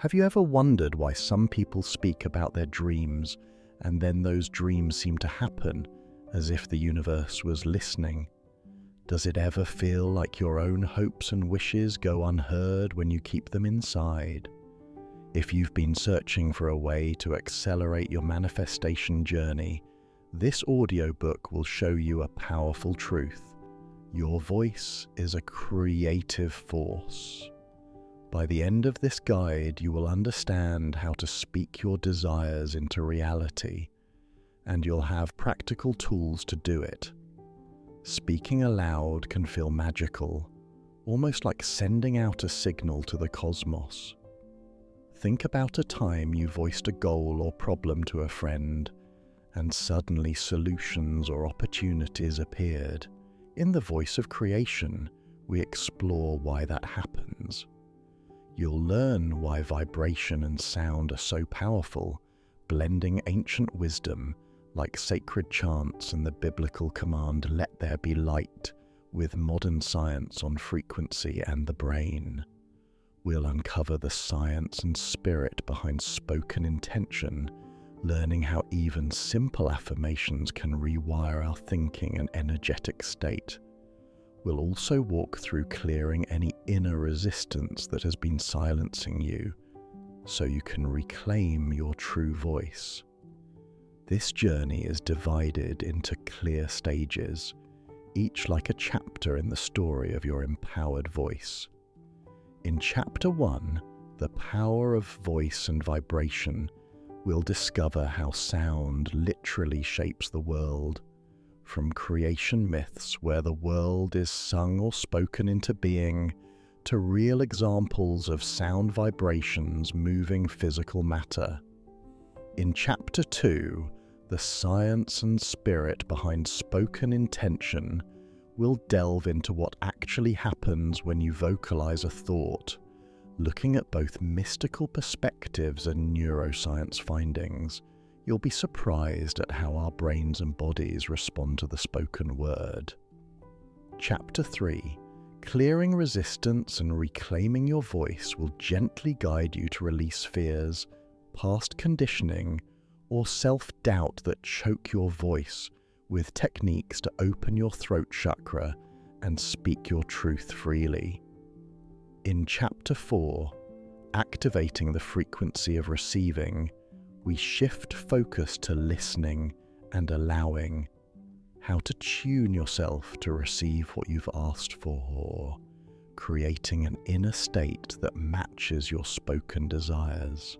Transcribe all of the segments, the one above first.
Have you ever wondered why some people speak about their dreams and then those dreams seem to happen as if the universe was listening? Does it ever feel like your own hopes and wishes go unheard when you keep them inside? If you've been searching for a way to accelerate your manifestation journey, this audiobook will show you a powerful truth. Your voice is a creative force. By the end of this guide, you will understand how to speak your desires into reality, and you'll have practical tools to do it. Speaking aloud can feel magical, almost like sending out a signal to the cosmos. Think about a time you voiced a goal or problem to a friend, and suddenly solutions or opportunities appeared. In the voice of creation, we explore why that happens. You'll learn why vibration and sound are so powerful, blending ancient wisdom like sacred chants and the biblical command, "Let there be light," with modern science on frequency and the brain. We'll uncover the science and spirit behind spoken intention, learning how even simple affirmations can rewire our thinking and energetic state. We'll also walk through clearing any inner resistance that has been silencing you, so you can reclaim your true voice. This journey is divided into clear stages, each like a chapter in the story of your empowered voice. In Chapter 1, The Power of Voice and Vibration, we'll discover how sound literally shapes the world, from creation myths where the world is sung or spoken into being, to real examples of sound vibrations moving physical matter. In Chapter 2, The Science and Spirit Behind Spoken Intention, we'll delve into what actually happens when you vocalize a thought, looking at both mystical perspectives and neuroscience findings. You'll be surprised at how our brains and bodies respond to the spoken word. Chapter 3, Clearing Resistance and Reclaiming Your Voice, will gently guide you to release fears, past conditioning, or self-doubt that choke your voice, with techniques to open your throat chakra and speak your truth freely. In Chapter 4, Activating the Frequency of Receiving, we shift focus to listening and allowing, how to tune yourself to receive what you've asked for, creating an inner state that matches your spoken desires.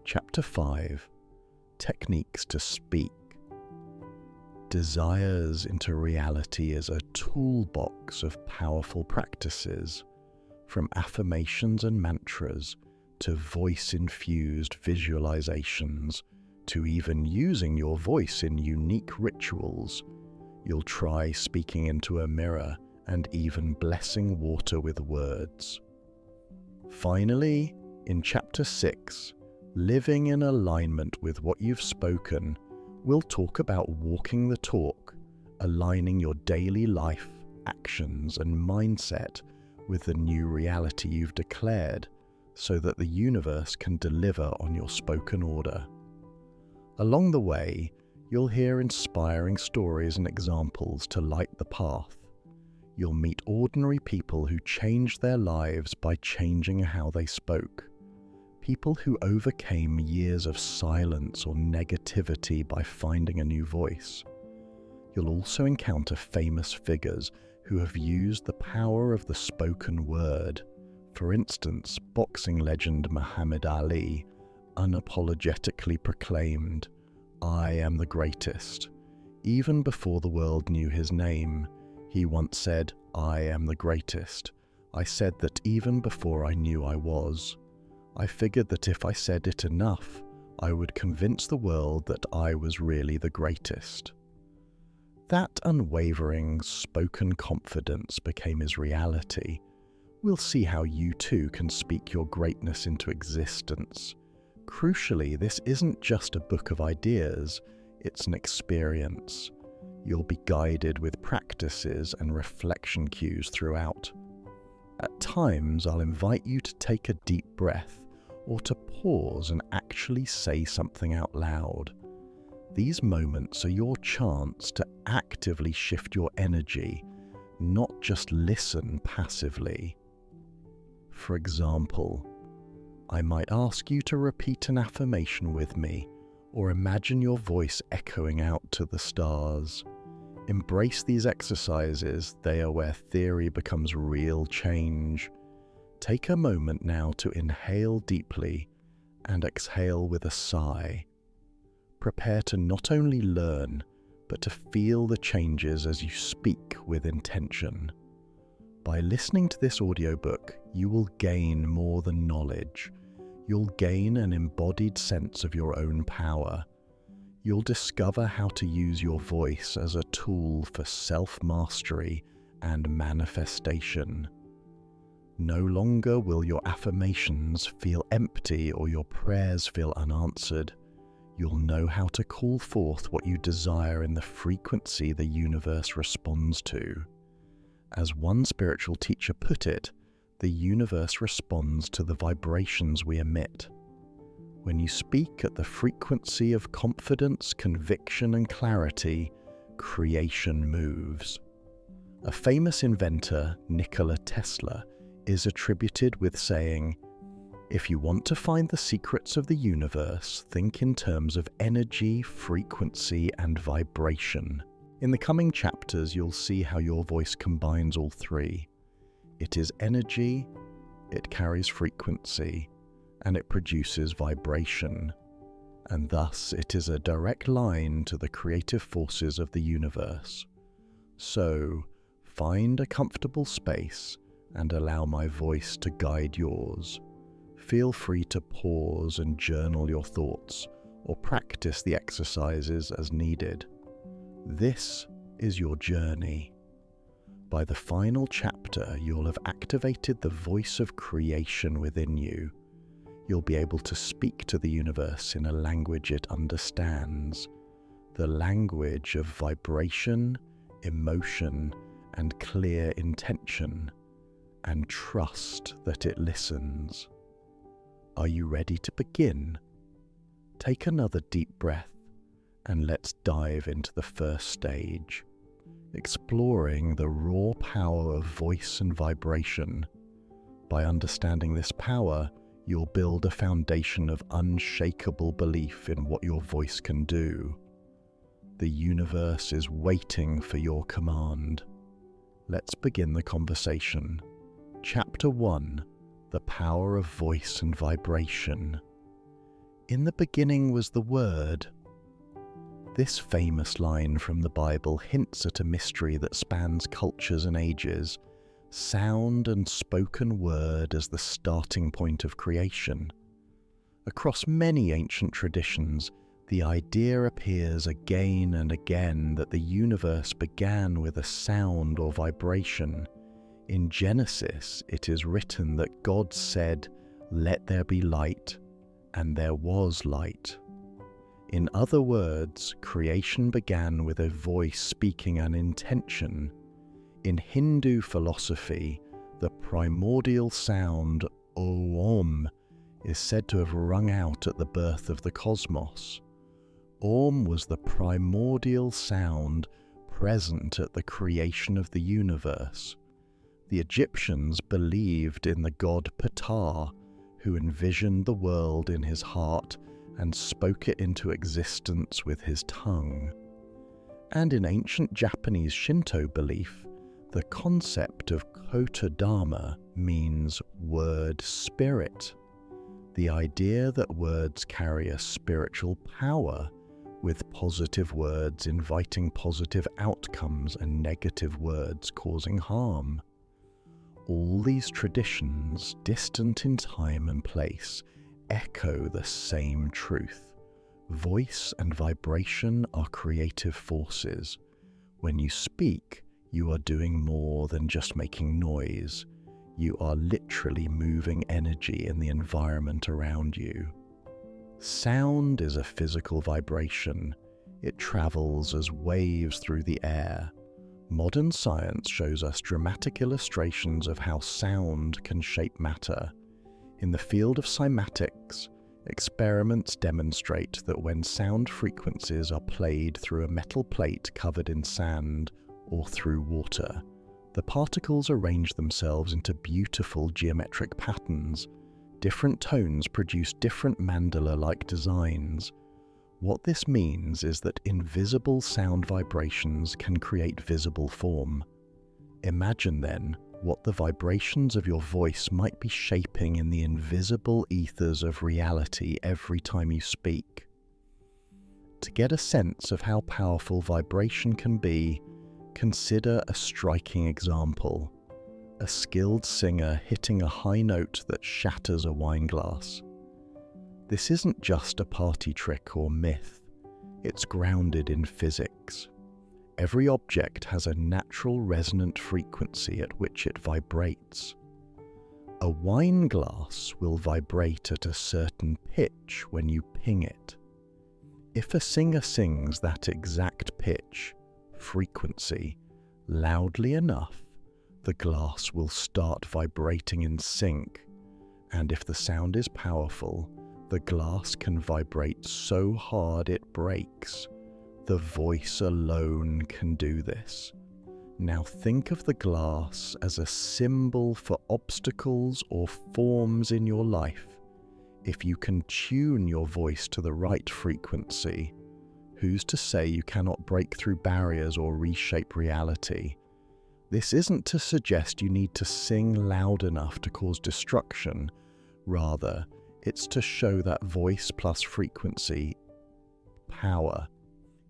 Chapter 5, Techniques to Speak. Desires into reality is a toolbox of powerful practices, from affirmations and mantras to voice-infused visualizations, to even using your voice in unique rituals. You'll try speaking into a mirror and even blessing water with words. Finally, in Chapter 6, Living in Alignment with What You've Spoken, we'll talk about walking the talk, aligning your daily life, actions, and mindset with the new reality you've declared, so that the universe can deliver on your spoken order. Along the way, you'll hear inspiring stories and examples to light the path. You'll meet ordinary people who changed their lives by changing how they spoke. People who overcame years of silence or negativity by finding a new voice. You'll also encounter famous figures who have used the power of the spoken word. For instance, boxing legend Muhammad Ali unapologetically proclaimed, "I am the greatest." Even before the world knew his name, he once said, "I am the greatest. I said that even before I knew I was. I figured that if I said it enough, I would convince the world that I was really the greatest." That unwavering, spoken confidence became his reality. We'll see how you too can speak your greatness into existence. Crucially, this isn't just a book of ideas, it's an experience. You'll be guided with practices and reflection cues throughout. At times, I'll invite you to take a deep breath or to pause and actually say something out loud. These moments are your chance to actively shift your energy, not just listen passively. For example, I might ask you to repeat an affirmation with me, or imagine your voice echoing out to the stars. Embrace these exercises, they are where theory becomes real change. Take a moment now to inhale deeply and exhale with a sigh. Prepare to not only learn, but to feel the changes as you speak with intention. By listening to this audiobook, you will gain more than knowledge. You'll gain an embodied sense of your own power. You'll discover how to use your voice as a tool for self-mastery and manifestation. No longer will your affirmations feel empty or your prayers feel unanswered. You'll know how to call forth what you desire in the frequency the universe responds to. As one spiritual teacher put it, the universe responds to the vibrations we emit. When you speak at the frequency of confidence, conviction, and clarity, creation moves. A famous inventor, Nikola Tesla, is attributed with saying, "If you want to find the secrets of the universe, think in terms of energy, frequency, and vibration." In the coming chapters, you'll see how your voice combines all three. It is energy, it carries frequency, and it produces vibration. And thus, it is a direct line to the creative forces of the universe. So, find a comfortable space and allow my voice to guide yours. Feel free to pause and journal your thoughts, or practice the exercises as needed. This is your journey. By the final chapter, you'll have activated the voice of creation within you. You'll be able to speak to the universe in a language it understands, the language of vibration, emotion, and clear intention, and trust that it listens. Are you ready to begin? Take another deep breath and let's dive into the first stage, exploring the raw power of voice and vibration. By understanding this power, you'll build a foundation of unshakable belief in what your voice can do. The universe is waiting for your command. Let's begin the conversation. Chapter 1: The Power of Voice and Vibration. In the beginning was the Word. This famous line from the Bible hints at a mystery that spans cultures and ages, sound and spoken word as the starting point of creation. Across many ancient traditions, the idea appears again and again that the universe began with a sound or vibration. In Genesis, it is written that God said, "Let there be light," and there was light. In other words, creation began with a voice speaking an intention. In Hindu philosophy, the primordial sound, Om, is said to have rung out at the birth of the cosmos. Om was the primordial sound present at the creation of the universe. The Egyptians believed in the god Ptah, who envisioned the world in his heart and spoke it into existence with his tongue. And in ancient Japanese Shinto belief, the concept of kotodama means word spirit, the idea that words carry a spiritual power, with positive words inviting positive outcomes and negative words causing harm. All these traditions, distant in time and place, echo the same truth. Voice and vibration are creative forces. When you speak, you are doing more than just making noise. You are literally moving energy in the environment around you. Sound is a physical vibration. It travels as waves through the air. Modern science shows us dramatic illustrations of how sound can shape matter. In the field of cymatics, experiments demonstrate that when sound frequencies are played through a metal plate covered in sand or through water, the particles arrange themselves into beautiful geometric patterns. Different tones produce different mandala-like designs. What this means is that invisible sound vibrations can create visible form. Imagine then what the vibrations of your voice might be shaping in the invisible ethers of reality every time you speak. To get a sense of how powerful vibration can be, consider a striking example: a skilled singer hitting a high note that shatters a wine glass. This isn't just a party trick or myth, it's grounded in physics. Every object has a natural resonant frequency at which it vibrates. A wine glass will vibrate at a certain pitch when you ping it. If a singer sings that exact pitch, frequency, loudly enough, the glass will start vibrating in sync, and if the sound is powerful, the glass can vibrate so hard it breaks. The voice alone can do this. Now think of the glass as a symbol for obstacles or forms in your life. If you can tune your voice to the right frequency, who's to say you cannot break through barriers or reshape reality? This isn't to suggest you need to sing loud enough to cause destruction. Rather, it's to show that voice plus frequency, power.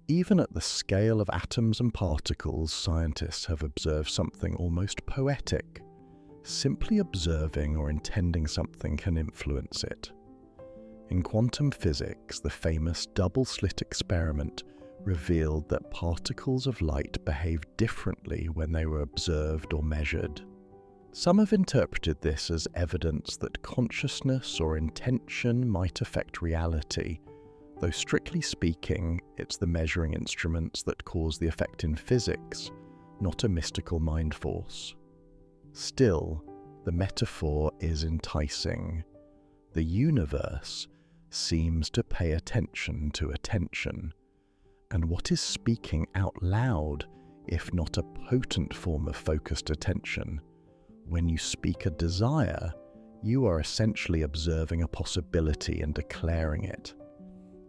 Even at the scale of atoms and particles, scientists have observed something almost poetic. Simply observing or intending something can influence it. In quantum physics, the famous double-slit experiment revealed that particles of light behaved differently when they were observed or measured. Some have interpreted this as evidence that consciousness or intention might affect reality, though strictly speaking, it's the measuring instruments that cause the effect in physics, not a mystical mind force. Still, the metaphor is enticing. The universe seems to pay attention to attention, and what is speaking out loud, if not a potent form of focused attention? When you speak a desire, you are essentially observing a possibility and declaring it.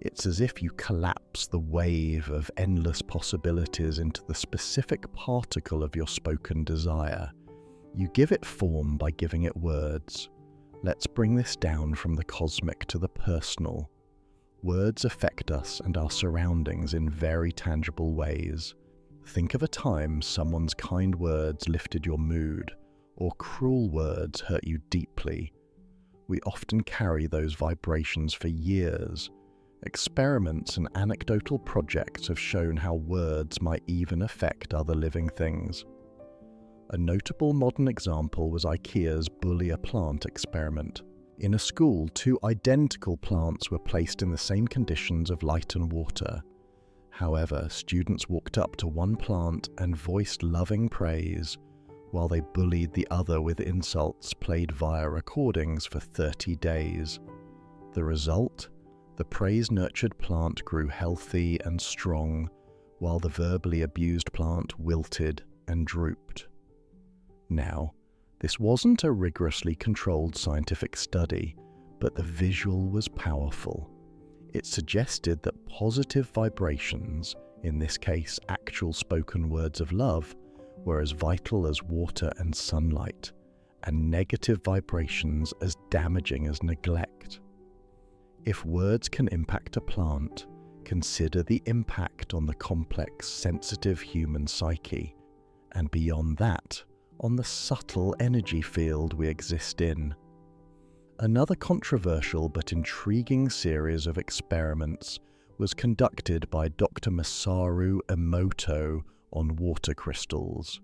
It's as if you collapse the wave of endless possibilities into the specific particle of your spoken desire. You give it form by giving it words. Let's bring this down from the cosmic to the personal. Words affect us and our surroundings in very tangible ways. Think of a time someone's kind words lifted your mood, or cruel words hurt you deeply. We often carry those vibrations for years. Experiments and anecdotal projects have shown how words might even affect other living things. A notable modern example was IKEA's bully a plant experiment. In a school, 2 identical plants were placed in the same conditions of light and water. However, students walked up to one plant and voiced loving praise, while they bullied the other with insults played via recordings for 30 days. The result? The praise-nurtured plant grew healthy and strong, while the verbally abused plant wilted and drooped. Now, this wasn't a rigorously controlled scientific study, but the visual was powerful. It suggested that positive vibrations, in this case actual spoken words of love, were as vital as water and sunlight, and negative vibrations as damaging as neglect. If words can impact a plant, consider the impact on the complex, sensitive human psyche, and beyond that, on the subtle energy field we exist in. Another controversial but intriguing series of experiments was conducted by Dr. Masaru Emoto on water crystals.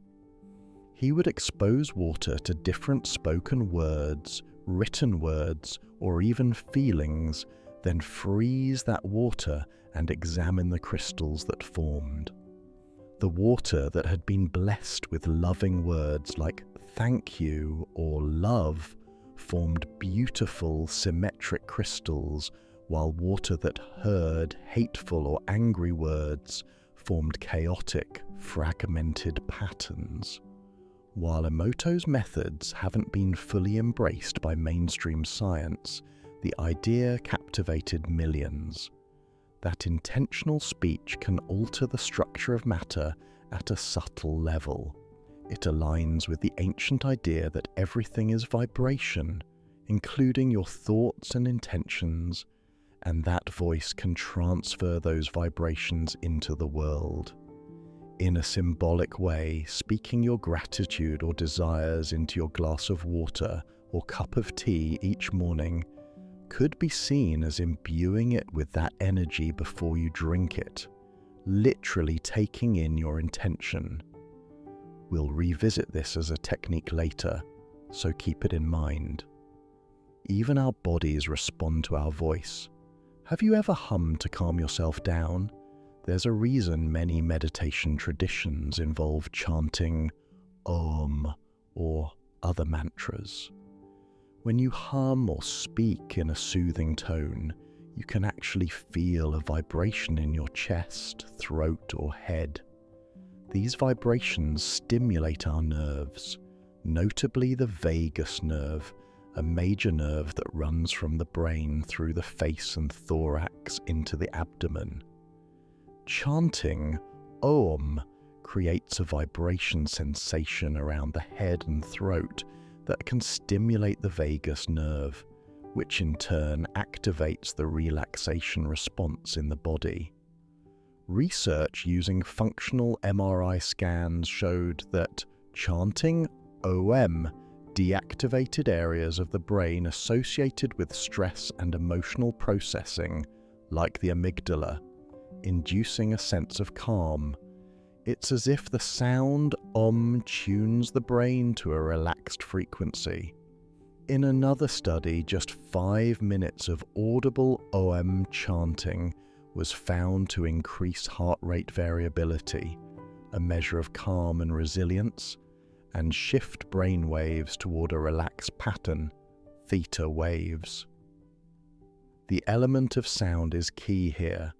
He would expose water to different spoken words, written words, or even feelings, then freeze that water and examine the crystals that formed. The water that had been blessed with loving words like thank you or love formed beautiful, symmetric crystals, while water that heard hateful or angry words formed chaotic, fragmented patterns. While Emoto's methods haven't been fully embraced by mainstream science, the idea captivated millions. That intentional speech can alter the structure of matter at a subtle level. It aligns with the ancient idea that everything is vibration, including your thoughts and intentions, and that voice can transfer those vibrations into the world. In a symbolic way, speaking your gratitude or desires into your glass of water or cup of tea each morning could be seen as imbuing it with that energy before you drink it, literally taking in your intention. We'll revisit this as a technique later, so keep it in mind. Even our bodies respond to our voice. Have you ever hummed to calm yourself down? There's a reason many meditation traditions involve chanting Om or other mantras. When you hum or speak in a soothing tone, you can actually feel a vibration in your chest, throat, or head. These vibrations stimulate our nerves, notably the vagus nerve, a major nerve that runs from the brain through the face and thorax into the abdomen. Chanting Om creates a vibration sensation around the head and throat that can stimulate the vagus nerve, which in turn activates the relaxation response in the body. Research using functional MRI scans showed that chanting OM deactivated areas of the brain associated with stress and emotional processing, like the amygdala, inducing a sense of calm. It's as if the sound Om tunes the brain to a relaxed frequency. In another study, just 5 minutes of audible Om chanting was found to increase heart rate variability, a measure of calm and resilience, and shift brain waves toward a relaxed pattern, theta waves. The element of sound is key here.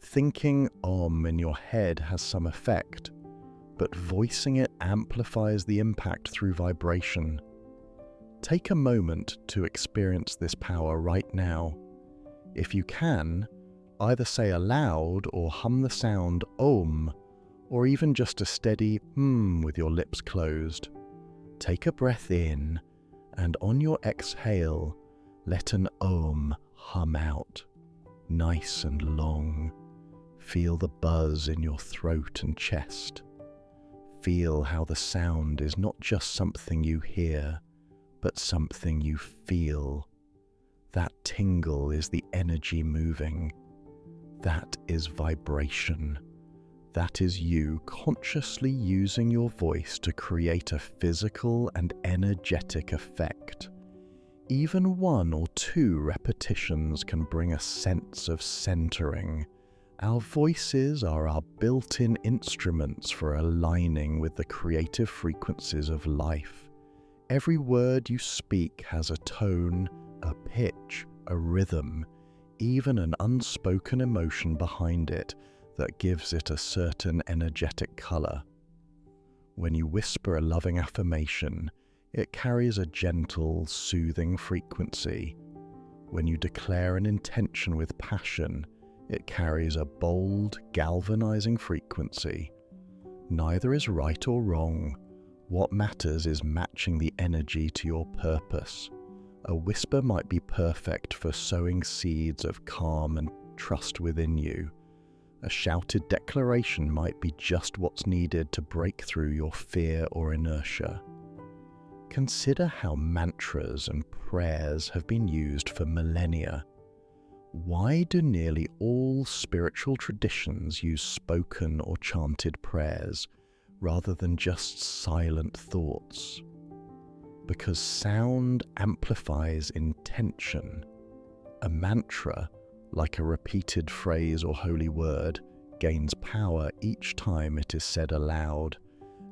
Thinking Om in your head has some effect, but voicing it amplifies the impact through vibration. Take a moment to experience this power right now. If you can, either say aloud or hum the sound Om, or even just a steady with your lips closed. Take a breath in, and on your exhale, let an Om hum out, nice and long. Feel the buzz in your throat and chest. Feel how the sound is not just something you hear, but something you feel. That tingle is the energy moving. That is vibration. That is you consciously using your voice to create a physical and energetic effect. Even 1 or 2 repetitions can bring a sense of centering. Our voices are our built-in instruments for aligning with the creative frequencies of life. Every word you speak has a tone, a pitch, a rhythm, even an unspoken emotion behind it that gives it a certain energetic color. When you whisper a loving affirmation, it carries a gentle, soothing frequency. When you declare an intention with passion, it carries a bold, galvanizing frequency. Neither is right or wrong. What matters is matching the energy to your purpose. A whisper might be perfect for sowing seeds of calm and trust within you. A shouted declaration might be just what's needed to break through your fear or inertia. Consider how mantras and prayers have been used for millennia. Why do nearly all spiritual traditions use spoken or chanted prayers rather than just silent thoughts? Because sound amplifies intention. A mantra, like a repeated phrase or holy word, gains power each time it is said aloud,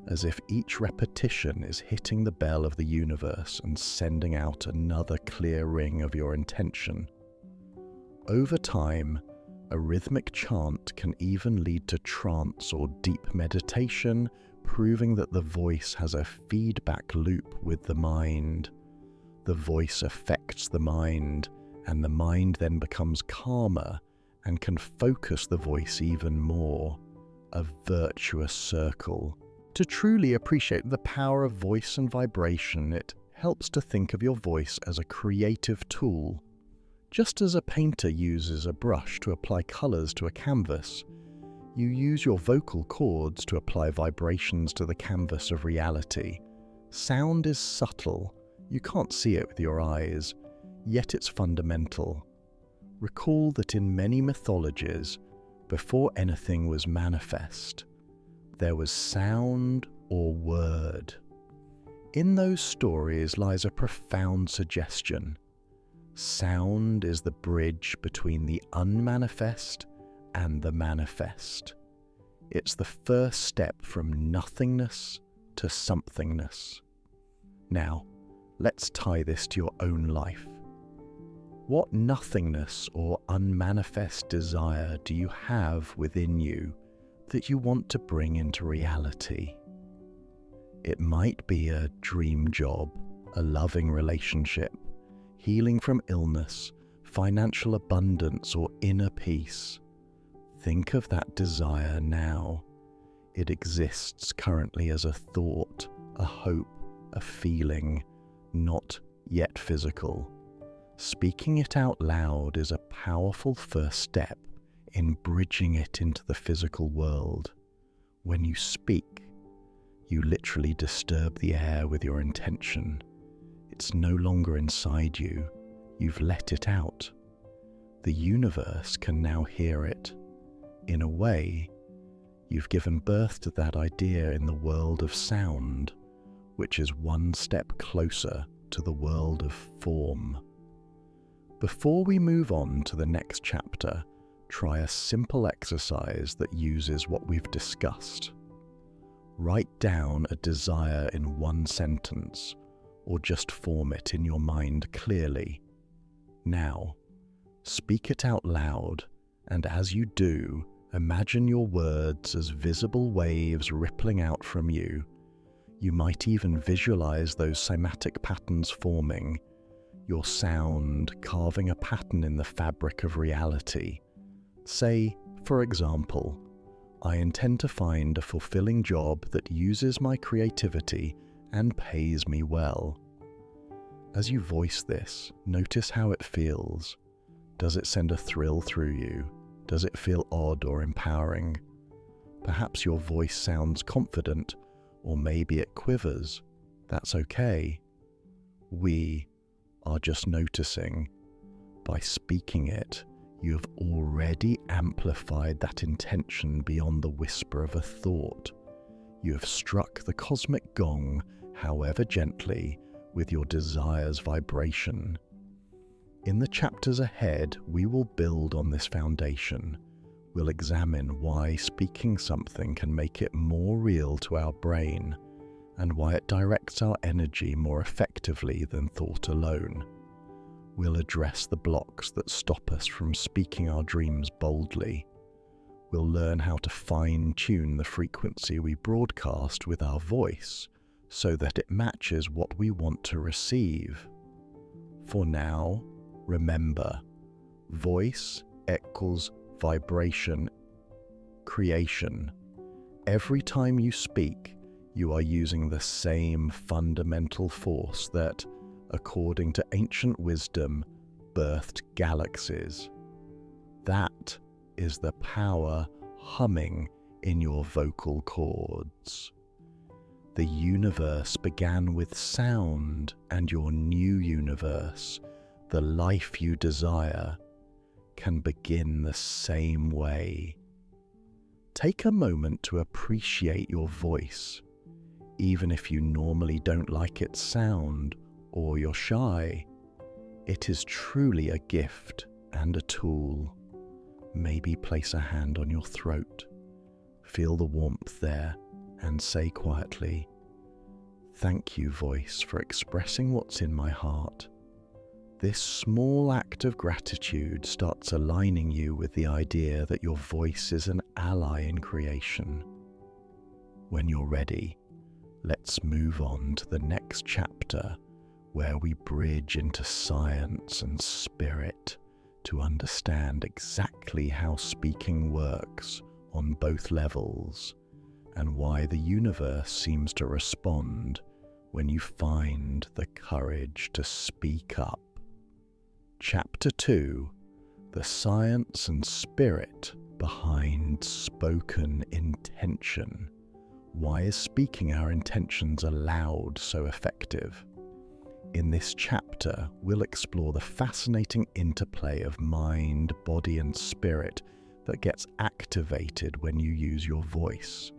as if each repetition is hitting the bell of the universe and sending out another clear ring of your intention. Over time, a rhythmic chant can even lead to trance or deep meditation, proving that the voice has a feedback loop with the mind. The voice affects the mind, and the mind then becomes calmer and can focus the voice even more. A virtuous circle. To truly appreciate the power of voice and vibration, it helps to think of your voice as a creative tool. Just as a painter uses a brush to apply colors to a canvas, you use your vocal cords to apply vibrations to the canvas of reality. Sound is subtle. You can't see it with your eyes, yet it's fundamental. Recall that in many mythologies, before anything was manifest, there was sound or word. In those stories lies a profound suggestion. Sound is the bridge between the unmanifest and the manifest. It's the first step from nothingness to somethingness. Now, let's tie this to your own life. What nothingness or unmanifest desire do you have within you that you want to bring into reality? It might be a dream job, a loving relationship, healing from illness, financial abundance, or inner peace. Think of that desire now. It exists currently as a thought, a hope, a feeling, not yet physical. Speaking it out loud is a powerful first step in bridging it into the physical world. When you speak, you literally disturb the air with your intention. It's no longer inside you. You've let it out. The universe can now hear it. In a way, you've given birth to that idea in the world of sound, which is one step closer to the world of form. Before we move on to the next chapter, try a simple exercise that uses what we've discussed. Write down a desire in one sentence, or just form it in your mind clearly. Now, speak it out loud, and as you do, imagine your words as visible waves rippling out from you. You might even visualize those cymatic patterns forming, your sound carving a pattern in the fabric of reality. Say, for example, I intend to find a fulfilling job that uses my creativity and pays me well. As you voice this, notice how it feels. Does it send a thrill through you? Does it feel odd or empowering? Perhaps your voice sounds confident, or maybe it quivers. That's okay. We are just noticing. By speaking it, you have already amplified that intention beyond the whisper of a thought. You have struck the cosmic gong, however gently, with your desire's vibration. In the chapters ahead, we will build on this foundation. We'll examine why speaking something can make it more real to our brain, and why it directs our energy more effectively than thought alone. We'll address the blocks that stop us from speaking our dreams boldly. We'll learn how to fine-tune the frequency we broadcast with our voice so that it matches what we want to receive. For now, remember, voice equals vibration, creation. Every time you speak, you are using the same fundamental force that, according to ancient wisdom, birthed galaxies. That is the power humming in your vocal cords. The universe began with sound, and your new universe, the life you desire, can begin the same way. Take a moment to appreciate your voice, even if you normally don't like its sound or you're shy. It is truly a gift and a tool. Maybe place a hand on your throat. Feel the warmth there and say quietly, "Thank you, voice, for expressing what's in my heart." This small act of gratitude starts aligning you with the idea that your voice is an ally in creation. When you're ready, let's move on to the next chapter, where we bridge into science and spirit to understand exactly how speaking works on both levels and why the universe seems to respond when you find the courage to speak up. Chapter 2: The Science and Spirit Behind Spoken Intention. Why is speaking our intentions aloud so effective? In this chapter, we'll explore the fascinating interplay of mind, body, and spirit that gets activated when you use your voice.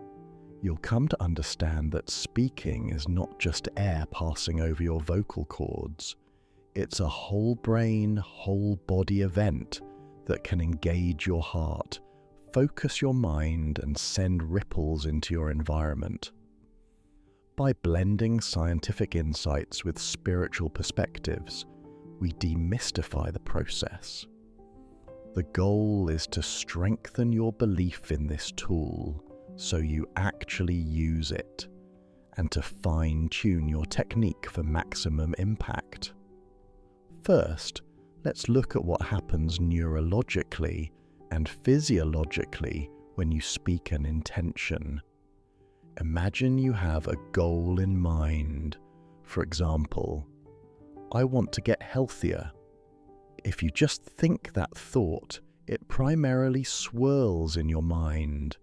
You'll come to understand that speaking is not just air passing over your vocal cords. It's a whole brain, whole body event that can engage your heart, focus your mind, and send ripples into your environment. By blending scientific insights with spiritual perspectives, we demystify the process. The goal is to strengthen your belief in this tool so you actually use it, and to fine-tune your technique for maximum impact. First, let's look at what happens neurologically and physiologically when you speak an intention. Imagine you have a goal in mind. For example, I want to get healthier. If you just think that thought, it primarily swirls in your mind.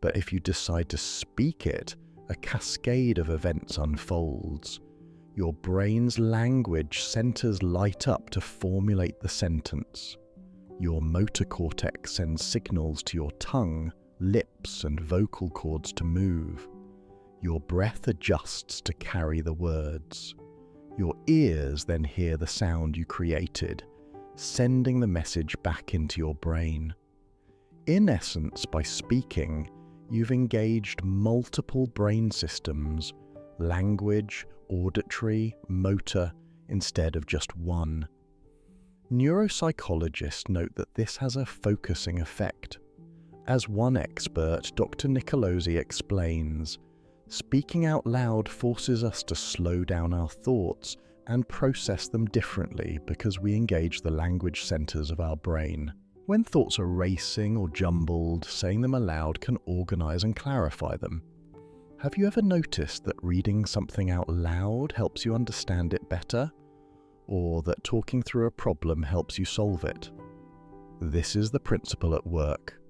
But if you decide to speak it, a cascade of events unfolds. Your brain's language centers light up to formulate the sentence. Your motor cortex sends signals to your tongue, lips, and vocal cords to move. Your breath adjusts to carry the words. Your ears then hear the sound you created, sending the message back into your brain. In essence, by speaking, you've engaged multiple brain systems: language, auditory, motor, instead of just one. Neuropsychologists note that this has a focusing effect. As one expert, Dr. Nicolosi, explains, speaking out loud forces us to slow down our thoughts and process them differently because we engage the language centers of our brain. When thoughts are racing or jumbled, saying them aloud can organize and clarify them. Have you ever noticed that reading something out loud helps you understand it better? Or that talking through a problem helps you solve it? This is the principle at work.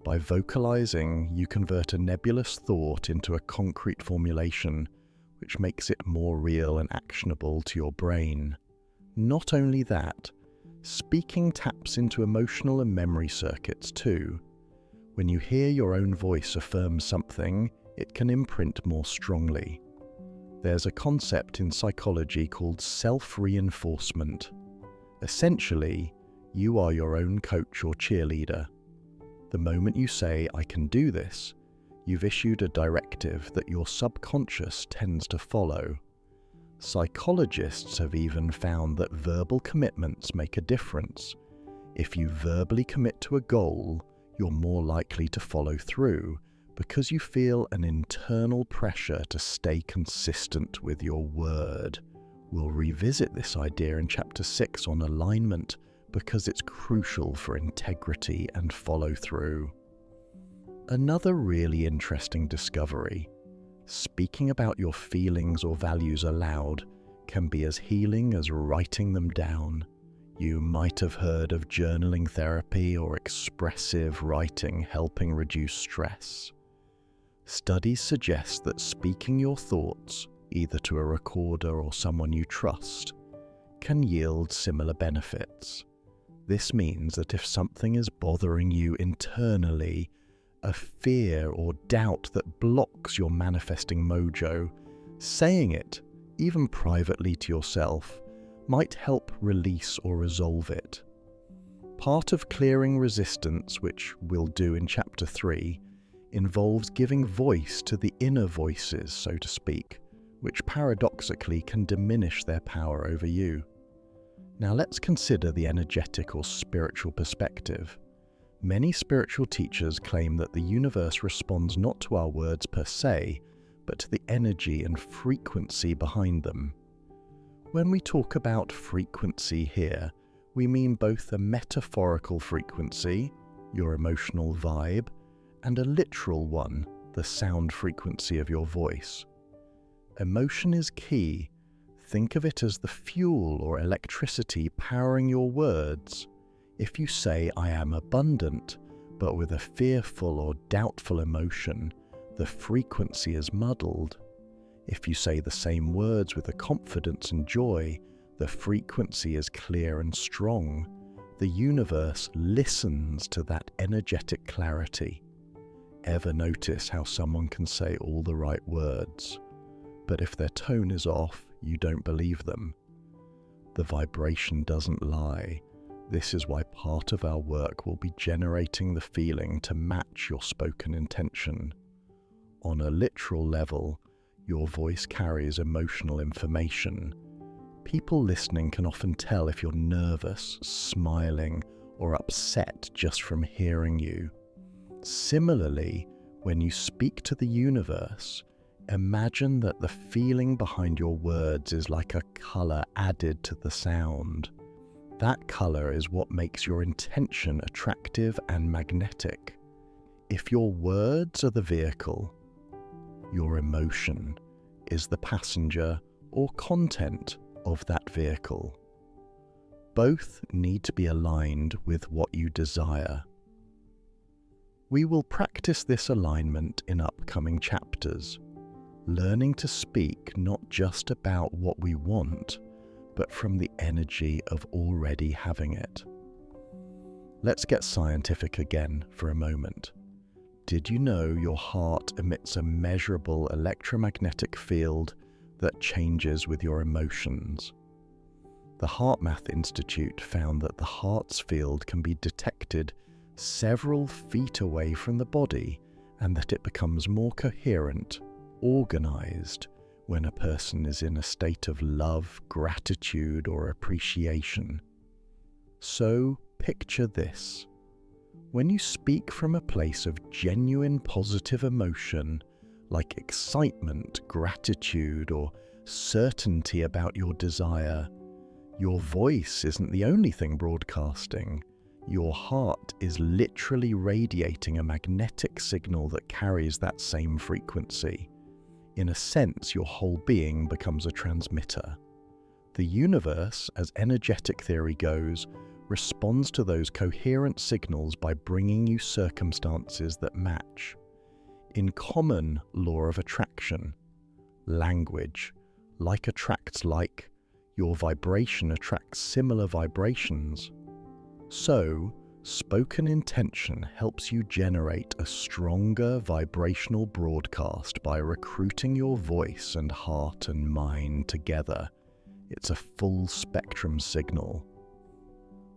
By vocalizing, you convert a nebulous thought into a concrete formulation, which makes it more real and actionable to your brain. Not only that, speaking taps into emotional and memory circuits too. When you hear your own voice affirm something, it can imprint more strongly. There's a concept in psychology called self-reinforcement. Essentially, you are your own coach or cheerleader. The moment you say, "I can do this," you've issued a directive that your subconscious tends to follow. Psychologists have even found that verbal commitments make a difference. If you verbally commit to a goal, you're more likely to follow through because you feel an internal pressure to stay consistent with your word. We'll revisit this idea in Chapter 6 on alignment because it's crucial for integrity and follow-through. Another really interesting discovery: speaking about your feelings or values aloud can be as healing as writing them down. You might have heard of journaling therapy or expressive writing helping reduce stress. Studies suggest that speaking your thoughts, either to a recorder or someone you trust, can yield similar benefits. This means that if something is bothering you internally, a fear or doubt that blocks your manifesting mojo, saying it, even privately to yourself, might help release or resolve it. Part of clearing resistance, which we'll do in Chapter 3, involves giving voice to the inner voices, so to speak, which paradoxically can diminish their power over you. Now let's consider the energetic or spiritual perspective. Many spiritual teachers claim that the universe responds not to our words per se, but to the energy and frequency behind them. When we talk about frequency here, we mean both a metaphorical frequency, your emotional vibe, and a literal one, the sound frequency of your voice. Emotion is key. Think of it as the fuel or electricity powering your words. If you say, "I am abundant," but with a fearful or doubtful emotion, the frequency is muddled. If you say the same words with a confidence and joy, the frequency is clear and strong. The universe listens to that energetic clarity. Ever notice how someone can say all the right words, but if their tone is off, you don't believe them? The vibration doesn't lie. This is why part of our work will be generating the feeling to match your spoken intention. On a literal level, your voice carries emotional information. People listening can often tell if you're nervous, smiling, or upset just from hearing you. Similarly, when you speak to the universe, imagine that the feeling behind your words is like a color added to the sound. That color is what makes your intention attractive and magnetic. If your words are the vehicle, your emotion is the passenger or content of that vehicle. Both need to be aligned with what you desire. We will practice this alignment in upcoming chapters, learning to speak not just about what we want, but from the energy of already having it. Let's get scientific again for a moment. Did you know your heart emits a measurable electromagnetic field that changes with your emotions? The HeartMath Institute found that the heart's field can be detected several feet away from the body, and that it becomes more coherent, organized, when a person is in a state of love, gratitude, or appreciation. So, picture this. When you speak from a place of genuine positive emotion, like excitement, gratitude, or certainty about your desire, your voice isn't the only thing broadcasting. Your heart is literally radiating a magnetic signal that carries that same frequency. In a sense, your whole being becomes a transmitter. The universe, as energetic theory goes, responds to those coherent signals by bringing you circumstances that match. In common law of attraction, language, like attracts like, your vibration attracts similar vibrations. So, spoken intention helps you generate a stronger vibrational broadcast by recruiting your voice and heart and mind together. It's a full spectrum signal.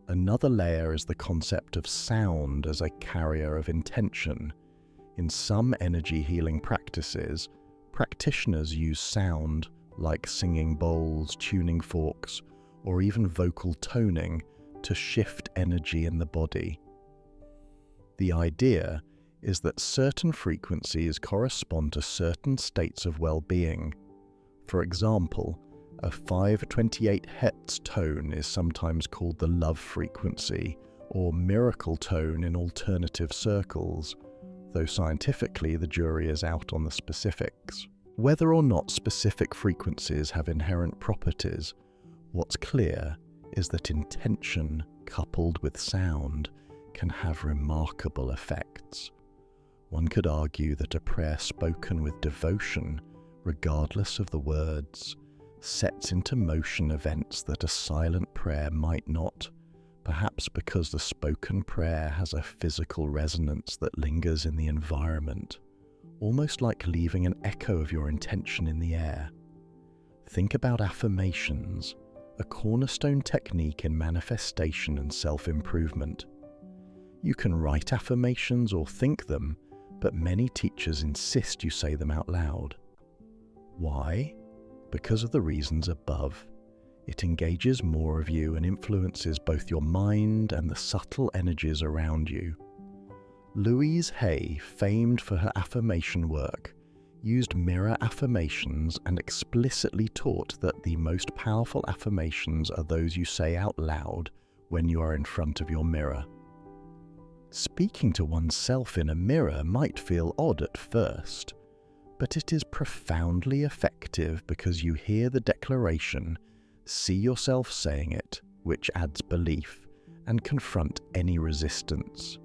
Another layer is the concept of sound as a carrier of intention. In some energy healing practices, practitioners use sound, like singing bowls, tuning forks, or even vocal toning, to shift energy in the body. The idea is that certain frequencies correspond to certain states of well-being. For example, a 528 Hz tone is sometimes called the love frequency, or miracle tone in alternative circles, though scientifically the jury is out on the specifics. Whether or not specific frequencies have inherent properties, what's clear is that intention coupled with sound can have remarkable effects. One could argue that a prayer spoken with devotion, regardless of the words, sets into motion events that a silent prayer might not, perhaps because the spoken prayer has a physical resonance that lingers in the environment, almost like leaving an echo of your intention in the air. Think about affirmations, a cornerstone technique in manifestation and self-improvement. You can write affirmations or think them, but many teachers insist you say them out loud. Why? Because of the reasons above. It engages more of you and influences both your mind and the subtle energies around you. Louise Hay, famed for her affirmation work, used mirror affirmations and explicitly taught that the most powerful affirmations are those you say out loud when you are in front of your mirror. Speaking to oneself in a mirror might feel odd at first, but it is profoundly effective because you hear the declaration, see yourself saying it, which adds belief, and confront any resistance.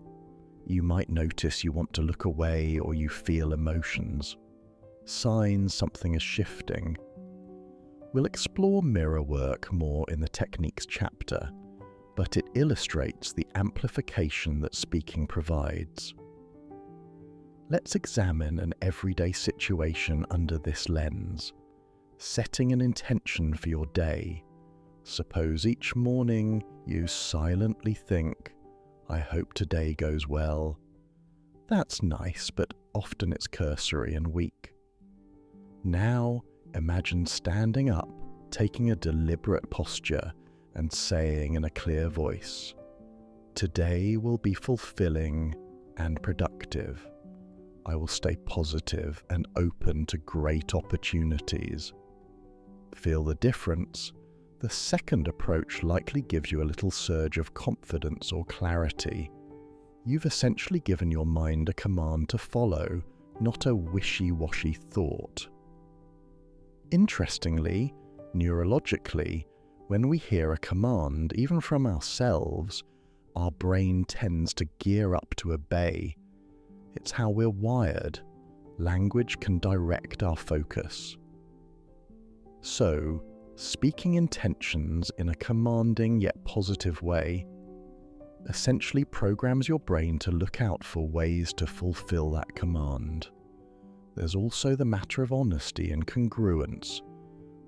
You might notice you want to look away or you feel emotions. Signs something is shifting. We'll explore mirror work more in the techniques chapter, but it illustrates the amplification that speaking provides. Let's examine an everyday situation under this lens, setting an intention for your day. Suppose each morning you silently think, "I hope today goes well." That's nice, but often it's cursory and weak. Now, imagine standing up, taking a deliberate posture, and saying in a clear voice, "Today will be fulfilling and productive. I will stay positive and open to great opportunities." Feel the difference? The second approach likely gives you a little surge of confidence or clarity. You've essentially given your mind a command to follow, not a wishy-washy thought. Interestingly, neurologically, when we hear a command, even from ourselves, our brain tends to gear up to obey. It's how we're wired. Language can direct our focus. So, speaking intentions in a commanding yet positive way essentially programs your brain to look out for ways to fulfill that command. There's also the matter of honesty and congruence.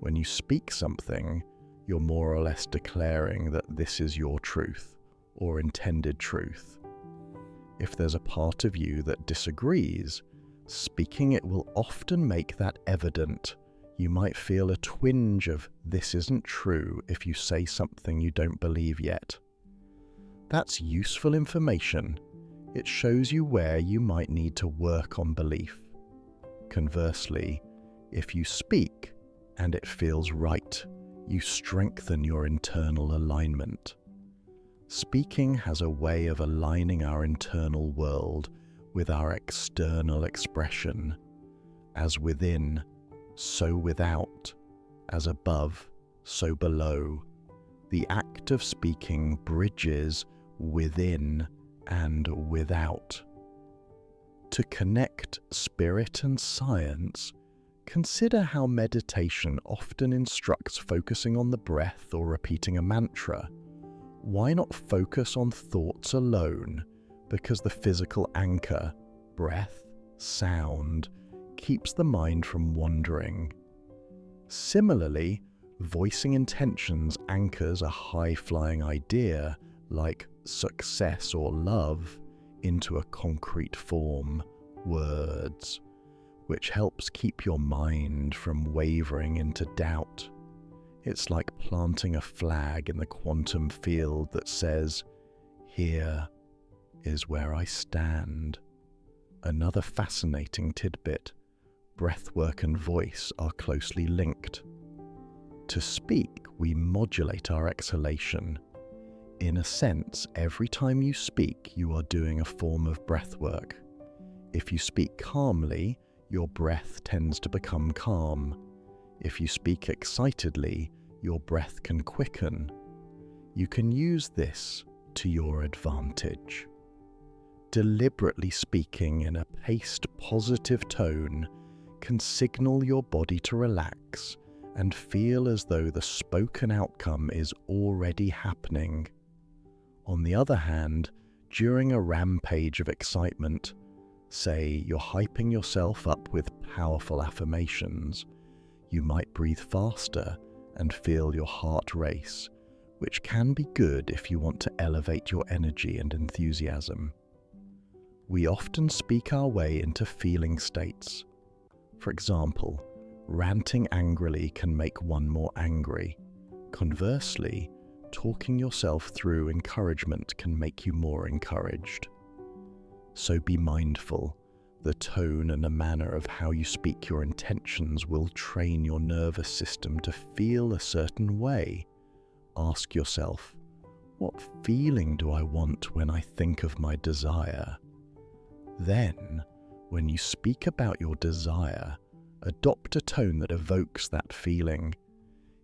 When you speak something, you're more or less declaring that this is your truth or intended truth. If there's a part of you that disagrees, speaking it will often make that evident. You might feel a twinge of "this isn't true" if you say something you don't believe yet. That's useful information. It shows you where you might need to work on belief. Conversely, if you speak and it feels right, you strengthen your internal alignment. Speaking has a way of aligning our internal world with our external expression. As within, so without. As above, so below. The act of speaking bridges within and without. To connect spirit and science, consider how meditation often instructs focusing on the breath or repeating a mantra. Why not focus on thoughts alone? Because the physical anchor, breath, sound, keeps the mind from wandering. Similarly, voicing intentions anchors a high-flying idea, like success or love, into a concrete form, words, which helps keep your mind from wavering into doubt. It's like planting a flag in the quantum field that says, "Here is where I stand." Another fascinating tidbit: breathwork and voice are closely linked. To speak, we modulate our exhalation. In a sense, every time you speak, you are doing a form of breathwork. If you speak calmly, your breath tends to become calm. If you speak excitedly, your breath can quicken. You can use this to your advantage. Deliberately speaking in a paced, positive tone can signal your body to relax and feel as though the spoken outcome is already happening. On the other hand, during a rampage of excitement, say you're hyping yourself up with powerful affirmations, you might breathe faster and feel your heart race, which can be good if you want to elevate your energy and enthusiasm. We often speak our way into feeling states. For example, ranting angrily can make one more angry. Conversely, talking yourself through encouragement can make you more encouraged. So be mindful. The tone and the manner of how you speak your intentions will train your nervous system to feel a certain way. Ask yourself, what feeling do I want when I think of my desire? Then, when you speak about your desire, adopt a tone that evokes that feeling.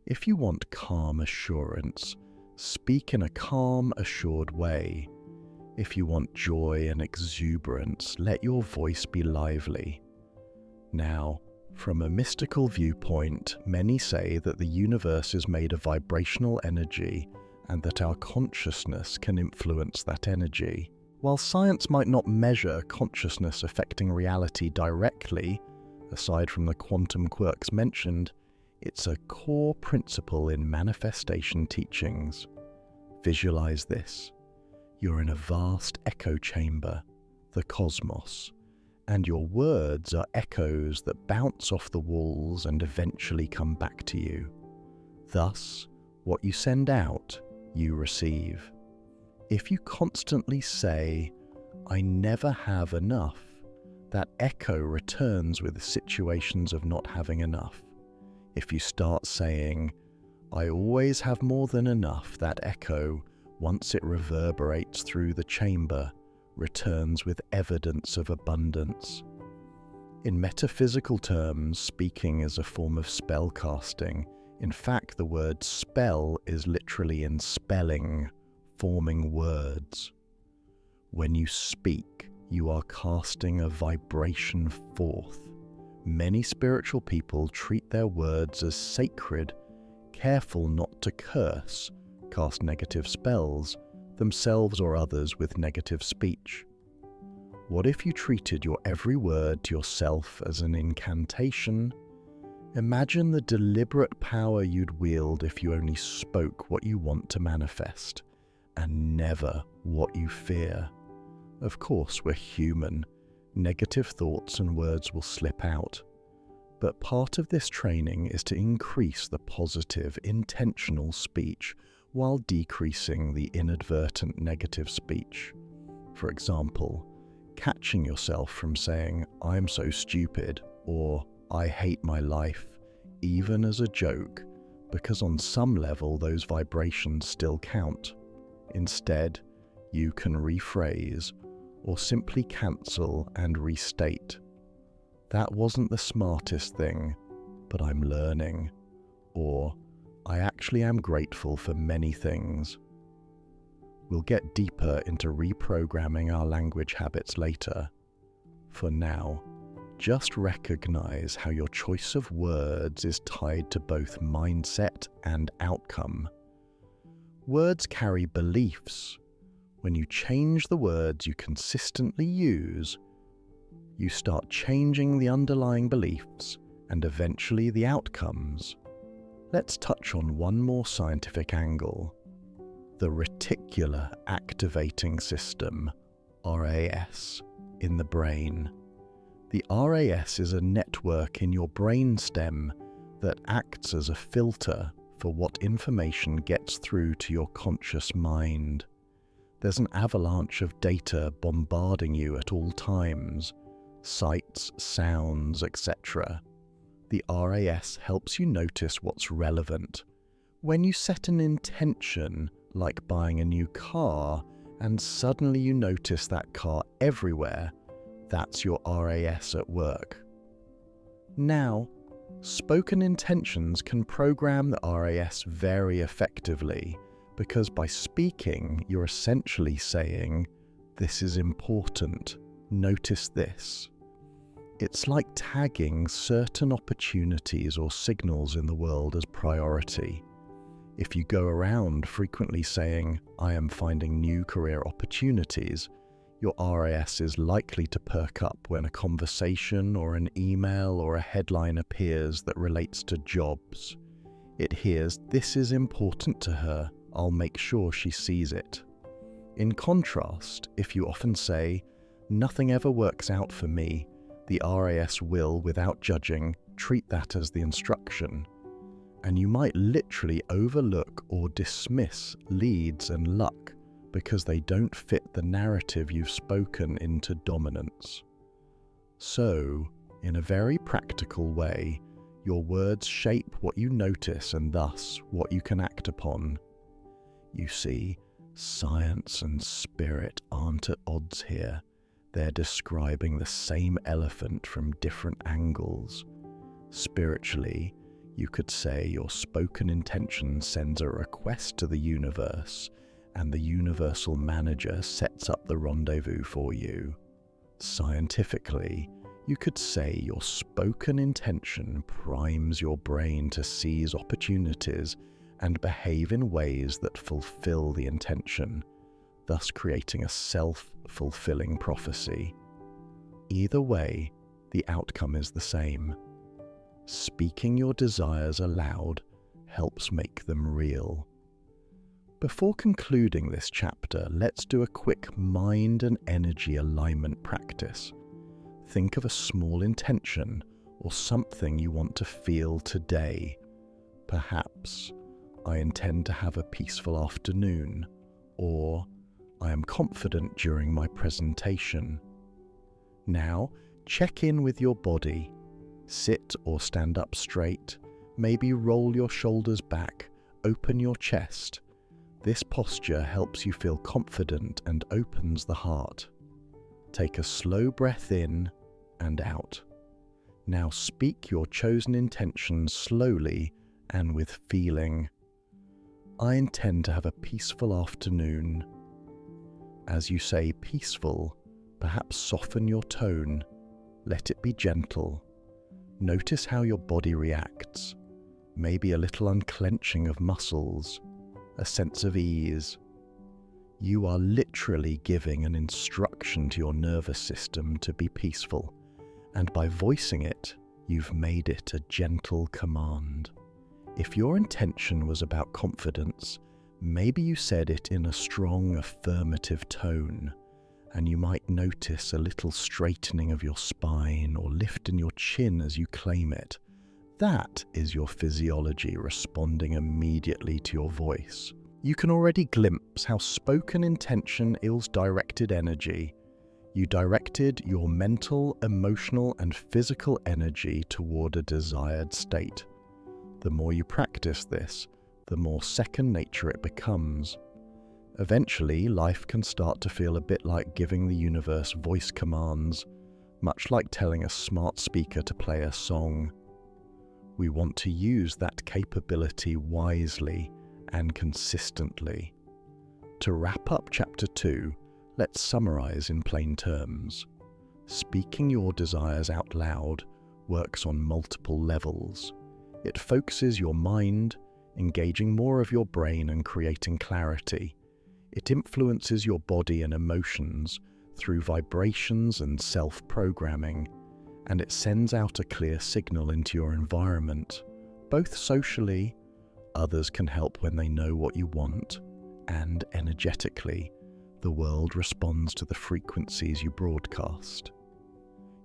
If you want calm assurance, speak in a calm, assured way. If you want joy and exuberance, let your voice be lively. Now, from a mystical viewpoint, many say that the universe is made of vibrational energy and that our consciousness can influence that energy. While science might not measure consciousness affecting reality directly, aside from the quantum quirks mentioned, it's a core principle in manifestation teachings. Visualize this. You're in a vast echo chamber, the cosmos, and your words are echoes that bounce off the walls and eventually come back to you. Thus, what you send out, you receive. If you constantly say, "I never have enough," that echo returns with situations of not having enough. If you start saying, "I always have more than enough," that echo, once it reverberates through the chamber, returns with evidence of abundance. In metaphysical terms, speaking is a form of spell casting. In fact, the word spell is literally in spelling, forming words. When you speak, you are casting a vibration forth. Many spiritual people treat their words as sacred, careful not to curse, cast negative spells, themselves or others with negative speech. What if you treated your every word to yourself as an incantation? Imagine the deliberate power you'd wield if you only spoke what you want to manifest, and never what you fear. Of course, we're human. Negative thoughts and words will slip out. But part of this training is to increase the positive, intentional speech while decreasing the inadvertent negative speech. For example, catching yourself from saying, "I'm so stupid," or "I hate my life," even as a joke, because on some level those vibrations still count. Instead, you can rephrase or simply cancel and restate. "That wasn't the smartest thing, but I'm learning," or "I actually am grateful for many things." We'll get deeper into reprogramming our language habits later. For now, just recognize how your choice of words is tied to both mindset and outcome. Words carry beliefs. When you change the words you consistently use, you start changing the underlying beliefs and eventually the outcomes. Let's touch on one more scientific angle: the reticular activating system, RAS, in the brain. The RAS is a network in your brainstem that acts as a filter for what information gets through to your conscious mind. There's an avalanche of data bombarding you at all times, sights, sounds, etc. The RAS helps you notice what's relevant. When you set an intention, like buying a new car, and suddenly you notice that car everywhere, that's your RAS at work. Now, spoken intentions can program the RAS very effectively, because by speaking, you're essentially saying, "This is important, notice this." It's like tagging certain opportunities or signals in the world as priority. If you go around frequently saying, "I am finding new career opportunities," your RAS is likely to perk up when a conversation or an email or a headline appears that relates to jobs. It hears, "This is important to her, I'll make sure she sees it." In contrast, if you often say, Nothing ever works out for me. The RAS will, without judging, treat that as the instruction. And you might literally overlook or dismiss leads and luck because they don't fit the narrative you've spoken into dominance. So, in a very practical way, your words shape what you notice and thus what you can act upon. You see, science and spirit aren't at odds here. They're describing the same elephant from different angles. Spiritually, you could say your spoken intention sends a request to the universe, and the universal manager sets up the rendezvous for you. Scientifically, you could say your spoken intention primes your brain to seize opportunities and behave in ways that fulfill the intention, thus creating a self-fulfilling prophecy. Either way, the outcome is the same. Speaking your desires aloud helps make them real. Before concluding this chapter, let's do a quick mind and energy alignment practice. Think of a small intention or something you want to feel today. Perhaps, I intend to have a peaceful afternoon, or I am confident during my presentation. Now, check in with your body. Sit or stand up straight, maybe roll your shoulders back, open your chest. This posture helps you feel confident and opens the heart. Take a slow breath in and out. Now speak your chosen intention slowly and with feeling. I intend to have a peaceful afternoon. As you say peaceful, perhaps soften your tone. Let it be gentle. Notice how your body reacts. Maybe a little unclenching of muscles, a sense of ease. You are literally giving an instruction to your nervous system to be peaceful, and by voicing it, you've made it a gentle command. If your intention was about confidence, maybe you said it in a strong affirmative tone, and you might notice a little straightening of your spine or lift in your chin as you claim it. That is your physiology responding immediately to your voice. You can already glimpse how spoken intention is directed energy. You directed your mental, emotional, and physical energy toward a desired state. The more you practice this, the more second nature it becomes. Eventually, life can start to feel a bit like giving the universe voice commands, much like telling a smart speaker to play a song. We want to use that capability wisely and consistently. To wrap up Chapter 2, let's summarize in plain terms. Speaking your desires out loud works on multiple levels. It focuses your mind, engaging more of your brain and creating clarity. It influences your body and emotions through vibrations and self-programming, and it sends out a clear signal into your environment, both socially, others can help when they know what you want, and energetically, the world responds to the frequencies you broadcast.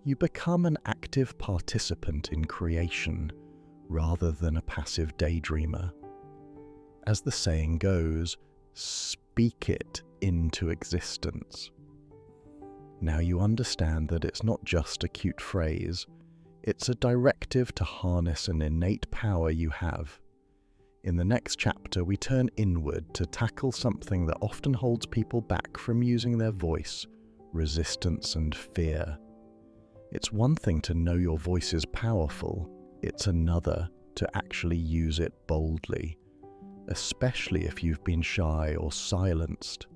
You become an active participant in creation rather than a passive daydreamer. As the saying goes, speak it into existence. Now you understand that it's not just a cute phrase, it's a directive to harness an innate power you have. In the next chapter, we turn inward to tackle something that often holds people back from using their voice: resistance and fear. It's one thing to know your voice is powerful, it's another to actually use it boldly, especially if you've been shy or silenced.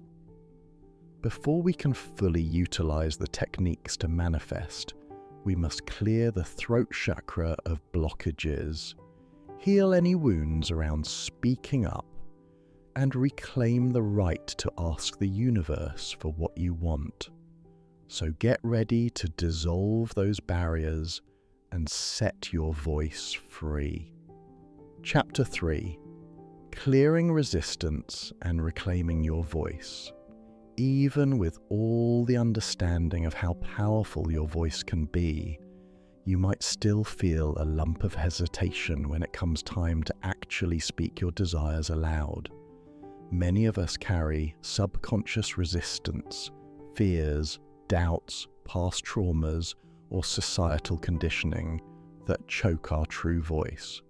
Before we can fully utilize the techniques to manifest, we must clear the throat chakra of blockages, heal any wounds around speaking up, and reclaim the right to ask the universe for what you want. So get ready to dissolve those barriers and set your voice free. Chapter 3: Clearing resistance and reclaiming your voice. Even with all the understanding of how powerful your voice can be, you might still feel a lump of hesitation when it comes time to actually speak your desires aloud. Many of us carry subconscious resistance, fears, doubts, past traumas, or societal conditioning that choke our true voice.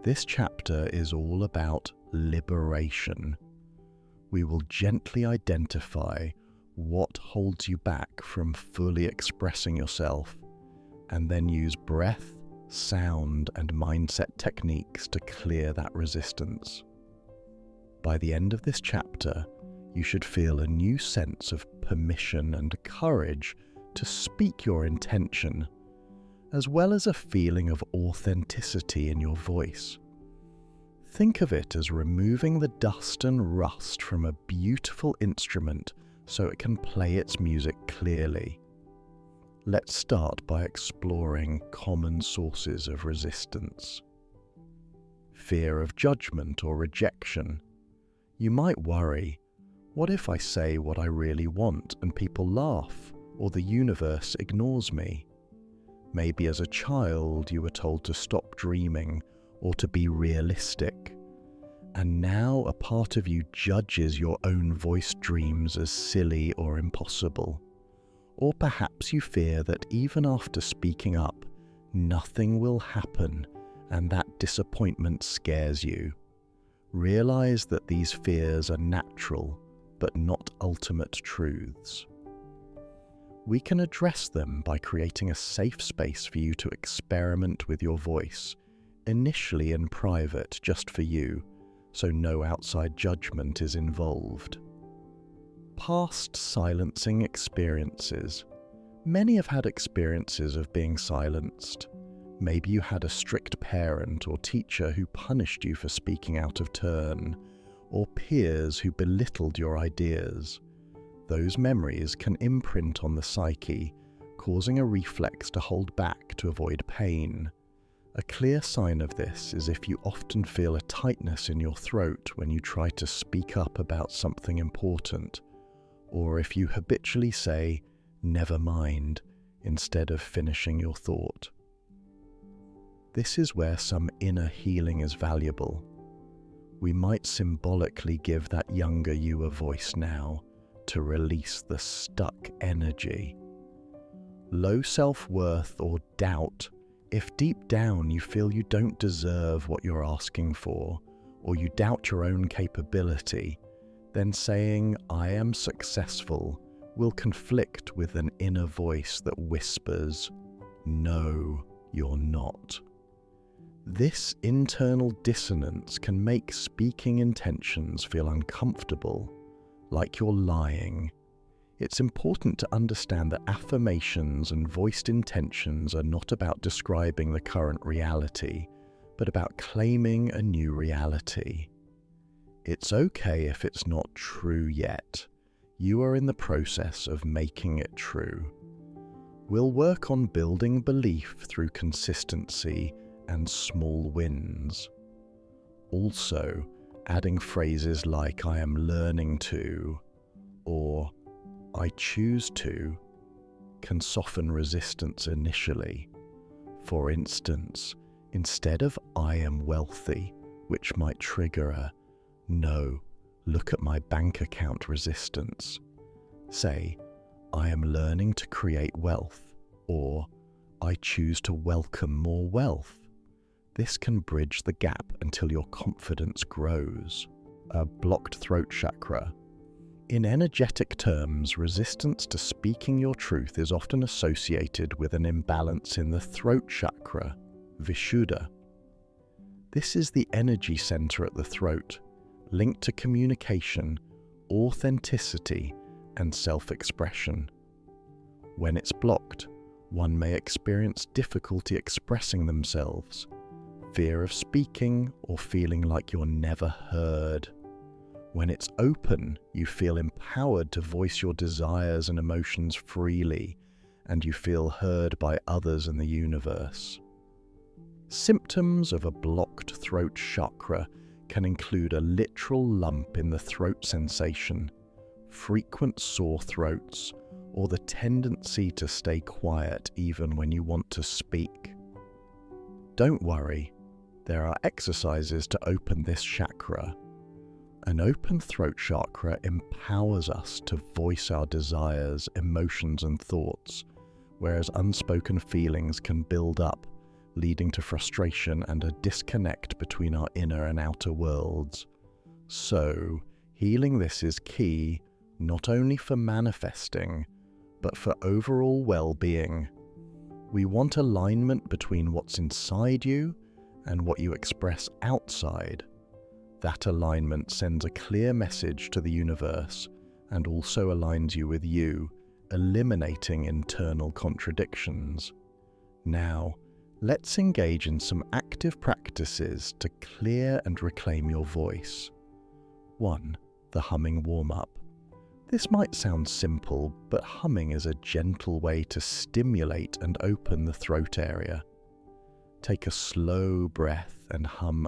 This chapter is all about liberation. We will gently identify what holds you back from fully expressing yourself, and then use breath, sound, and mindset techniques to clear that resistance. By the end of this chapter, you should feel a new sense of permission and courage to speak your intention, as well as a feeling of authenticity in your voice. Think of it as removing the dust and rust from a beautiful instrument so it can play its music clearly. Let's start by exploring common sources of resistance. Fear of judgment or rejection. You might worry, what if I say what I really want and people laugh, or the universe ignores me? Maybe as a child you were told to stop dreaming or to be realistic, and now a part of you judges your own voice dreams as silly or impossible. Or perhaps you fear that even after speaking up, nothing will happen, and that disappointment scares you. Realize that these fears are natural, but not ultimate truths. We can address them by creating a safe space for you to experiment with your voice, initially in private just for you, so no outside judgment is involved. Past silencing experiences. Many have had experiences of being silenced. Maybe you had a strict parent or teacher who punished you for speaking out of turn, or peers who belittled your ideas. Those memories can imprint on the psyche, causing a reflex to hold back to avoid pain. A clear sign of this is if you often feel a tightness in your throat when you try to speak up about something important, or if you habitually say, "never mind," instead of finishing your thought. This is where some inner healing is valuable. We might symbolically give that younger you a voice now to release the stuck energy. Low self-worth or doubt. If deep down you feel you don't deserve what you're asking for, or you doubt your own capability, then saying, "I am successful," will conflict with an inner voice that whispers, "No, you're not." This internal dissonance can make speaking intentions feel uncomfortable, like you're lying. It's important to understand that affirmations and voiced intentions are not about describing the current reality, but about claiming a new reality. It's okay if it's not true yet. You are in the process of making it true. We'll work on building belief through consistency and small wins. Also, adding phrases like "I am learning to" or "I choose to" can soften resistance initially. For instance, instead of "I am wealthy," which might trigger a "no, look at my bank account" resistance, say, "I am learning to create wealth," or "I choose to welcome more wealth." This can bridge the gap until your confidence grows. A blocked throat chakra. In energetic terms, resistance to speaking your truth is often associated with an imbalance in the throat chakra, Vishuddha. This is the energy center at the throat, linked to communication, authenticity, and self-expression. When it's blocked, one may experience difficulty expressing themselves, fear of speaking, or feeling like you're never heard. When it's open, you feel empowered to voice your desires and emotions freely, and you feel heard by others in the universe. Symptoms of a blocked throat chakra can include a literal lump in the throat sensation, frequent sore throats, or the tendency to stay quiet even when you want to speak. Don't worry, there are exercises to open this chakra. An open throat chakra empowers us to voice our desires, emotions, and thoughts, whereas unspoken feelings can build up, leading to frustration and a disconnect between our inner and outer worlds. So, healing this is key, not only for manifesting, but for overall well-being. We want alignment between what's inside you and what you express outside. That alignment sends a clear message to the universe and also aligns you with you, eliminating internal contradictions. Now, let's engage in some active practices to clear and reclaim your voice. 1. The humming warm-up. This might sound simple, but humming is a gentle way to stimulate and open the throat area. Take a slow breath and hum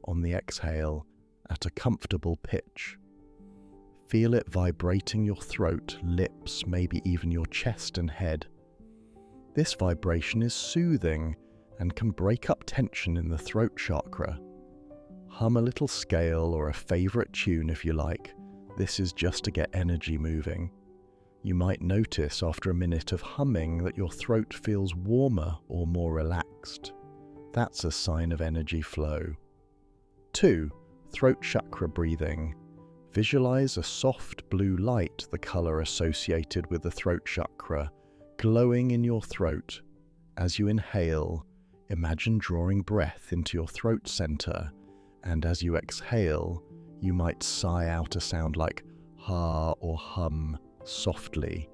on the exhale at a comfortable pitch. Feel it vibrating your throat, lips, maybe even your chest and head. This vibration is soothing and can break up tension in the throat chakra. Hum a little scale or a favorite tune if you like. This is just to get energy moving. You might notice after a minute of humming that your throat feels warmer or more relaxed. That's a sign of energy flow. 2. Throat chakra breathing. Visualize a soft blue light, the color associated with the throat chakra, glowing in your throat. As you inhale, imagine drawing breath into your throat center, and as you exhale, you might sigh out a sound like ha or hum softly,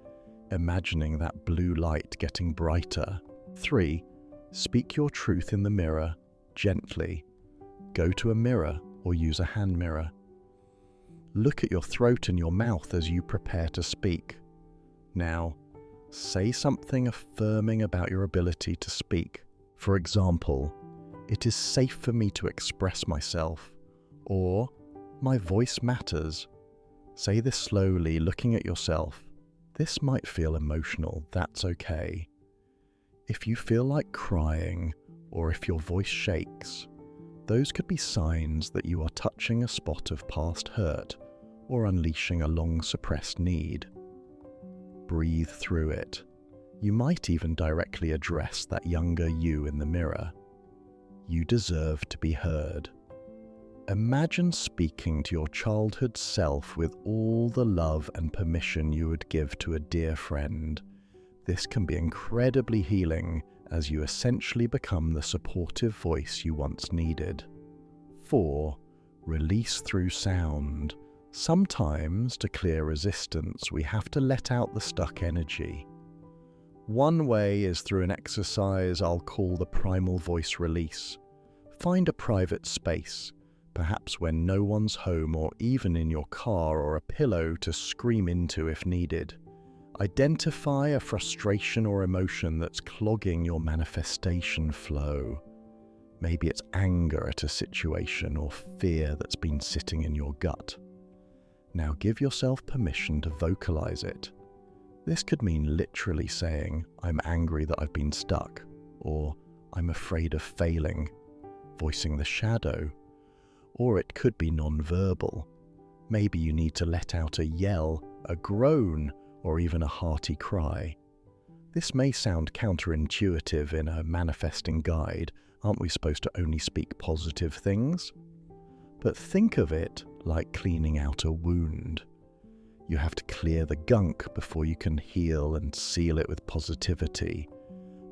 imagining that blue light getting brighter. 3. Speak your truth in the mirror, gently. Go to a mirror or use a hand mirror. Look at your throat and your mouth as you prepare to speak. Now, say something affirming about your ability to speak. For example, "It is safe for me to express myself," or "My voice matters." Say this slowly, looking at yourself. This might feel emotional, that's okay. If you feel like crying, or if your voice shakes, those could be signs that you are touching a spot of past hurt or unleashing a long-suppressed need. Breathe through it. You might even directly address that younger you in the mirror. You deserve to be heard. Imagine speaking to your childhood self with all the love and permission you would give to a dear friend. This can be incredibly healing as you essentially become the supportive voice you once needed. 4. Release through sound. Sometimes, to clear resistance, we have to let out the stuck energy. One way is through an exercise I'll call the primal voice release. Find a private space, perhaps when no one's home or even in your car, or a pillow to scream into if needed. Identify a frustration or emotion that's clogging your manifestation flow. Maybe it's anger at a situation or fear that's been sitting in your gut. Now give yourself permission to vocalize it. This could mean literally saying, "I'm angry that I've been stuck," or "I'm afraid of failing," voicing the shadow. Or it could be non-verbal. Maybe you need to let out a yell, a groan, or even a hearty cry. This may sound counterintuitive in a manifesting guide. Aren't we supposed to only speak positive things? But think of it like cleaning out a wound. You have to clear the gunk before you can heal and seal it with positivity.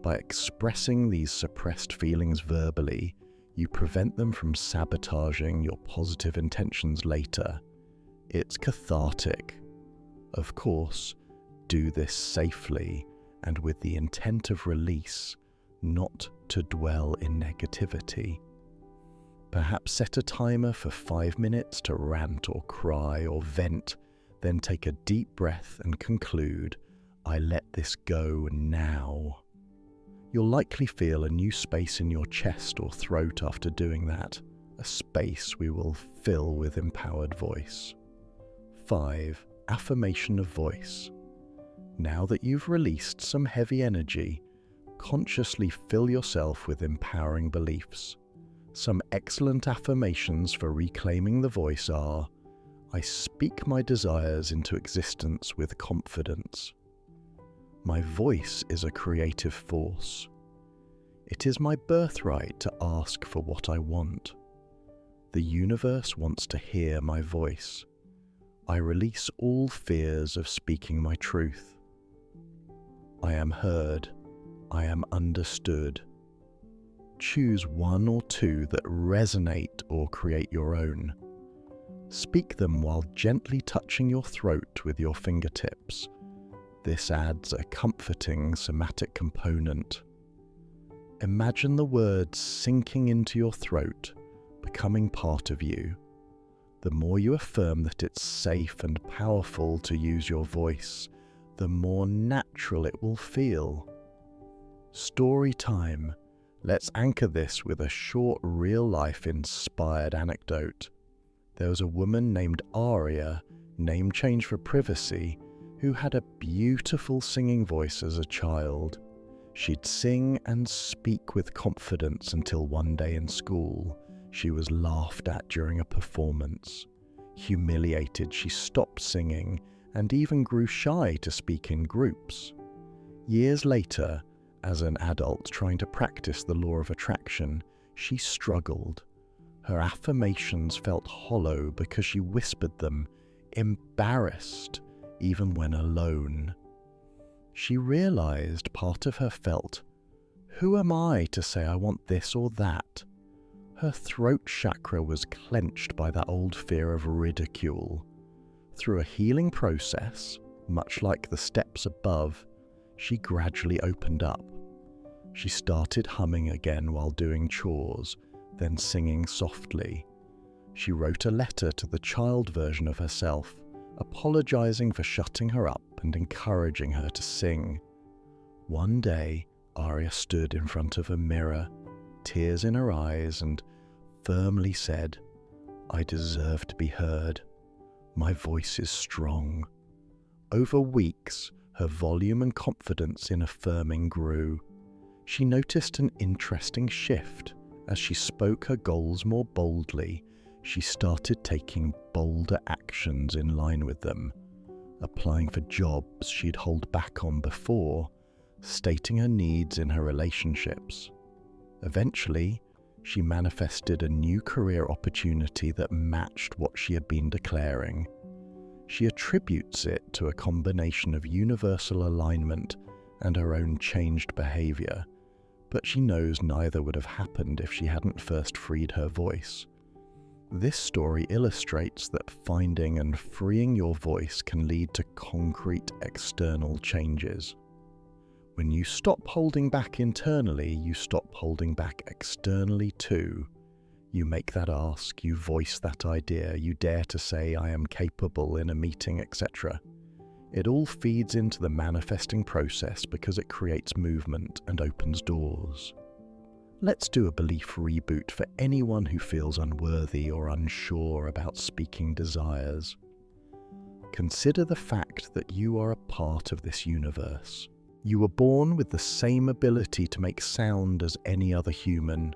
By expressing these suppressed feelings verbally, you prevent them from sabotaging your positive intentions later. It's cathartic. Of course, do this safely and with the intent of release, not to dwell in negativity. Perhaps set a timer for 5 minutes to rant or cry or vent, then take a deep breath and conclude, "I let this go now." You'll likely feel a new space in your chest or throat after doing that, a space we will fill with empowered voice. 5. affirmation of voice. Now that you've released some heavy energy, consciously fill yourself with empowering beliefs. Some excellent affirmations for reclaiming the voice are: I speak my desires into existence with confidence. My voice is a creative force. It is my birthright to ask for what I want. The universe wants to hear my voice. I release all fears of speaking my truth. I am heard. I am understood. Choose one or two that resonate or create your own. Speak them while gently touching your throat with your fingertips. This adds a comforting somatic component. Imagine the words sinking into your throat, becoming part of you. The more you affirm that it's safe and powerful to use your voice, the more natural it will feel. Story time. Let's anchor this with a short real-life inspired anecdote. There was a woman named Aria, name change for privacy, who had a beautiful singing voice as a child. She'd sing and speak with confidence until one day in school, she was laughed at during a performance. Humiliated, she stopped singing and even grew shy to speak in groups. Years later, as an adult trying to practice the law of attraction, she struggled. Her affirmations felt hollow because she whispered them, embarrassed, even when alone. She realized part of her felt, who am I to say I want this or that? Her throat chakra was clenched by that old fear of ridicule. Through a healing process, much like the steps above, she gradually opened up. She started humming again while doing chores, then singing softly. She wrote a letter to the child version of herself, apologizing for shutting her up and encouraging her to sing. One day, Aria stood in front of a mirror, tears in her eyes, and firmly said, I deserve to be heard. My voice is strong. Over weeks, her volume and confidence in affirming grew. She noticed an interesting shift. As she spoke her goals more boldly, she started taking bolder actions in line with them, applying for jobs she'd held back on before, stating her needs in her relationships. Eventually, she manifested a new career opportunity that matched what she had been declaring. She attributes it to a combination of universal alignment and her own changed behavior, but she knows neither would have happened if she hadn't first freed her voice. This story illustrates that finding and freeing your voice can lead to concrete external changes. When you stop holding back internally, you stop holding back externally too. You make that ask, you voice that idea, you dare to say I am capable in a meeting, etc. It all feeds into the manifesting process because it creates movement and opens doors. Let's do a belief reboot for anyone who feels unworthy or unsure about speaking desires. Consider the fact that you are a part of this universe. You were born with the same ability to make sound as any other human.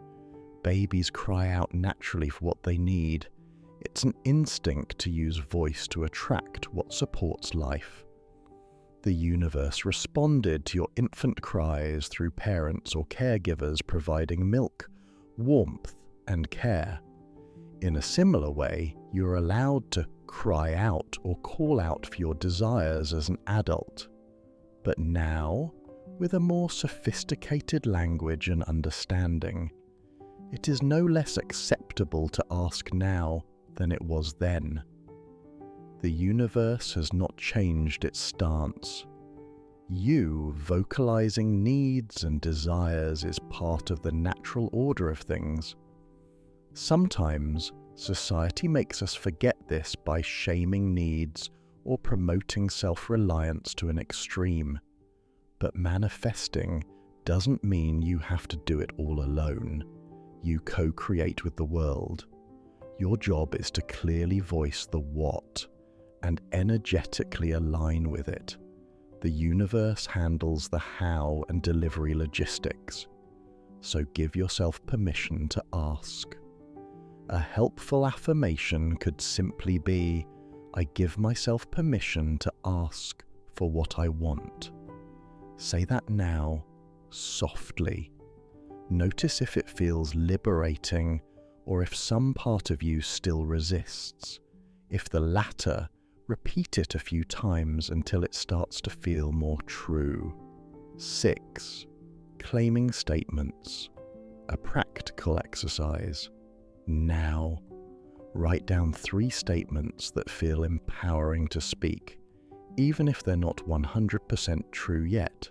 Babies cry out naturally for what they need. It's an instinct to use voice to attract what supports life. The universe responded to your infant cries through parents or caregivers providing milk, warmth, and care. In a similar way, you're allowed to cry out or call out for your desires as an adult. But now, with a more sophisticated language and understanding, it is no less acceptable to ask now than it was then. The universe has not changed its stance. You vocalizing needs and desires is part of the natural order of things. Sometimes, society makes us forget this by shaming needs or promoting self-reliance to an extreme. But manifesting doesn't mean you have to do it all alone. You co-create with the world. Your job is to clearly voice the what and energetically align with it. The universe handles the how and delivery logistics, so give yourself permission to ask. A helpful affirmation could simply be, I give myself permission to ask for what I want. Say that now, softly. Notice if it feels liberating or if some part of you still resists. If the latter, repeat it a few times until it starts to feel more true. 6. Claiming statements. A practical exercise. Now, write down 3 statements that feel empowering to speak, even if they're not 100% true yet.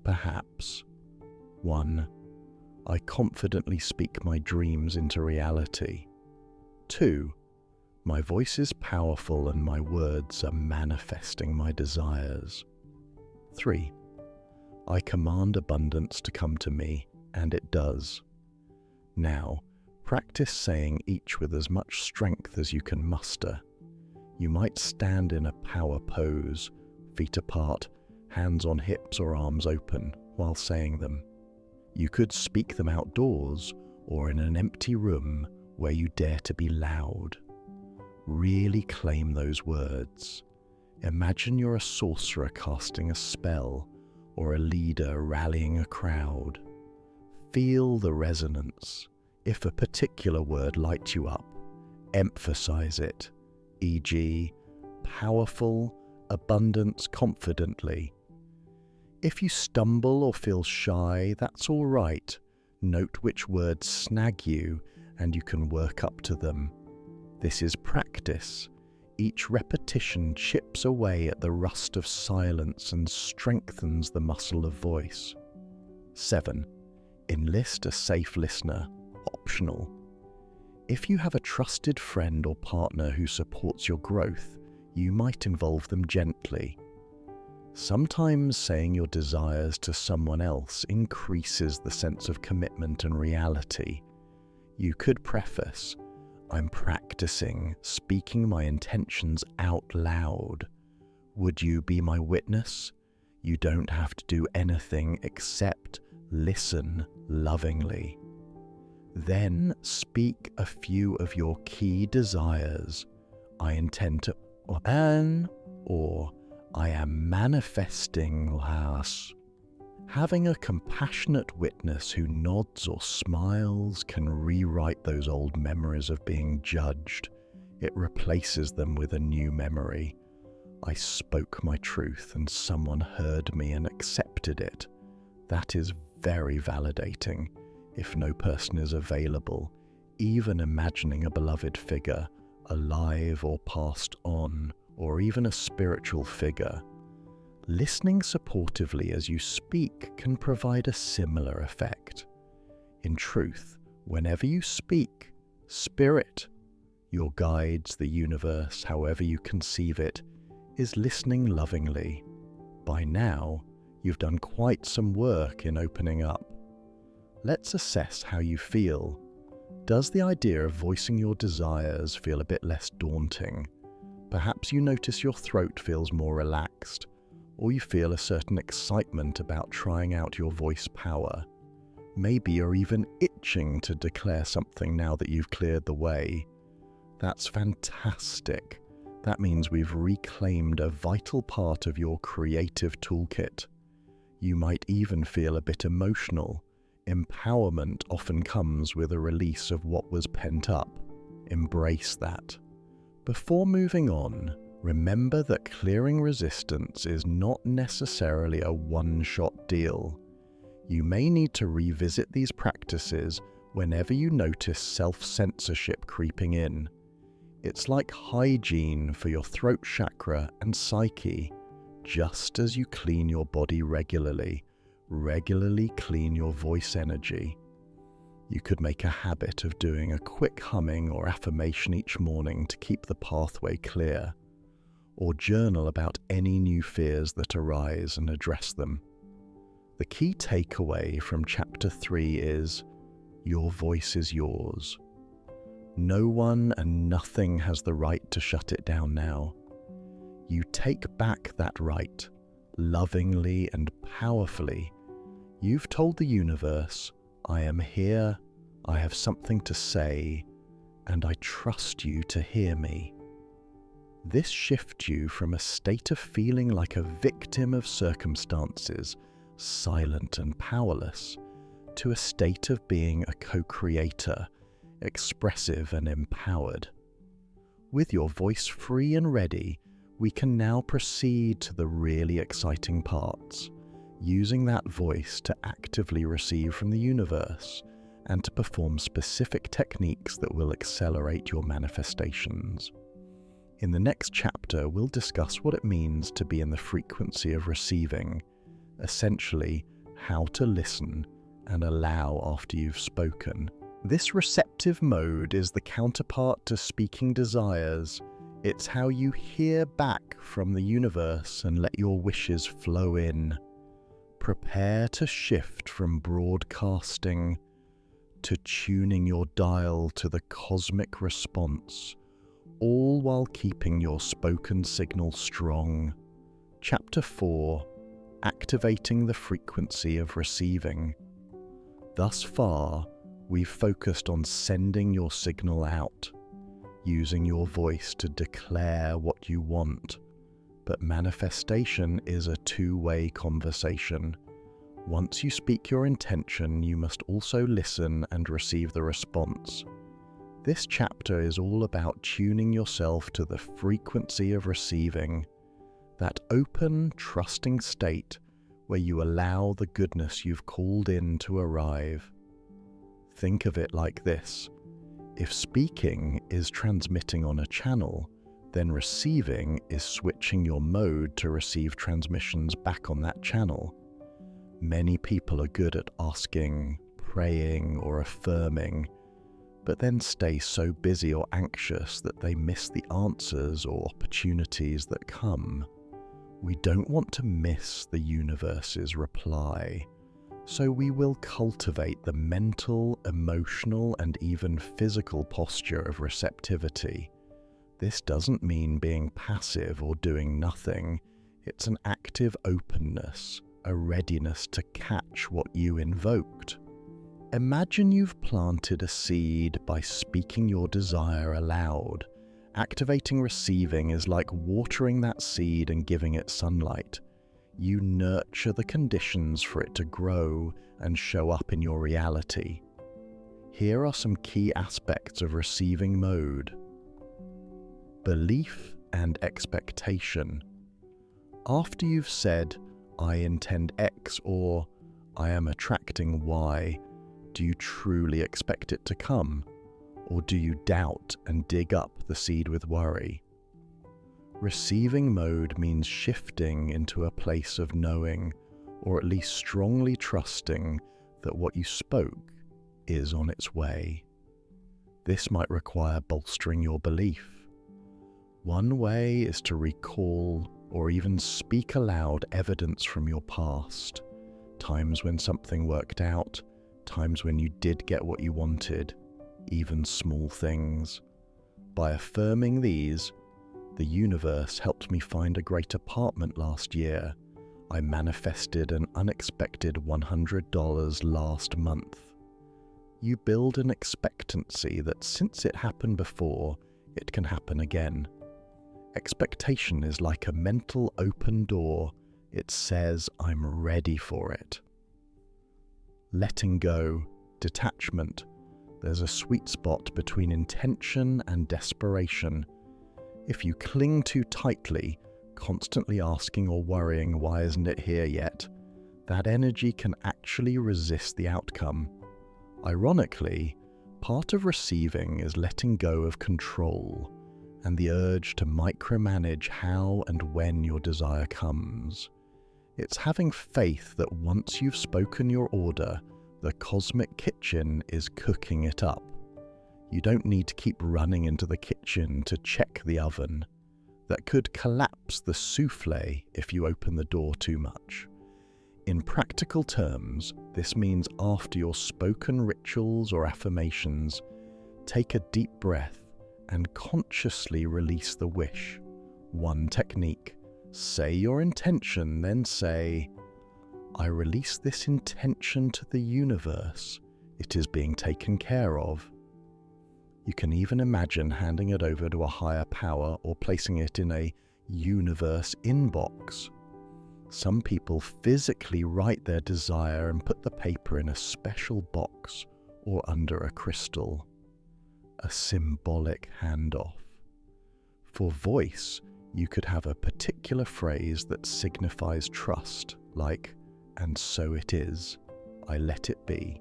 Perhaps. 1. I confidently speak my dreams into reality. 2. My voice is powerful and my words are manifesting my desires. 3. I command abundance to come to me, and it does. Now, practice saying each with as much strength as you can muster. You might stand in a power pose, feet apart, hands on hips or arms open, while saying them. You could speak them outdoors or in an empty room where you dare to be loud. Really claim those words. Imagine you're a sorcerer casting a spell or a leader rallying a crowd. Feel the resonance. If a particular word lights you up, emphasize it, e.g., powerful, abundance, confidently. If you stumble or feel shy, that's all right. Note which words snag you and you can work up to them. This is practice. Each repetition chips away at the rust of silence and strengthens the muscle of voice. 7. Enlist a safe listener. Optional. If you have a trusted friend or partner who supports your growth, you might involve them gently. Sometimes saying your desires to someone else increases the sense of commitment and reality. You could preface, I'm practicing speaking my intentions out loud. Would you be my witness? You don't have to do anything except listen lovingly. Then speak a few of your key desires. I intend to, or I am manifesting us. Having a compassionate witness who nods or smiles can rewrite those old memories of being judged. It replaces them with a new memory. I spoke my truth and someone heard me and accepted it. That is very validating. If no person is available, even imagining a beloved figure, alive or passed on, or even a spiritual figure, listening supportively as you speak can provide a similar effect. In truth, whenever you speak, spirit, your guides, the universe, however you conceive it, is listening lovingly. By now, you've done quite some work in opening up. Let's assess how you feel. Does the idea of voicing your desires feel a bit less daunting? Perhaps you notice your throat feels more relaxed, or you feel a certain excitement about trying out your voice power. Maybe you're even itching to declare something now that you've cleared the way. That's fantastic. That means we've reclaimed a vital part of your creative toolkit. You might even feel a bit emotional. Empowerment often comes with a release of what was pent up. Embrace that. Before moving on, remember that clearing resistance is not necessarily a one-shot deal. You may need to revisit these practices whenever you notice self-censorship creeping in. It's like hygiene for your throat chakra and psyche. Just as you clean your body regularly clean your voice energy. You could make a habit of doing a quick humming or affirmation each morning to keep the pathway clear, or journal about any new fears that arise and address them. The key takeaway from Chapter 3 is, your voice is yours. No one and nothing has the right to shut it down now. You take back that right, lovingly and powerfully. You've told the universe, I am here, I have something to say, and I trust you to hear me. This shifts you from a state of feeling like a victim of circumstances, silent and powerless, to a state of being a co-creator, expressive and empowered. With your voice free and ready, we can now proceed to the really exciting parts, using that voice to actively receive from the universe and to perform specific techniques that will accelerate your manifestations. In the next chapter, we'll discuss what it means to be in the frequency of receiving, essentially how to listen and allow after you've spoken. This receptive mode is the counterpart to speaking desires. It's how you hear back from the universe and let your wishes flow in. Prepare to shift from broadcasting to tuning your dial to the cosmic response, all while keeping your spoken signal strong. Chapter 4: Activating the frequency of receiving. Thus far, we've focused on sending your signal out, using your voice to declare what you want. But manifestation is a two-way conversation. Once you speak your intention, you must also listen and receive the response. This chapter is all about tuning yourself to the frequency of receiving, that open, trusting state where you allow the goodness you've called in to arrive. Think of it like this: if speaking is transmitting on a channel, then receiving is switching your mode to receive transmissions back on that channel. Many people are good at asking, praying, or affirming, but then stay so busy or anxious that they miss the answers or opportunities that come. We don't want to miss the universe's reply, so we will cultivate the mental, emotional, and even physical posture of receptivity. This doesn't mean being passive or doing nothing. It's an active openness, a readiness to catch what you invoked. Imagine you've planted a seed by speaking your desire aloud. Activating receiving is like watering that seed and giving it sunlight. You nurture the conditions for it to grow and show up in your reality. Here are some key aspects of receiving mode. Belief and expectation. After you've said, I intend X or I am attracting Y, do you truly expect it to come? Or do you doubt and dig up the seed with worry? Receiving mode means shifting into a place of knowing, or at least strongly trusting, that what you spoke is on its way. This might require bolstering your belief. One way is to recall or even speak aloud evidence from your past, times when something worked out, times when you did get what you wanted, even small things. By affirming these, the universe helped me find a great apartment last year. I manifested an unexpected $100 last month. You build an expectancy that since it happened before, it can happen again. Expectation is like a mental open door. It says, I'm ready for it. Letting go, detachment. There's a sweet spot between intention and desperation. If you cling too tightly, constantly asking or worrying why isn't it here yet, that energy can actually resist the outcome. Ironically, part of receiving is letting go of control and the urge to micromanage how and when your desire comes. It's having faith that once you've spoken your order, the cosmic kitchen is cooking it up. You don't need to keep running into the kitchen to check the oven. That could collapse the souffle if you open the door too much. In practical terms, this means after your spoken rituals or affirmations, take a deep breath and consciously release the wish, One technique. Say your intention, then say, I release this intention to the universe. It is being taken care of. You can even imagine handing it over to a higher power or placing it in a universe inbox. Some people physically write their desire and put the paper in a special box or under a crystal. A symbolic handoff. For voice, you could have a particular phrase that signifies trust, like, and so it is, I let it be.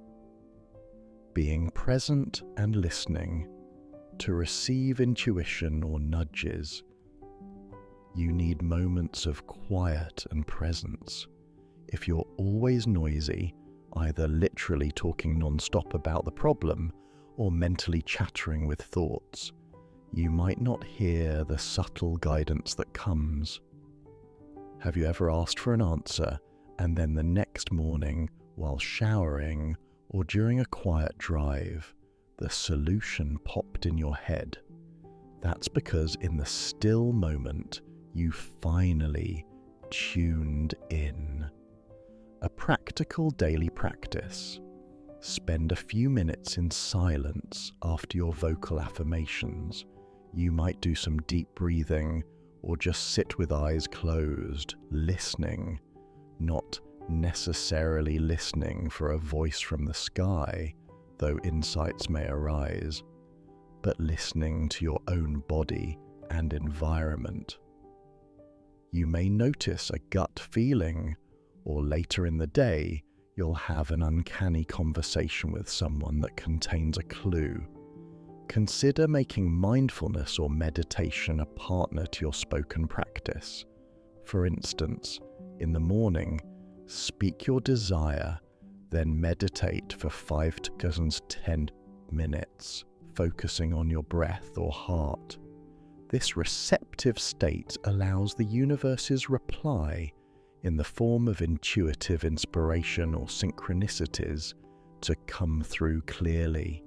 Being present and listening to receive intuition or nudges. You need moments of quiet and presence. If you're always noisy, either literally talking non-stop about the problem or mentally chattering with thoughts, you might not hear the subtle guidance that comes. Have you ever asked for an answer and then the next morning, while showering or during a quiet drive, the solution popped in your head? That's because in the still moment, you finally tuned in. A practical daily practice. Spend a few minutes in silence after your vocal affirmations. You might do some deep breathing or just sit with eyes closed, listening, not necessarily listening for a voice from the sky, though insights may arise, but listening to your own body and environment. You may notice a gut feeling, or later in the day, you'll have an uncanny conversation with someone that contains a clue. Consider making mindfulness or meditation a partner to your spoken practice. For instance, in the morning, speak your desire, then meditate for 5 to 10 minutes, focusing on your breath or heart. This receptive state allows the universe's reply in the form of intuitive inspiration or synchronicities to come through clearly.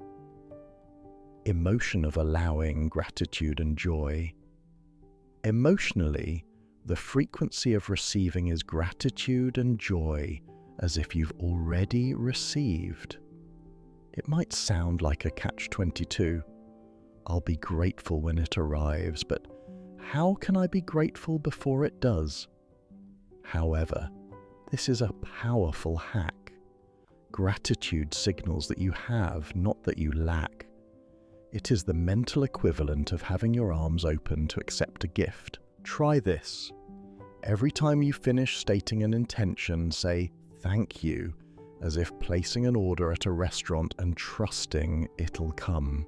Emotion of allowing gratitude and joy. Emotionally, the frequency of receiving is gratitude and joy, as if you've already received. It might sound like a catch-22. I'll be grateful when it arrives, but how can I be grateful before it does? However, this is a powerful hack. Gratitude signals that you have, not that you lack. It is the mental equivalent of having your arms open to accept a gift. Try this. Every time you finish stating an intention, say thank you, as if placing an order at a restaurant and trusting it'll come.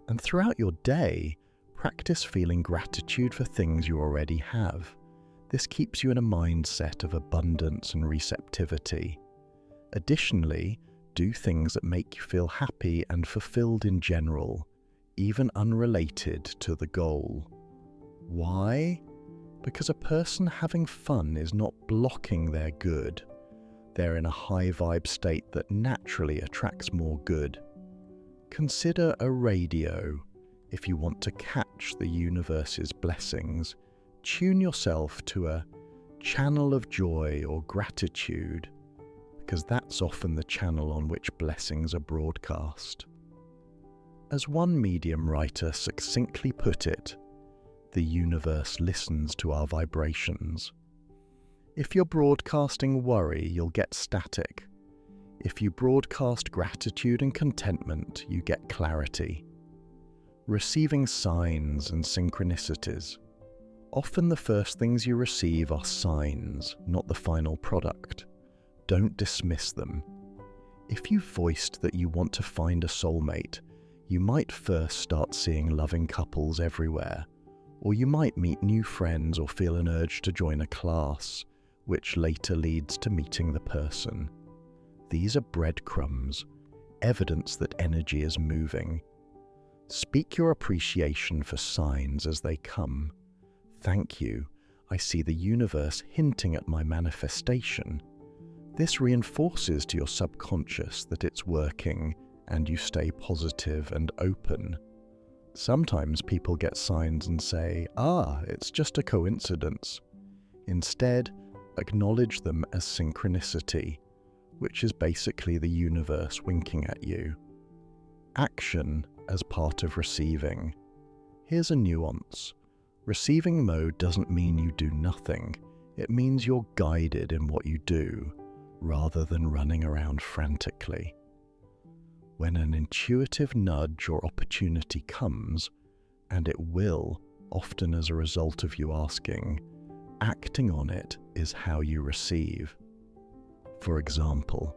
And throughout your day, practice feeling gratitude for things you already have. This keeps you in a mindset of abundance and receptivity. Additionally, do things that make you feel happy and fulfilled in general, even unrelated to the goal. Why? Because a person having fun is not blocking their good. They're in a high vibe state that naturally attracts more good. Consider a radio. If you want to catch the universe's blessings, tune yourself to a channel of joy or gratitude, because that's often the channel on which blessings are broadcast. As one medium writer succinctly put it, the universe listens to our vibrations. If you're broadcasting worry, you'll get static. If you broadcast gratitude and contentment, you get clarity. Receiving signs and synchronicities. Often the first things you receive are signs, not the final product. Don't dismiss them. If you voiced that you want to find a soulmate, you might first start seeing loving couples everywhere, or you might meet new friends or feel an urge to join a class, which later leads to meeting the person. These are breadcrumbs, evidence that energy is moving. Speak your appreciation for signs as they come. Thank you. I see the universe hinting at my manifestation. This reinforces to your subconscious that it's working, and you stay positive and open. Sometimes people get signs and say, it's just a coincidence. Instead, acknowledge them as synchronicity, which is basically the universe winking at you. Action as part of receiving. Here's a nuance. Receiving mode doesn't mean you do nothing. It means you're guided in what you do, rather than running around frantically. When an intuitive nudge or opportunity comes, and it will, often as a result of you asking, acting on it is how you receive. For example,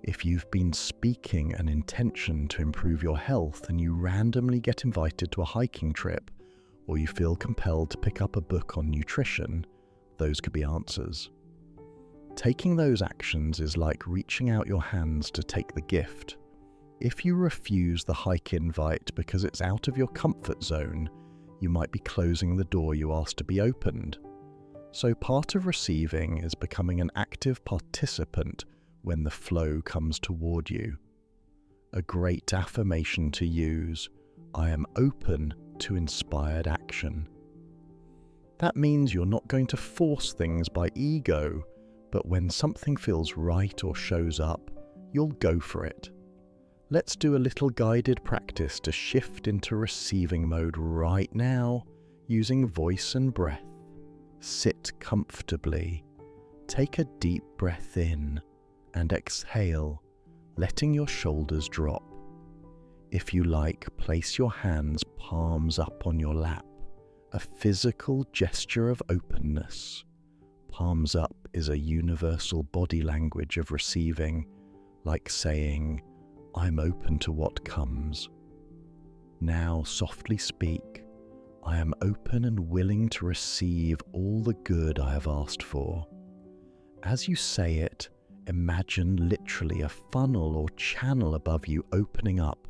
if you've been speaking an intention to improve your health and you randomly get invited to a hiking trip, or you feel compelled to pick up a book on nutrition, those could be answers. Taking those actions is like reaching out your hands to take the gift. If you refuse the hike invite because it's out of your comfort zone, you might be closing the door you asked to be opened. So part of receiving is becoming an active participant when the flow comes toward you. A great affirmation to use, I am open to inspired action. That means you're not going to force things by ego, but when something feels right or shows up, you'll go for it. Let's do a little guided practice to shift into receiving mode right now, using voice and breath. Sit comfortably. Take a deep breath in and exhale, letting your shoulders drop. If you like, place your hands palms up on your lap, a physical gesture of openness. Palms up is a universal body language of receiving, like saying, I'm open to what comes. Now softly speak, I am open and willing to receive all the good I have asked for. As you say it, imagine literally a funnel or channel above you opening up,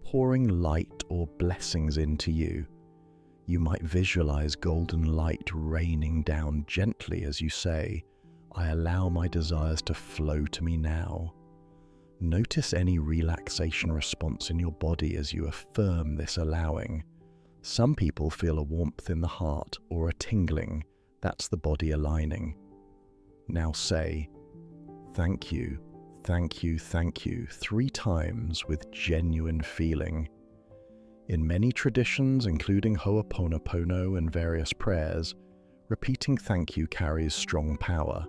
pouring light or blessings into you. You might visualize golden light raining down gently as you say, I allow my desires to flow to me now. Notice any relaxation response in your body as you affirm this allowing. Some people feel a warmth in the heart or a tingling. That's the body aligning. Now say, thank you, thank you, thank you, 3 times with genuine feeling. In many traditions, including Ho'oponopono and various prayers, repeating thank you carries strong power.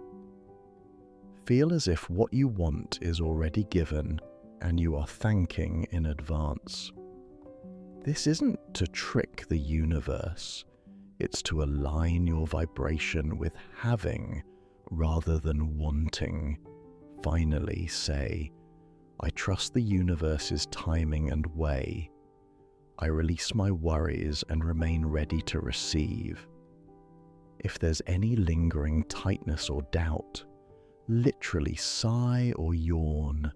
Feel as if what you want is already given and you are thanking in advance. This isn't to trick the universe, it's to align your vibration with having rather than wanting. Finally say, I trust the universe's timing and way. I release my worries and remain ready to receive. If there's any lingering tightness or doubt, literally sigh or yawn.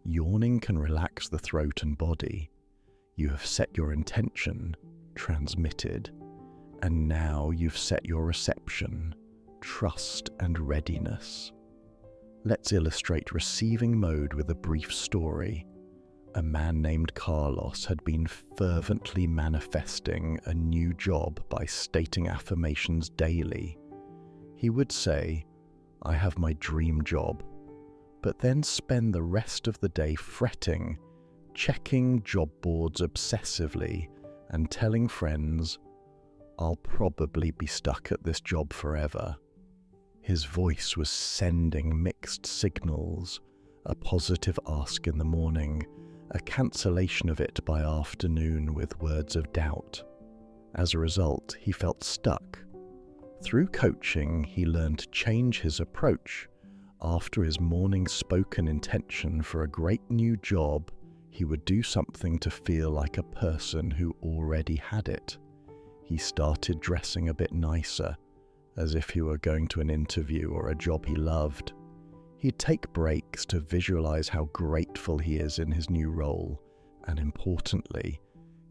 Yawning can relax the throat and body. You have set your intention, transmitted, and now you've set your reception, trust and readiness. Let's illustrate receiving mode with a brief story. A man named Carlos had been fervently manifesting a new job by stating affirmations daily. He would say, I have my dream job, but then spend the rest of the day fretting, checking job boards obsessively, and telling friends, I'll probably be stuck at this job forever. His voice was sending mixed signals, a positive ask in the morning, a cancellation of it by afternoon with words of doubt. As a result, he felt stuck. Through coaching, he learned to change his approach. After his morning spoken intention for a great new job, he would do something to feel like a person who already had it. He started dressing a bit nicer, as if he were going to an interview or a job he loved. He'd take breaks to visualize how grateful he is in his new role, and importantly,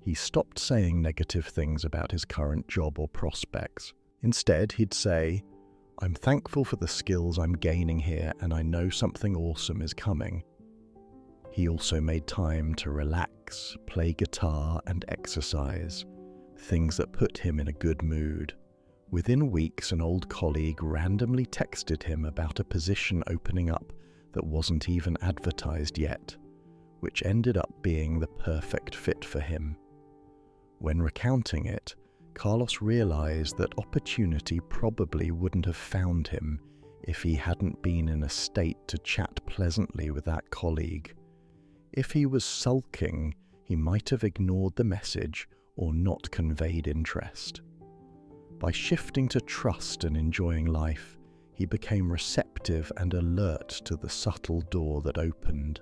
he stopped saying negative things about his current job or prospects. Instead, he'd say, I'm thankful for the skills I'm gaining here and I know something awesome is coming. He also made time to relax, play guitar, and exercise, things that put him in a good mood. Within weeks, an old colleague randomly texted him about a position opening up that wasn't even advertised yet, which ended up being the perfect fit for him. When recounting it, Carlos realized that opportunity probably wouldn't have found him if he hadn't been in a state to chat pleasantly with that colleague. If he was sulking, he might have ignored the message or not conveyed interest. By shifting to trust and enjoying life, he became receptive and alert to the subtle door that opened.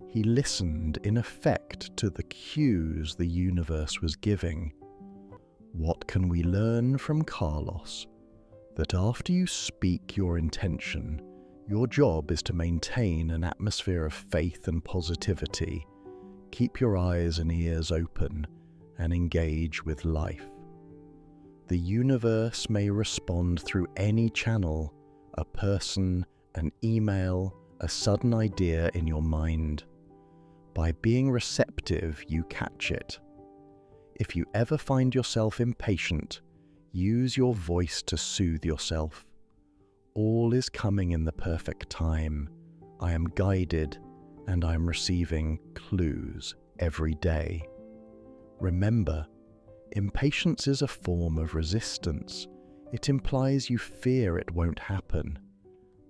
He listened, in effect, to the cues the universe was giving. What can we learn from Carlos? That after you speak your intention, your job is to maintain an atmosphere of faith and positivity, keep your eyes and ears open, and engage with life. The universe may respond through any channel, a person, an email, a sudden idea in your mind. By being receptive, you catch it. If you ever find yourself impatient, use your voice to soothe yourself. All is coming in the perfect time. I am guided, and I am receiving clues every day. Remember, impatience is a form of resistance. It implies you fear it won't happen.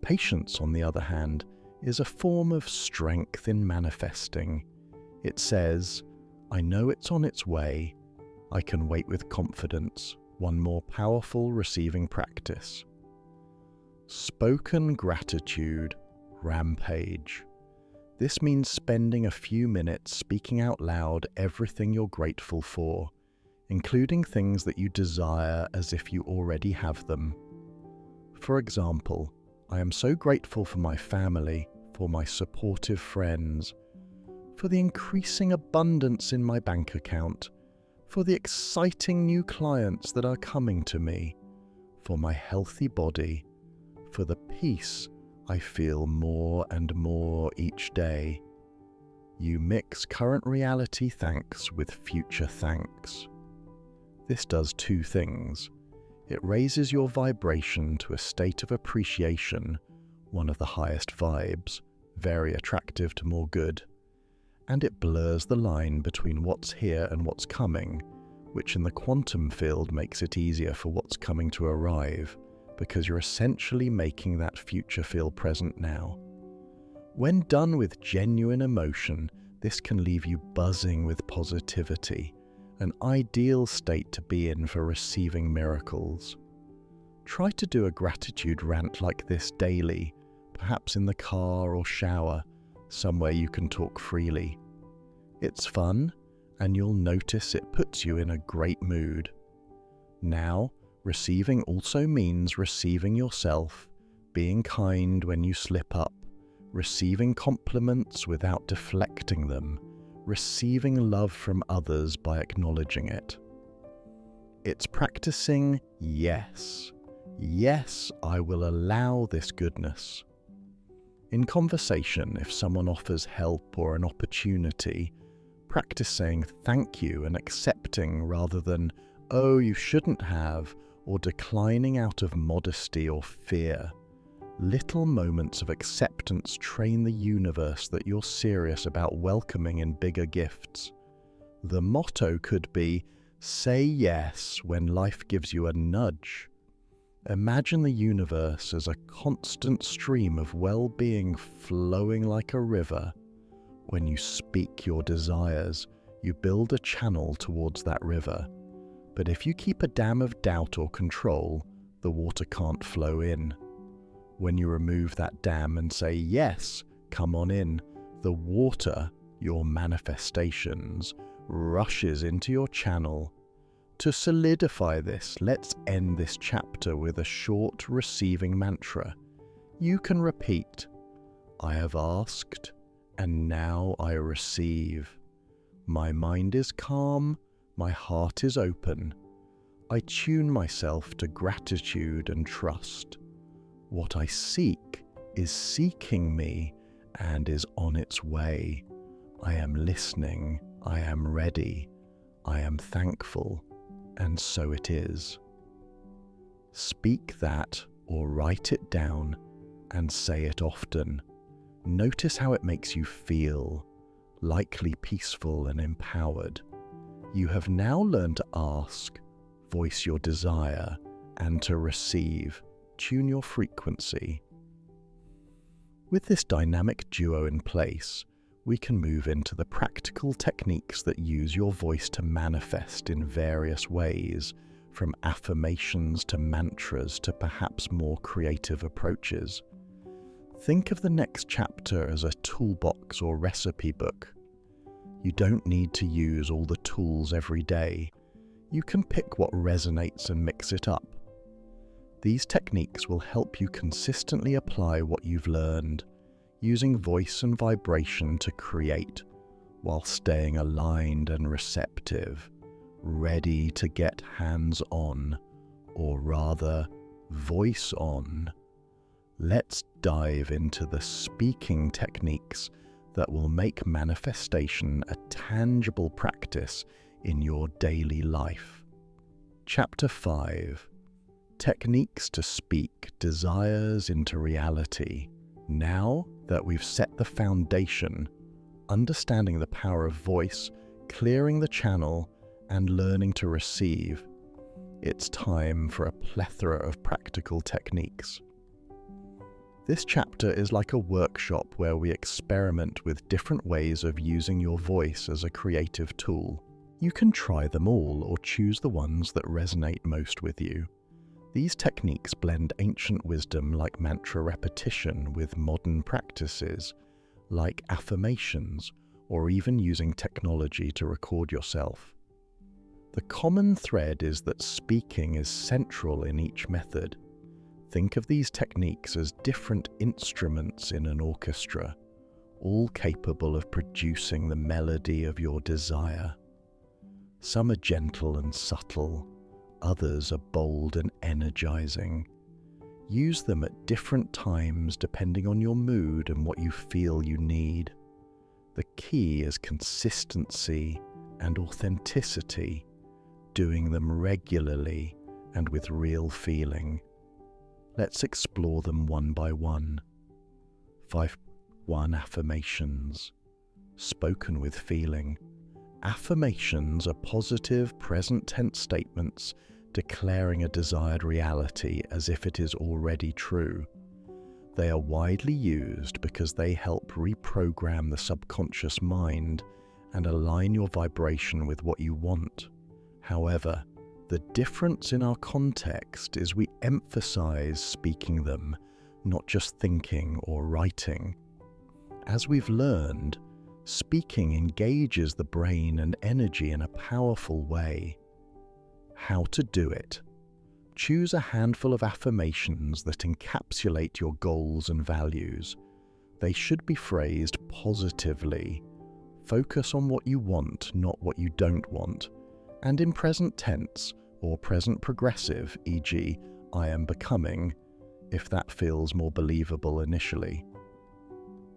Patience, on the other hand, is a form of strength in manifesting. It says, I know it's on its way. I can wait with confidence. One more powerful receiving practice. Spoken gratitude, rampage. This means spending a few minutes speaking out loud everything you're grateful for, including things that you desire as if you already have them. For example, I am so grateful for my family, for my supportive friends, for the increasing abundance in my bank account, for the exciting new clients that are coming to me, for my healthy body, for the peace I feel more and more each day. You mix current reality thanks with future thanks. This does two things. It raises your vibration to a state of appreciation, one of the highest vibes, very attractive to more good, and it blurs the line between what's here and what's coming, which in the quantum field makes it easier for what's coming to arrive, because you're essentially making that future feel present now. When done with genuine emotion, this can leave you buzzing with positivity, an ideal state to be in for receiving miracles. Try to do a gratitude rant like this daily, perhaps in the car or shower, somewhere you can talk freely. It's fun, and you'll notice it puts you in a great mood. Now, receiving also means receiving yourself, being kind when you slip up, receiving compliments without deflecting them, receiving love from others by acknowledging it. It's practicing yes. Yes, I will allow this goodness. In conversation, if someone offers help or an opportunity, practice saying thank you and accepting rather than, oh, you shouldn't have, or declining out of modesty or fear. Little moments of acceptance train the universe that you're serious about welcoming in bigger gifts. The motto could be, say yes when life gives you a nudge. Imagine the universe as a constant stream of well-being flowing like a river. When you speak your desires, you build a channel towards that river. But if you keep a dam of doubt or control, the water can't flow in. When you remove that dam and say, yes, come on in, the water, your manifestations, rushes into your channel. To solidify this, let's end this chapter with a short receiving mantra. You can repeat, I have asked, and now I receive. My mind is calm, my heart is open. I tune myself to gratitude and trust. What I seek is seeking me and is on its way. I am listening, I am ready, I am thankful, and so it is. Speak that or write it down and say it often. Notice how it makes you feel, likely peaceful and empowered. You have now learned to ask, voice your desire, and to receive, tune your frequency. With this dynamic duo in place, we can move into the practical techniques that use your voice to manifest in various ways, from affirmations to mantras to perhaps more creative approaches. Think of the next chapter as a toolbox or recipe book. You don't need to use all the tools every day. You can pick what resonates and mix it up. These techniques will help you consistently apply what you've learned, using voice and vibration to create, while staying aligned and receptive, ready to get hands-on, or rather, voice on. Let's dive into the speaking techniques that will make manifestation a tangible practice in your daily life. Chapter 5. Techniques to speak desires into reality. Now that we've set the foundation, understanding the power of voice, clearing the channel, and learning to receive, it's time for a plethora of practical techniques. This chapter is like a workshop where we experiment with different ways of using your voice as a creative tool. You can try them all or choose the ones that resonate most with you. These techniques blend ancient wisdom like mantra repetition with modern practices like affirmations or even using technology to record yourself. The common thread is that speaking is central in each method. Think of these techniques as different instruments in an orchestra, all capable of producing the melody of your desire. Some are gentle and subtle, others are bold and energizing. Use them at different times depending on your mood and what you feel you need. The key is consistency and authenticity, doing them regularly and with real feeling. Let's explore them one by one. 1. Affirmations. Spoken with feeling. Affirmations are positive, present tense statements declaring a desired reality as if it is already true. They are widely used because they help reprogram the subconscious mind and align your vibration with what you want. However, the difference in our context is we emphasize speaking them, not just thinking or writing. As we've learned, speaking engages the brain and energy in a powerful way. How to do it? Choose a handful of affirmations that encapsulate your goals and values. They should be phrased positively. Focus on what you want, not what you don't want. And in present tense or present progressive, e.g., I am becoming, if that feels more believable initially.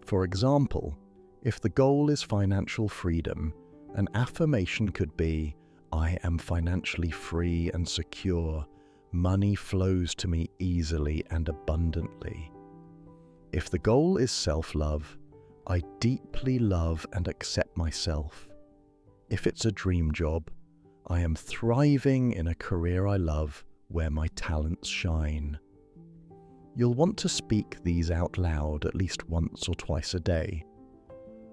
For example, if the goal is financial freedom, an affirmation could be, I am financially free and secure. Money flows to me easily and abundantly. If the goal is self-love, I deeply love and accept myself. If it's a dream job, I am thriving in a career I love where my talents shine. You'll want to speak these out loud at least once or twice a day.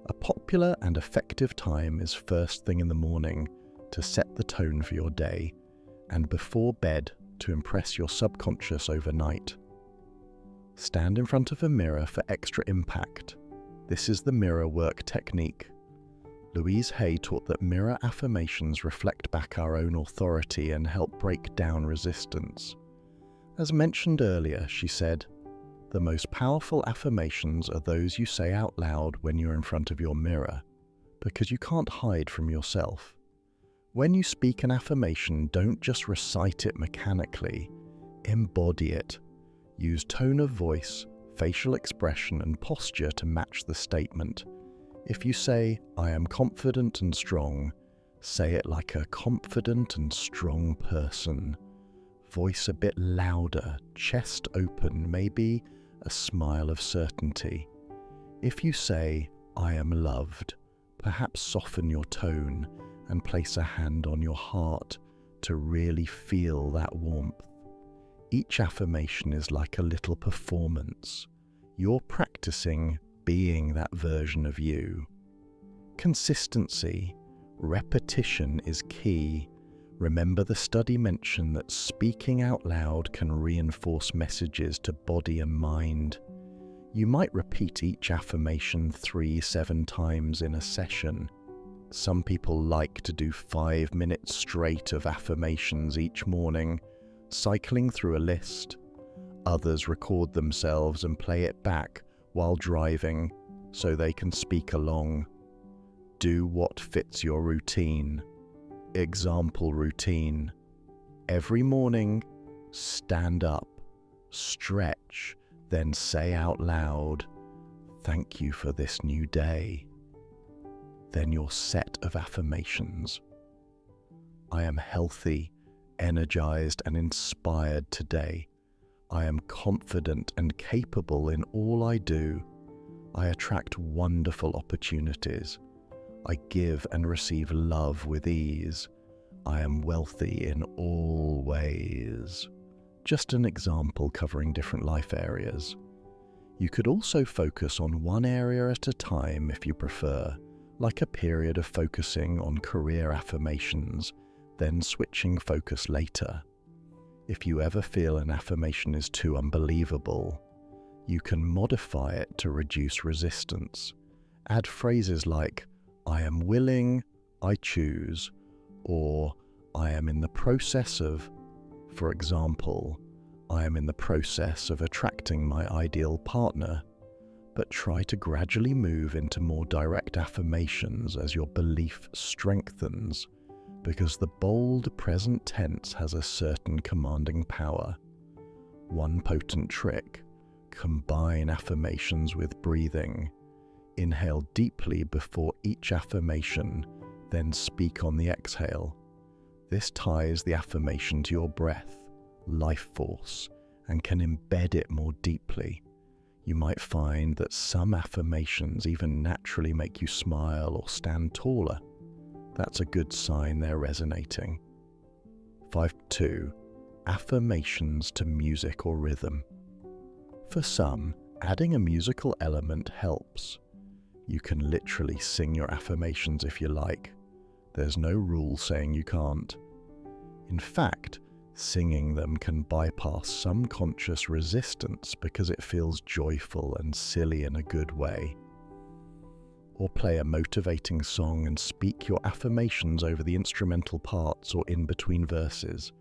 A popular and effective time is first thing in the morning to set the tone for your day, and before bed to impress your subconscious overnight. Stand in front of a mirror for extra impact. This is the mirror work technique. Louise Hay taught that mirror affirmations reflect back our own authority and help break down resistance. As mentioned earlier, she said, the most powerful affirmations are those you say out loud when you're in front of your mirror, because you can't hide from yourself. When you speak an affirmation, don't just recite it mechanically, embody it. Use tone of voice, facial expression, and posture to match the statement. If you say, "I am confident and strong," say it like a confident and strong person. Voice a bit louder, chest open, maybe a smile of certainty. If you say, "I am loved," perhaps soften your tone and place a hand on your heart to really feel that warmth. Each affirmation is like a little performance. You're practicing being that version of you. Consistency, repetition is key. Remember, the study mentioned that speaking out loud can reinforce messages to body and mind. You might repeat each affirmation 3-7 times in a session. Some people like to do 5 minutes straight of affirmations each morning, cycling through a list. Others record themselves and play it back while driving so they can speak along. Do what fits your routine. Example routine. Every morning, stand up, stretch, then say out loud, "Thank you for this new day." Then your set of affirmations. I am healthy, energized, and inspired today. I am confident and capable in all I do. I attract wonderful opportunities. I give and receive love with ease. I am wealthy in all ways. Just an example covering different life areas. You could also focus on one area at a time if you prefer, like a period of focusing on career affirmations, then switching focus later. If you ever feel an affirmation is too unbelievable, you can modify it to reduce resistance. Add phrases like, "I am willing, I choose," or "I am in the process of," for example, "I am in the process of attracting my ideal partner," but try to gradually move into more direct affirmations as your belief strengthens, because the bold present tense has a certain commanding power. One potent trick: combine affirmations with breathing. Inhale deeply before each affirmation, then speak on the exhale. This ties the affirmation to your breath, life force, and can embed it more deeply. You might find that some affirmations even naturally make you smile or stand taller. That's a good sign they're resonating. 5.2. Affirmations to music or rhythm. For some, adding a musical element helps. You can literally sing your affirmations if you like. There's no rule saying you can't. In fact, singing them can bypass some conscious resistance because it feels joyful and silly in a good way. Or play a motivating song and speak your affirmations over the instrumental parts or in between verses.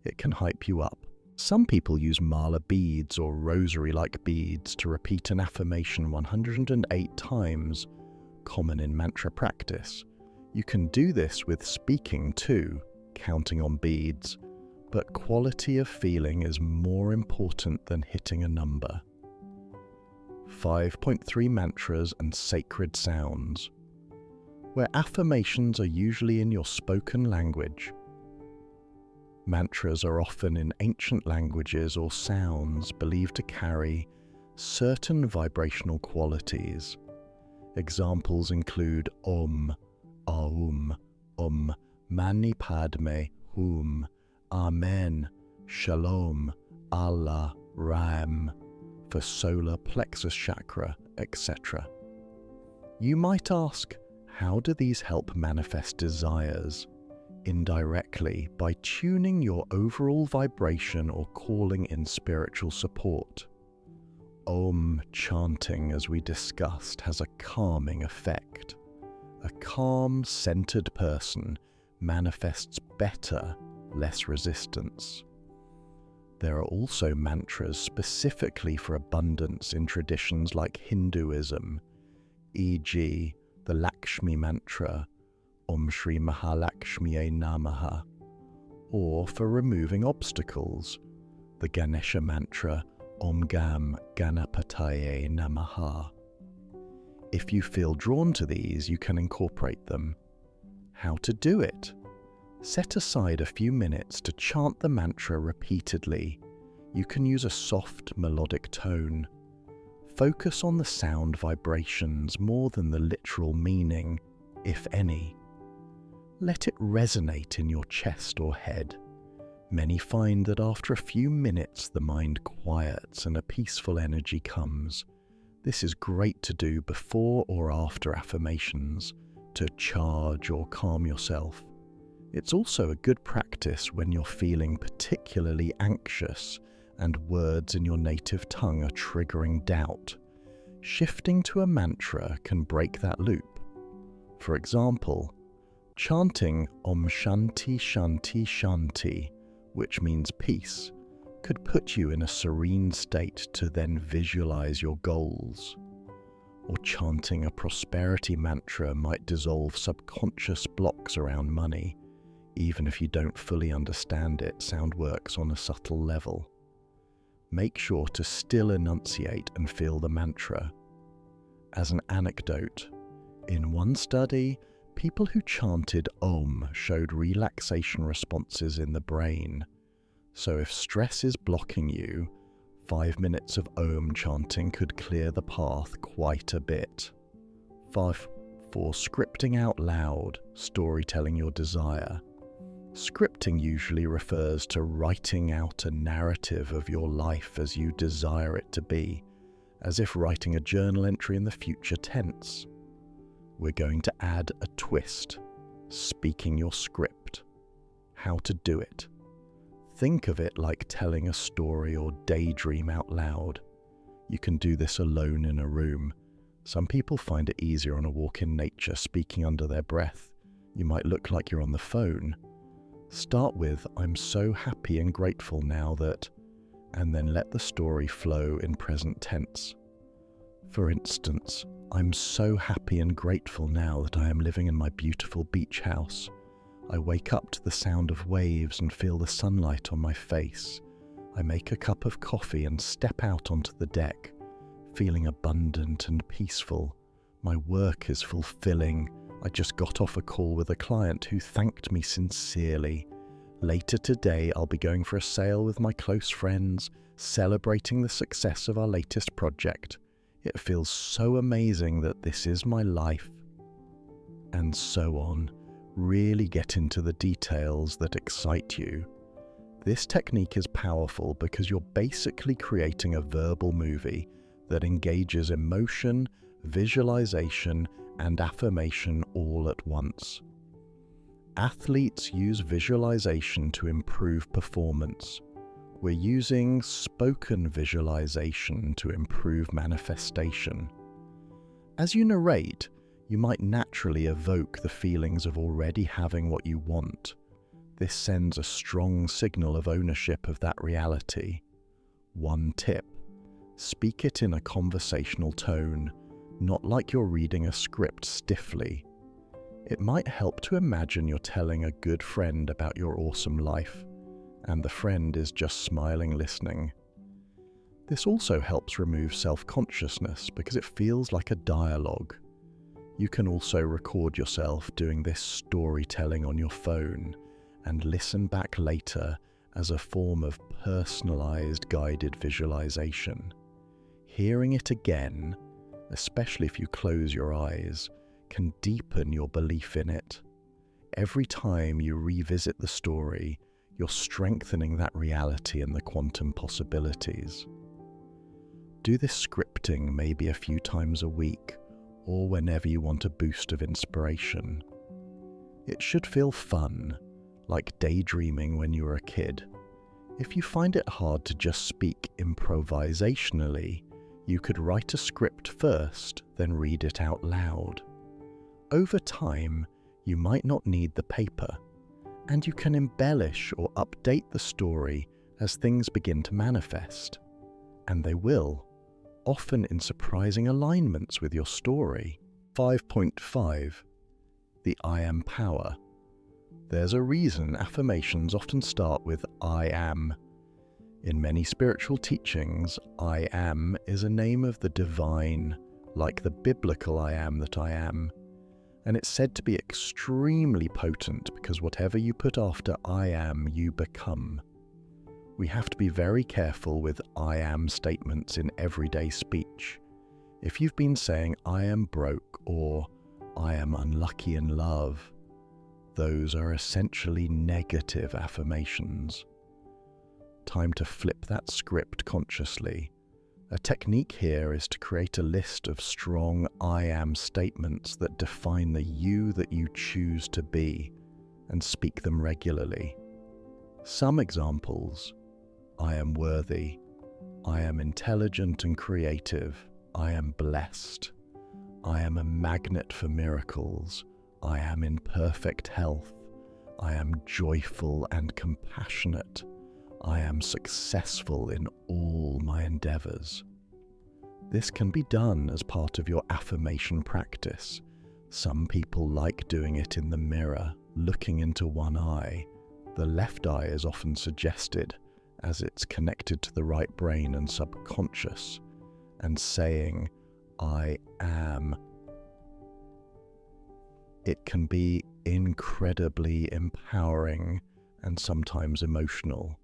It can hype you up. Some people use mala beads or rosary-like beads to repeat an affirmation 108 times, common in mantra practice. You can do this with speaking too, counting on beads, but quality of feeling is more important than hitting a number. 5.3 Mantras and sacred sounds. Where affirmations are usually in your spoken language, mantras are often in ancient languages or sounds believed to carry certain vibrational qualities. Examples include Om, Aum, Mani Padme Hum, Amen, Shalom, Allah, Ram, for solar plexus chakra, etc. You might ask, how do these help manifest desires? Indirectly, by tuning your overall vibration or calling in spiritual support. Om chanting, as we discussed, has a calming effect. A calm, centered person manifests better, less resistance. There are also mantras specifically for abundance in traditions like Hinduism, e.g. the Lakshmi mantra, Om Shri Mahalakshmiye Namaha, or for removing obstacles, the Ganesha mantra, Om Gam Ganapataye Namaha. If you feel drawn to these, you can incorporate them. How to do it? Set aside a few minutes to chant the mantra repeatedly. You can use a soft, melodic tone. Focus on the sound vibrations more than the literal meaning, if any. Let it resonate in your chest or head. Many find that after a few minutes the mind quiets and a peaceful energy comes. This is great to do before or after affirmations, to charge or calm yourself. It's also a good practice when you're feeling particularly anxious and words in your native tongue are triggering doubt. Shifting to a mantra can break that loop. For example, chanting Om Shanti Shanti Shanti, which means peace, could put you in a serene state to then visualize your goals. Or chanting a prosperity mantra might dissolve subconscious blocks around money. Even if you don't fully understand it, sound works on a subtle level. Make sure to still enunciate and feel the mantra. As an anecdote, in one study, people who chanted Om showed relaxation responses in the brain. So if stress is blocking you, 5 minutes of Om chanting could clear the path quite a bit. 5. For scripting out loud, storytelling your desire. Scripting usually refers to writing out a narrative of your life as you desire it to be, as if writing a journal entry in the future tense. We're going to add a twist, speaking your script. How to do it? Think of it like telling a story or daydream out loud. You can do this alone in a room. Some people find it easier on a walk in nature, speaking under their breath. You might look like you're on the phone. Start with, I'm so happy and grateful now that, and then let the story flow in present tense. For instance, I'm so happy and grateful now that I am living in my beautiful beach house. I wake up to the sound of waves and feel the sunlight on my face. I make a cup of coffee and step out onto the deck, feeling abundant and peaceful. My work is fulfilling. I just got off a call with a client who thanked me sincerely. Later today, I'll be going for a sail with my close friends, celebrating the success of our latest project. It feels so amazing that this is my life. And so on. Really get into the details that excite you. This technique is powerful because you're basically creating a verbal movie that engages emotion, visualization, and affirmation all at once. Athletes use visualization to improve performance. We're using spoken visualization to improve manifestation. As you narrate, you might naturally evoke the feelings of already having what you want. This sends a strong signal of ownership of that reality. One tip: speak it in a conversational tone, not like you're reading a script stiffly. It might help to imagine you're telling a good friend about your awesome life, and the friend is just smiling, listening. This also helps remove self-consciousness because it feels like a dialogue. You can also record yourself doing this storytelling on your phone and listen back later as a form of personalized guided visualization. Hearing it again, especially if you close your eyes, can deepen your belief in it. Every time you revisit the story, you're strengthening that reality and the quantum possibilities. Do this scripting maybe a few times a week, or whenever you want a boost of inspiration. It should feel fun, like daydreaming when you were a kid. If you find it hard to just speak improvisationally, you could write a script first, then read it out loud. Over time, you might not need the paper, and you can embellish or update the story as things begin to manifest. And they will, often in surprising alignments with your story. 5.5. The I am power. There's a reason affirmations often start with I am. In many spiritual teachings, I am is a name of the divine, like the biblical I am that I am. And it's said to be extremely potent because whatever you put after I am, you become. We have to be very careful with I am statements in everyday speech. If you've been saying I am broke or I am unlucky in love, those are essentially negative affirmations. Time to flip that script consciously. A technique here is to create a list of strong I am statements that define the you that you choose to be and speak them regularly. Some examples: I am worthy, I am intelligent and creative, I am blessed, I am a magnet for miracles, I am in perfect health, I am joyful and compassionate, I am successful in all my endeavors. This can be done as part of your affirmation practice. Some people like doing it in the mirror, looking into one eye. The left eye is often suggested as it's connected to the right brain and subconscious, and saying, I am. It can be incredibly empowering and sometimes emotional.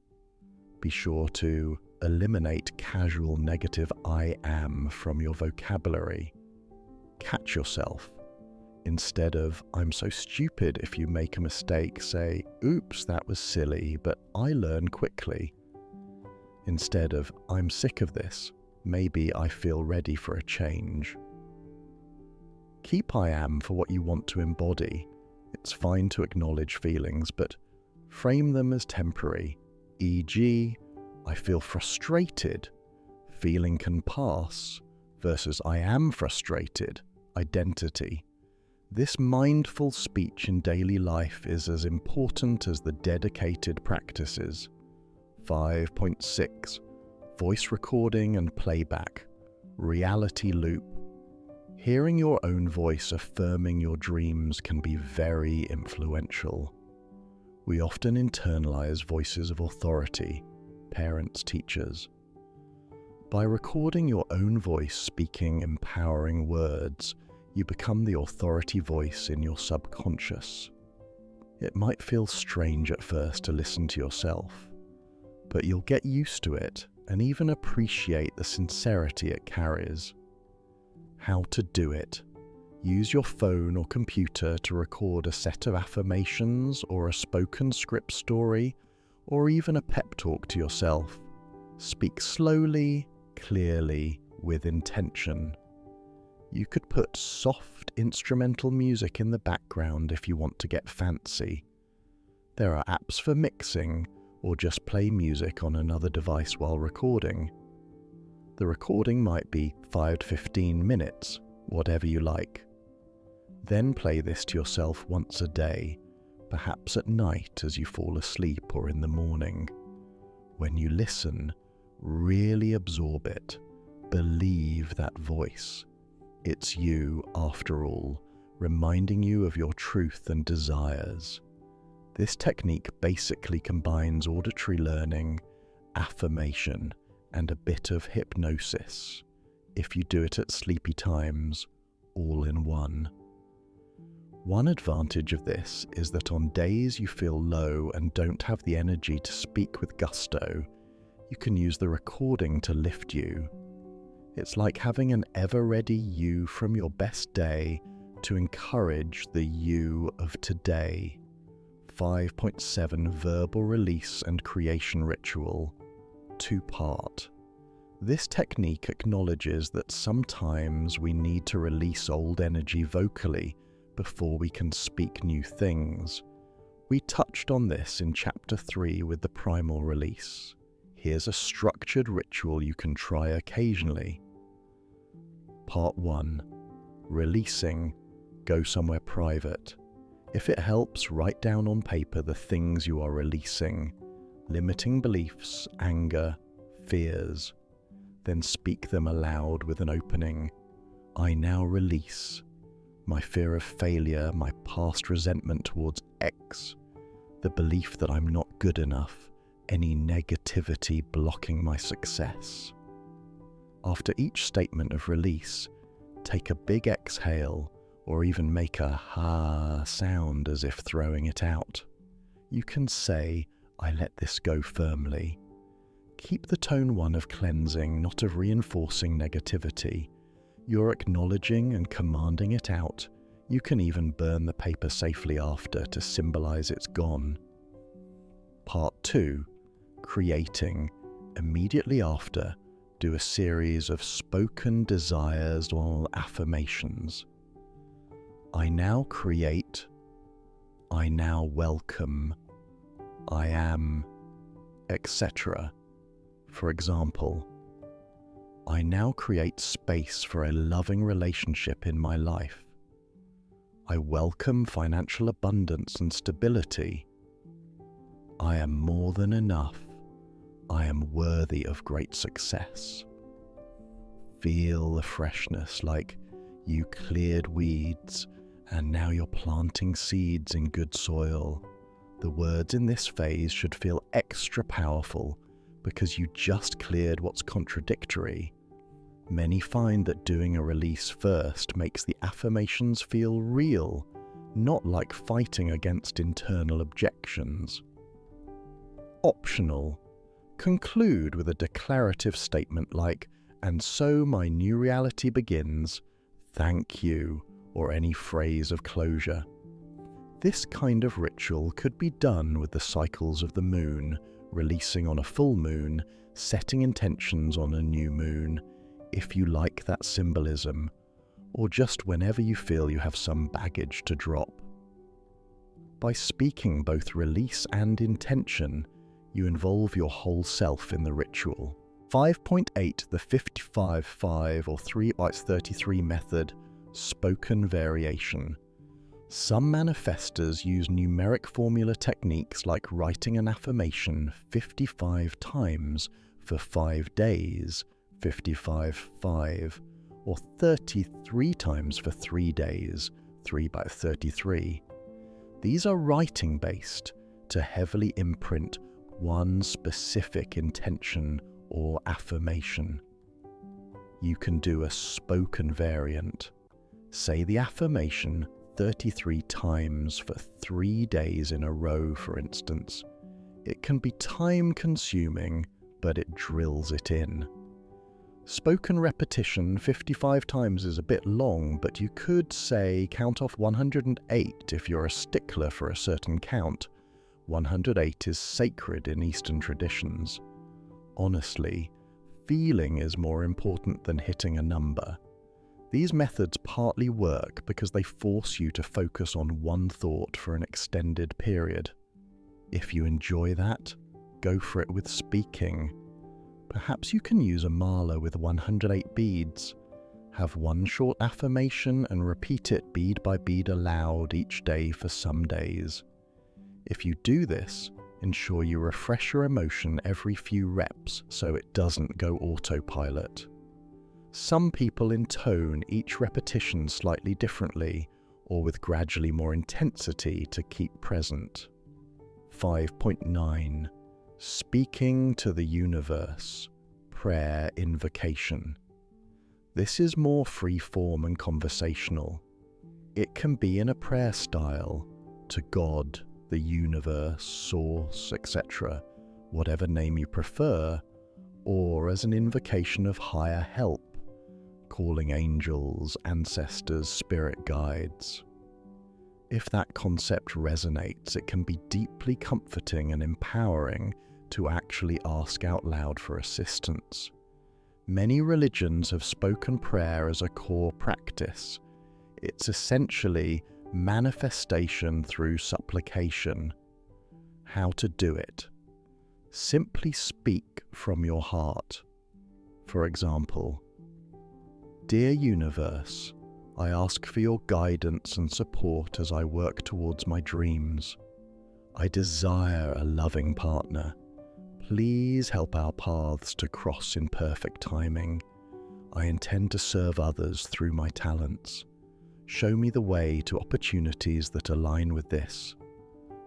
Be sure to eliminate casual negative I am from your vocabulary. Catch yourself. Instead of I'm so stupid, if you make a mistake, say, oops, that was silly, but I learn quickly. Instead of I'm sick of this, maybe I feel ready for a change. Keep I am for what you want to embody. It's fine to acknowledge feelings, but frame them as temporary. E.g., I feel frustrated, feeling can pass, versus I am frustrated, identity. This mindful speech in daily life is as important as the dedicated practices. 5.6. Voice recording and playback. Reality loop. Hearing your own voice affirming your dreams can be very influential. We often internalize voices of authority, parents, teachers. By recording your own voice speaking empowering words, you become the authority voice in your subconscious. It might feel strange at first to listen to yourself, but you'll get used to it and even appreciate the sincerity it carries. How to do it. Use your phone or computer to record a set of affirmations or a spoken script story, or even a pep talk to yourself. Speak slowly, clearly, with intention. You could put soft instrumental music in the background if you want to get fancy. There are apps for mixing, or just play music on another device while recording. The recording might be 5 to 15 minutes, whatever you like. Then play this to yourself once a day, perhaps at night as you fall asleep or in the morning. When you listen, really absorb it. Believe that voice. It's you, after all, reminding you of your truth and desires. This technique basically combines auditory learning, affirmation, and a bit of hypnosis, if you do it at sleepy times, all in one. One advantage of this is that on days you feel low and don't have the energy to speak with gusto, you can use the recording to lift you. It's like having an ever-ready you from your best day to encourage the you of today. 5.7 Verbal Release and Creation Ritual. 2-part. This technique acknowledges that sometimes we need to release old energy vocally before we can speak new things. We touched on this in Chapter 3 with the primal release. Here's a structured ritual you can try occasionally. Part 1. Releasing. Go somewhere private. If it helps, write down on paper the things you are releasing. Limiting beliefs, anger, fears. Then speak them aloud with an opening. I now release my fear of failure, my past resentment towards X, the belief that I'm not good enough, any negativity blocking my success. After each statement of release, take a big exhale, or even make a ha sound as if throwing it out. You can say, "I let this go firmly." Keep the tone one of cleansing, not of reinforcing negativity. You're acknowledging and commanding it out. You can even burn the paper safely after to symbolize it's gone. Part 2. Creating. Immediately after, do a series of spoken desires or affirmations. I now create. I now welcome. I am, etc. For example, I now create space for a loving relationship in my life. I welcome financial abundance and stability. I am more than enough. I am worthy of great success. Feel the freshness, like you cleared weeds and now you're planting seeds in good soil. The words in this phase should feel extra powerful because you just cleared what's contradictory. Many find that doing a release first makes the affirmations feel real, not like fighting against internal objections. Optional. Conclude with a declarative statement like, "And so my new reality begins, thank you," or any phrase of closure. This kind of ritual could be done with the cycles of the moon, releasing on a full moon, setting intentions on a new moon, if you like that symbolism, or just whenever you feel you have some baggage to drop. By speaking both release and intention, you involve your whole self in the ritual. 5.8, the 55-5 or 3x33 method, spoken variation. Some manifestors use numeric formula techniques like writing an affirmation 55 times for 5 days, 55-5, or 33 times for 3 days, 3x33. These are writing-based to heavily imprint one specific intention or affirmation. You can do a spoken variant. Say the affirmation 33 times for 3 days in a row, for instance. It can be time-consuming, but it drills it in. Spoken repetition 55 times is a bit long, but you could say count off 108 if you're a stickler for a certain count. 108 is sacred in Eastern traditions. Honestly, feeling is more important than hitting a number. These methods partly work because they force you to focus on one thought for an extended period. If you enjoy that, go for it with speaking. Perhaps you can use a mala with 108 beads. Have one short affirmation and repeat it bead by bead aloud each day for some days. If you do this, ensure you refresh your emotion every few reps so it doesn't go autopilot. Some people intone each repetition slightly differently or with gradually more intensity to keep present. 5.9. Speaking to the universe. Prayer invocation. This is more free-form and conversational. It can be in a prayer style, to God, the universe, source, etc., whatever name you prefer, or as an invocation of higher help, calling angels, ancestors, spirit guides. If that concept resonates, it can be deeply comforting and empowering to actually ask out loud for assistance. Many religions have spoken prayer as a core practice. It's essentially manifestation through supplication. How to do it? Simply speak from your heart. For example, "Dear Universe, I ask for your guidance and support as I work towards my dreams. I desire a loving partner. Please help our paths to cross in perfect timing. I intend to serve others through my talents. Show me the way to opportunities that align with this.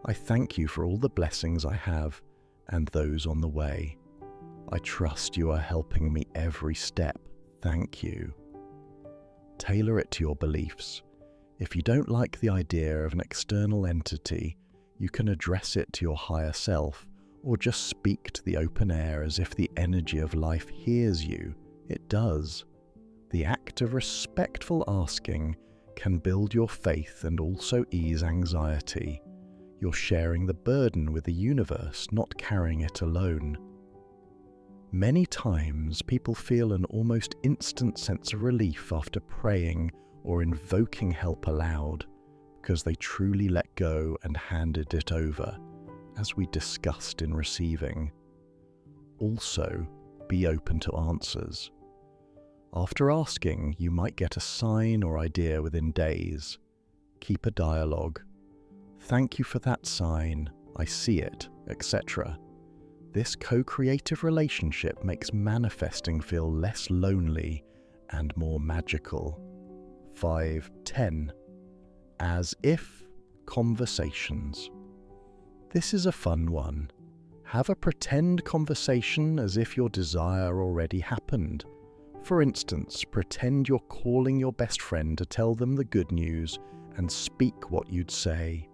I thank you for all the blessings I have and those on the way. I trust you are helping me every step. Thank you." Tailor it to your beliefs. If you don't like the idea of an external entity, you can address it to your higher self, or just speak to the open air as if the energy of life hears you. It does. The act of respectful asking can build your faith and also ease anxiety. You're sharing the burden with the universe, not carrying it alone. Many times, people feel an almost instant sense of relief after praying or invoking help aloud, because they truly let go and handed it over, as we discussed in receiving. Also, be open to answers. After asking, you might get a sign or idea within days. Keep a dialogue. Thank you for that sign, I see it, etc. This co-creative relationship makes manifesting feel less lonely and more magical. 5.10. As if conversations. This is a fun one. Have a pretend conversation as if your desire already happened. For instance, pretend you're calling your best friend to tell them the good news and speak what you'd say.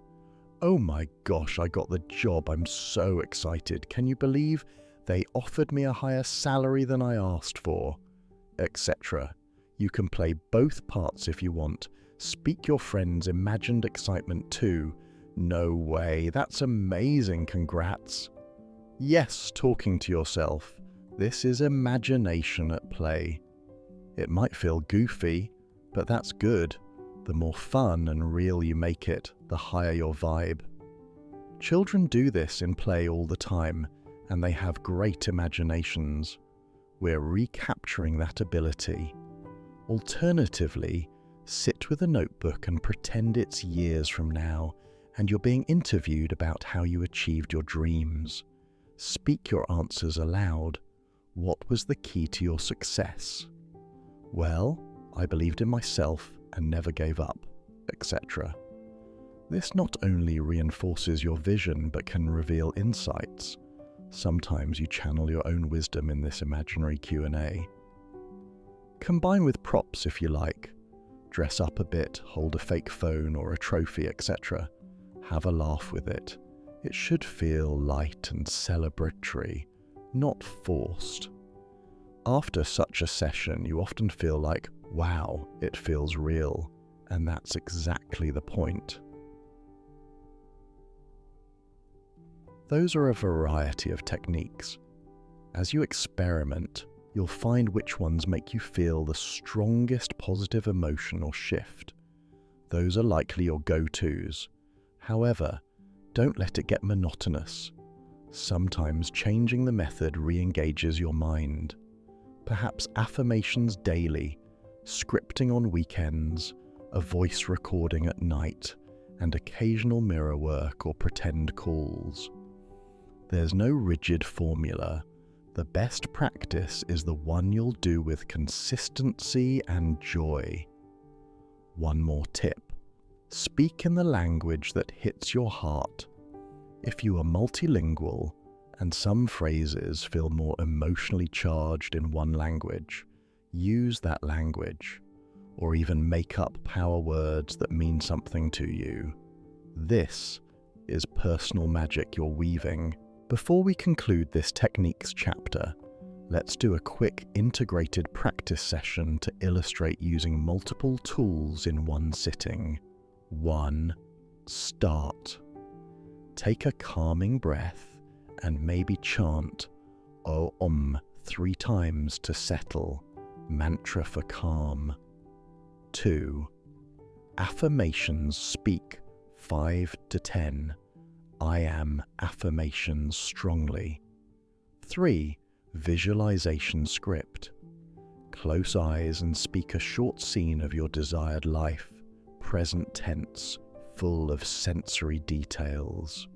Oh my gosh, I got the job, I'm so excited. Can you believe they offered me a higher salary than I asked for? Etc. You can play both parts if you want. Speak your friend's imagined excitement too. No way, that's amazing, congrats. Yes, talking to yourself. This is imagination at play. It might feel goofy, but that's good. The more fun and real you make it, the higher your vibe. Children do this in play all the time, and they have great imaginations. We're recapturing that ability. Alternatively, sit with a notebook and pretend it's years from now, and you're being interviewed about how you achieved your dreams. Speak your answers aloud. What was the key to your success? Well, I believed in myself and never gave up, etc. This not only reinforces your vision but can reveal insights. Sometimes you channel your own wisdom in this imaginary Q&A. Combine with props if you like. Dress up a bit, hold a fake phone or a trophy, etc. Have a laugh with it. It should feel light and celebratory, not forced. After such a session, you often feel like, wow, it feels real, and that's exactly the point. Those are a variety of techniques. As you experiment, you'll find which ones make you feel the strongest positive emotion or shift. Those are likely your go-tos. However, don't let it get monotonous. Sometimes changing the method re-engages your mind. Perhaps affirmations daily, scripting on weekends, a voice recording at night, and occasional mirror work or pretend calls. There's no rigid formula. The best practice is the one you'll do with consistency and joy. One more tip. Speak in the language that hits your heart. If you are multilingual, and some phrases feel more emotionally charged in one language, use that language, or even make up power words that mean something to you. This is personal magic you're weaving. Before we conclude this techniques chapter, let's do a quick integrated practice session to illustrate using multiple tools in one sitting. 1. Start. Take a calming breath and maybe chant Om 3 times to settle, mantra for calm. 2. Affirmations speak 5 to 10. I am affirmations strongly. 3. Visualization script. Close eyes and speak a short scene of your desired life, present tense, full of sensory details.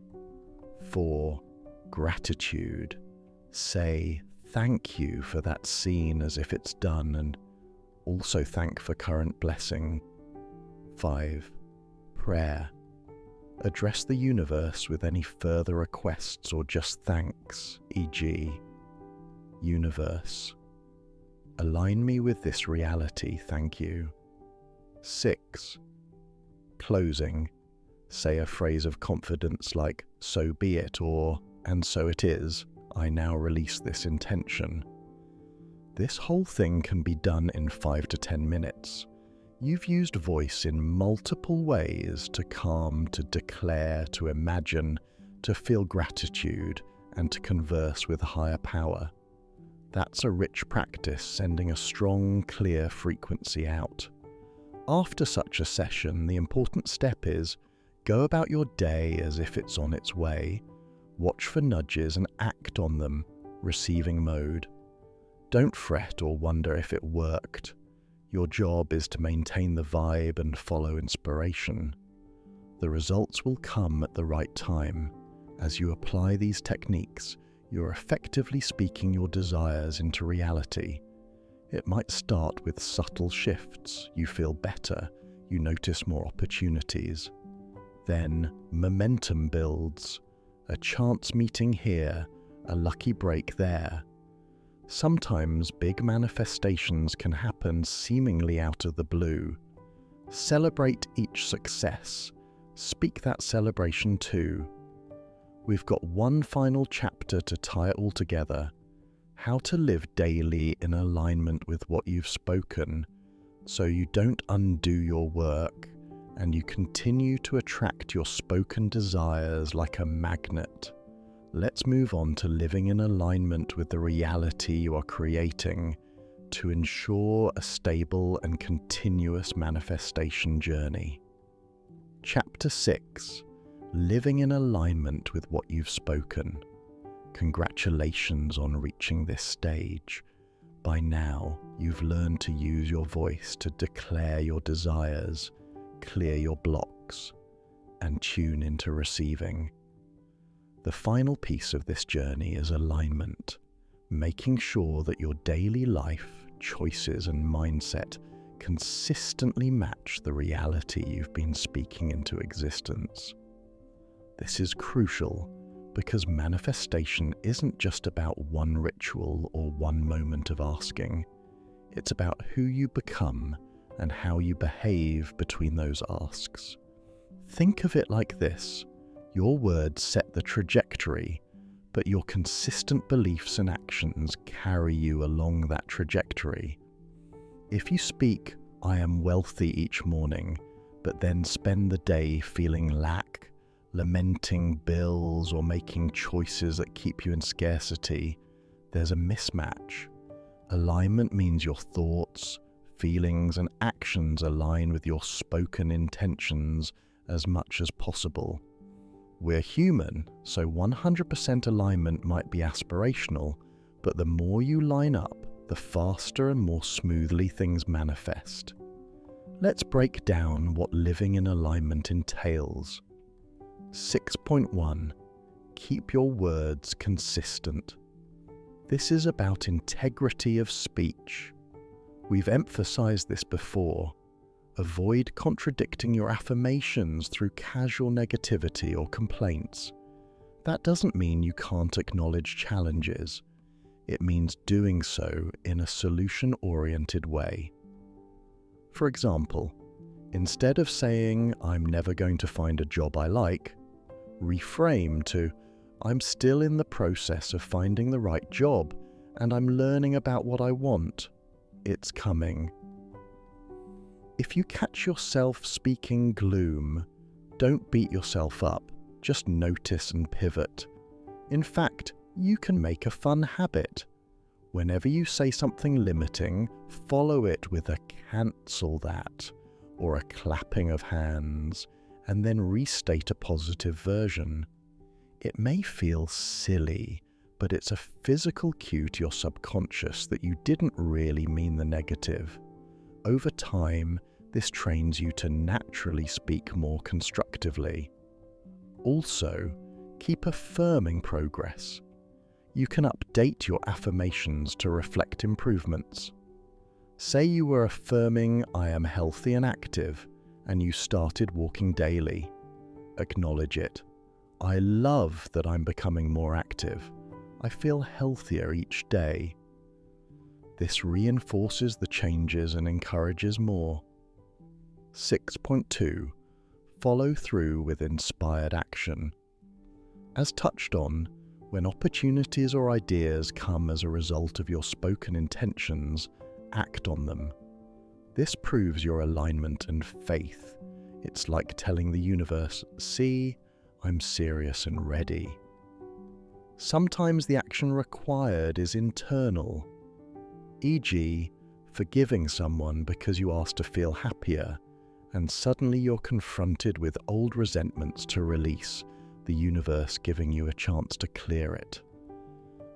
4. Gratitude. Say thank you for that scene as if it's done, and also thank for current blessing. 5. Prayer. Address the universe with any further requests or just thanks, e.g., Universe, align me with this reality, thank you. 6. Closing. Say a phrase of confidence like, "So be it," or "And so it is. I now release this intention." This whole thing can be done in 5 to 10 minutes. You've used voice in multiple ways to calm, to declare, to imagine, to feel gratitude, and to converse with a higher power. That's a rich practice, sending a strong, clear frequency out. After such a session, the important step is go about your day as if it's on its way. Watch for nudges and act on them, receiving mode. Don't fret or wonder if it worked. Your job is to maintain the vibe and follow inspiration. The results will come at the right time. As you apply these techniques, you're effectively speaking your desires into reality. It might start with subtle shifts. You feel better, you notice more opportunities. Then momentum builds. A chance meeting here, a lucky break there. Sometimes big manifestations can happen seemingly out of the blue. Celebrate each success. Speak that celebration too. We've got one final chapter to tie it all together. How to live daily in alignment with what you've spoken, so you don't undo your work and you continue to attract your spoken desires like a magnet. Let's move on to living in alignment with the reality you are creating to ensure a stable and continuous manifestation journey. Chapter 6. Living in alignment with what you've spoken. Congratulations on reaching this stage. By now, you've learned to use your voice to declare your desires, clear your blocks, and tune into receiving. The final piece of this journey is alignment, making sure that your daily life, choices, and mindset consistently match the reality you've been speaking into existence. This is crucial because manifestation isn't just about one ritual or one moment of asking. It's about who you become and how you behave between those asks. Think of it like this. Your words set the trajectory, but your consistent beliefs and actions carry you along that trajectory. If you speak, "I am wealthy" each morning, but then spend the day feeling lack, lamenting bills, or making choices that keep you in scarcity, there's a mismatch. Alignment means your thoughts, feelings, and actions align with your spoken intentions as much as possible. We're human, so 100% alignment might be aspirational, but the more you line up, the faster and more smoothly things manifest. Let's break down what living in alignment entails. 6.1. Keep your words consistent. This is about integrity of speech. We've emphasized this before. Avoid contradicting your affirmations through casual negativity or complaints. That doesn't mean you can't acknowledge challenges. It means doing so in a solution-oriented way. For example, instead of saying, "I'm never going to find a job I like," reframe to, "I'm still in the process of finding the right job, and I'm learning about what I want. It's coming." If you catch yourself speaking gloom, don't beat yourself up, just notice and pivot. In fact, you can make a fun habit. Whenever you say something limiting, follow it with a "cancel that" or a clapping of hands, and then restate a positive version. It may feel silly, but it's a physical cue to your subconscious that you didn't really mean the negative. Over time, this trains you to naturally speak more constructively. Also, keep affirming progress. You can update your affirmations to reflect improvements. Say you were affirming, "I am healthy and active," and you started walking daily. Acknowledge it. "I love that I'm becoming more active. I feel healthier each day." This reinforces the changes and encourages more. 6.2. Follow through with inspired action. As touched on, when opportunities or ideas come as a result of your spoken intentions, act on them. This proves your alignment and faith. It's like telling the universe, "See, I'm serious and ready." Sometimes the action required is internal, e.g., forgiving someone because you asked to feel happier, and suddenly you're confronted with old resentments to release, the universe giving you a chance to clear it.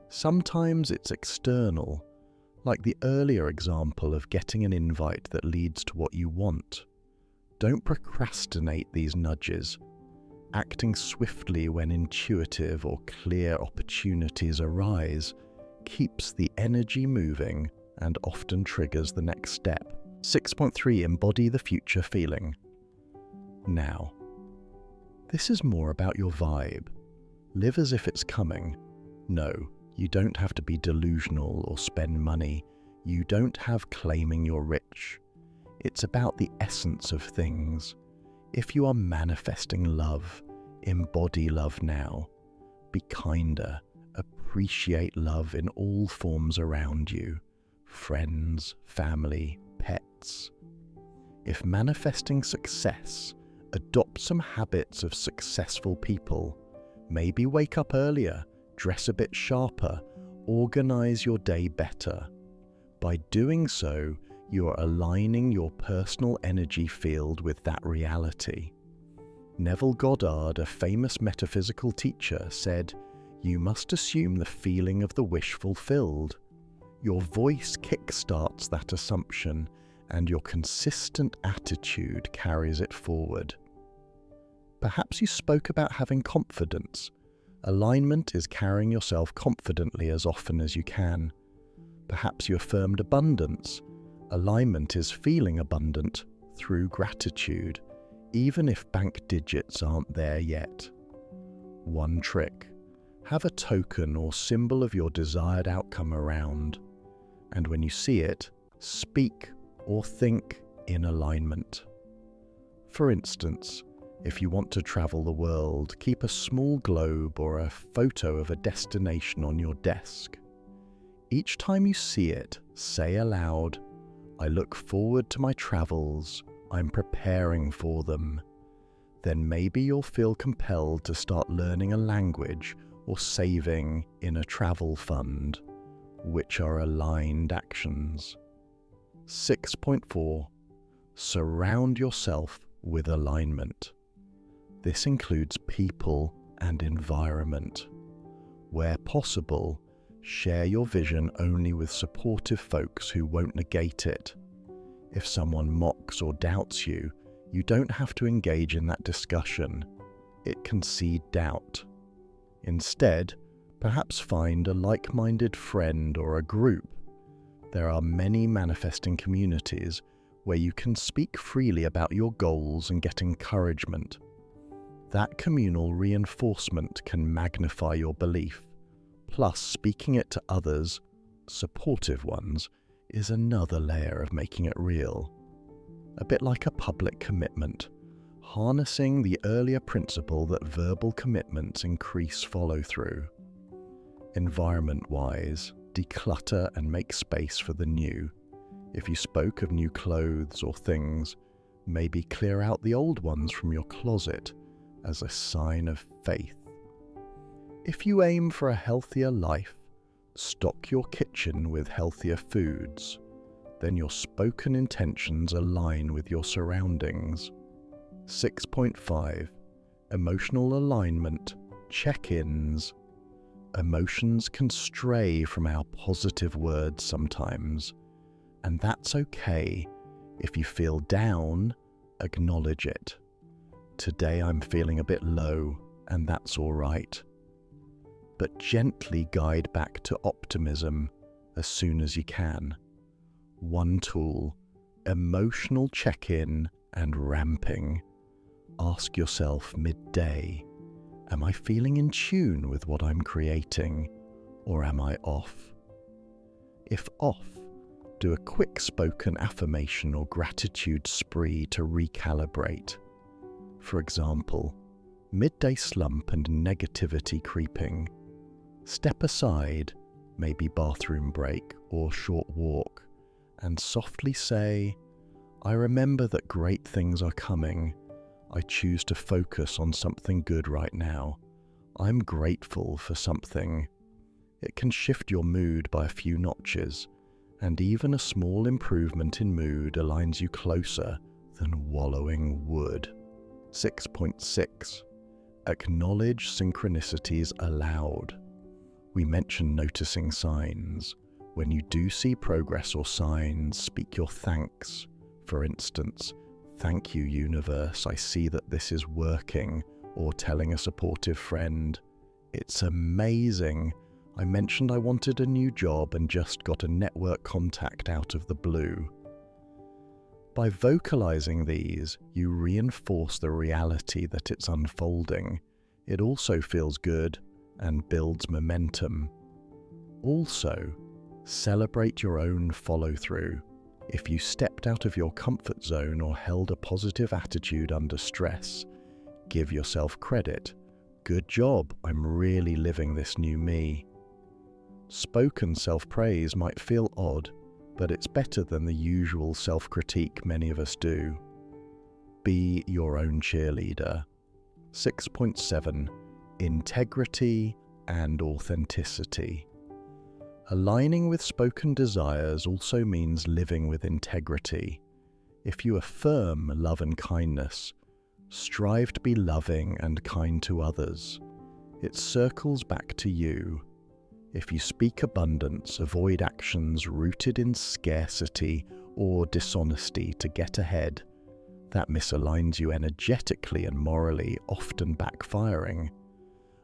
Sometimes it's external, like the earlier example of getting an invite that leads to what you want. Don't procrastinate these nudges. Acting swiftly when intuitive or clear opportunities arise keeps the energy moving and often triggers the next step. 6.3. Embody the future feeling. Now, this is more about your vibe. Live as if it's coming. No, you don't have to be delusional or spend money. You don't have claiming you're rich. It's about the essence of things. If you are manifesting love, embody love now. Be kinder. Appreciate love in all forms around you. Friends, family, pets. If manifesting success, adopt some habits of successful people. Maybe wake up earlier, dress a bit sharper, organize your day better. By doing so, you are aligning your personal energy field with that reality. Neville Goddard, a famous metaphysical teacher, said, "You must assume the feeling of the wish fulfilled." Your voice kickstarts that assumption, and your consistent attitude carries it forward. Perhaps you spoke about having confidence. Alignment is carrying yourself confidently as often as you can. Perhaps you affirmed abundance. Alignment is feeling abundant through gratitude, even if bank digits aren't there yet. One trick: have a token or symbol of your desired outcome around, and when you see it, speak or think in alignment. For instance, if you want to travel the world, keep a small globe or a photo of a destination on your desk. Each time you see it, say aloud, "I look forward to my travels, I'm preparing for them." Then maybe you'll feel compelled to start learning a language or saving in a travel fund, which are aligned actions. 6.4. Surround yourself with alignment. This includes people and environment. Where possible, share your vision only with supportive folks who won't negate it. If someone mocks or doubts you, you don't have to engage in that discussion. It can seed doubt. Instead, perhaps find a like-minded friend or a group. There are many manifesting communities where you can speak freely about your goals and get encouragement. That communal reinforcement can magnify your belief. Plus, speaking it to others, supportive ones, is another layer of making it real. A bit like a public commitment, harnessing the earlier principle that verbal commitments increase follow-through. Environment-wise, declutter and make space for the new. If you spoke of new clothes or things, maybe clear out the old ones from your closet as a sign of faith. If you aim for a healthier life, stock your kitchen with healthier foods. Then your spoken intentions align with your surroundings. 6.5. Emotional alignment. Check-ins. Emotions can stray from our positive words sometimes, and that's okay. If you feel down, acknowledge it. Today I'm feeling a bit low, and that's all right. But gently guide back to optimism as soon as you can. One tool: emotional check-in and ramping. Ask yourself midday, am I feeling in tune with what I'm creating, or am I off? If off, Do a quick spoken affirmation or gratitude spree to recalibrate. For example, midday slump and negativity creeping. Step aside, maybe bathroom break or short walk, and softly say, I remember that great things are coming. I choose to focus on something good right now. I'm grateful for something. It can shift your mood by a few notches, and even a small improvement in mood aligns you closer than wallowing wood. 6.6. Acknowledge synchronicities aloud. We mentioned noticing signs. When you do see progress or signs, speak your thanks. For instance, thank you, universe, I see that this is working, or telling a supportive friend, it's amazing. I mentioned I wanted a new job and just got a network contact out of the blue. By vocalizing these, you reinforce the reality that it's unfolding. It also feels good and builds momentum. Also, celebrate your own follow-through. If you stepped out of your comfort zone or held a positive attitude under stress, give yourself credit. Good job, I'm really living this new me. Spoken self-praise might feel odd, but it's better than the usual self-critique many of us do. Be your own cheerleader. 6.7. Integrity and authenticity. Aligning with spoken desires also means living with integrity. If you affirm love and kindness, strive to be loving and kind to others. It circles back to you. If you speak abundance, avoid actions rooted in scarcity or dishonesty to get ahead. That misaligns you energetically and morally, often backfiring.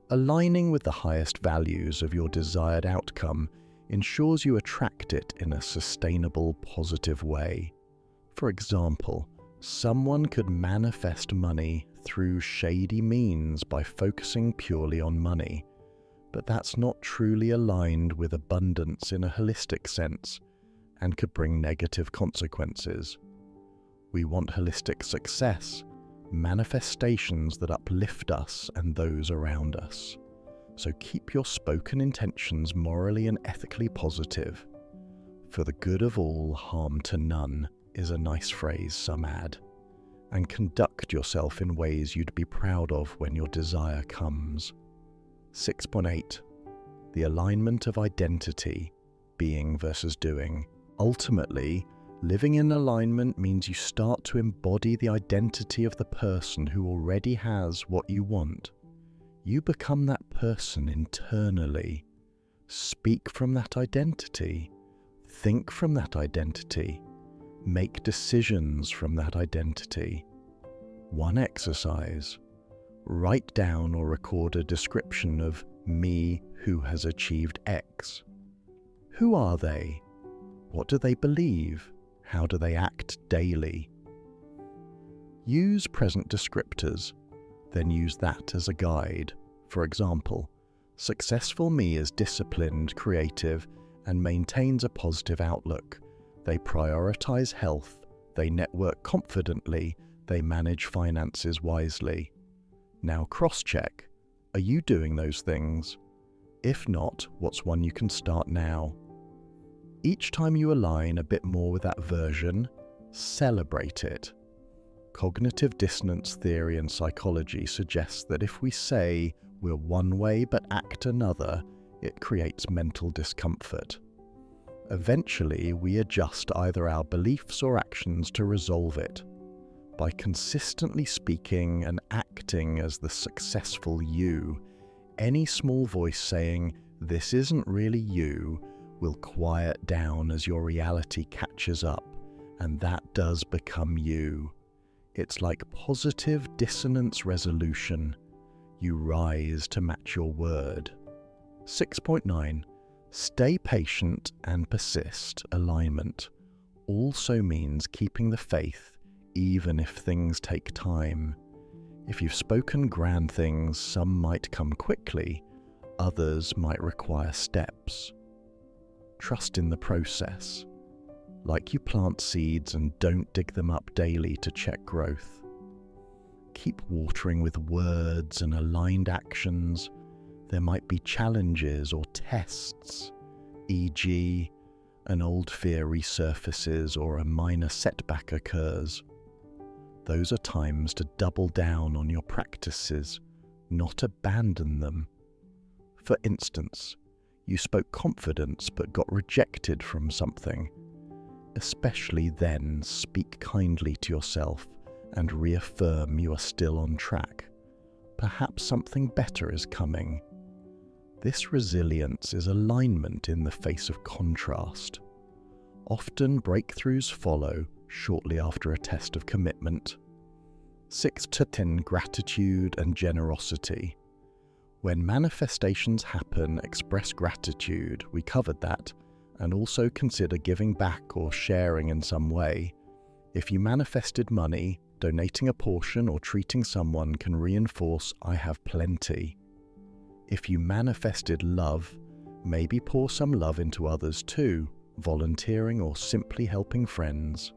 Aligning with the highest values of your desired outcome ensures you attract it in a sustainable, positive way. For example, someone could manifest money through shady means by focusing purely on money, but that's not truly aligned with abundance in a holistic sense and could bring negative consequences. We want holistic success, manifestations that uplift us and those around us. So keep your spoken intentions morally and ethically positive. For the good of all, harm to none is a nice phrase some add. And conduct yourself in ways you'd be proud of when your desire comes. 6.8. The alignment of identity, being versus doing. Ultimately, living in alignment means you start to embody the identity of the person who already has what you want. You become that person internally. Speak from that identity. Think from that identity. Make decisions from that identity. One exercise. Write down or record a description of me who has achieved X. Who are they? What do they believe? How do they act daily? Use present descriptors, then use that as a guide. For example, successful me is disciplined, creative, and maintains a positive outlook. They prioritize health, they network confidently, they manage finances wisely. Now cross-check. Are you doing those things? If not, what's one you can start now? Each time you align a bit more with that version, celebrate it. Cognitive dissonance theory and psychology suggests that if we say we're one way but act another, it creates mental discomfort. Eventually, we adjust either our beliefs or actions to resolve it. By consistently speaking and acting as the successful you, any small voice saying, "This isn't really you," will quiet down as your reality catches up, and that does become you. It's like positive dissonance resolution. You rise to match your word. 6.9. Stay patient and persist. Alignment also means keeping the faith even if things take time. If you've spoken grand things, some might come quickly, others might require steps. Trust in the process. like you plant seeds and don't dig them up daily to check growth. Keep watering with words and aligned actions. There might be challenges or tests, e.g., an old fear resurfaces or a minor setback occurs. Those are times to double down on your practices, not abandon them. For instance, you spoke confidence but got rejected from something. Especially then, speak kindly to yourself and reaffirm you are still on track. Perhaps something better is coming. This resilience is alignment in the face of contrast. Often breakthroughs follow shortly after a test of commitment. 6 to 10, gratitude and generosity. When manifestations happen, express gratitude. We covered that. And also consider giving back or sharing in some way. If you manifested money, donating a portion or treating someone can reinforce I have plenty. If you manifested love, maybe pour some love into others too, volunteering or simply helping friends.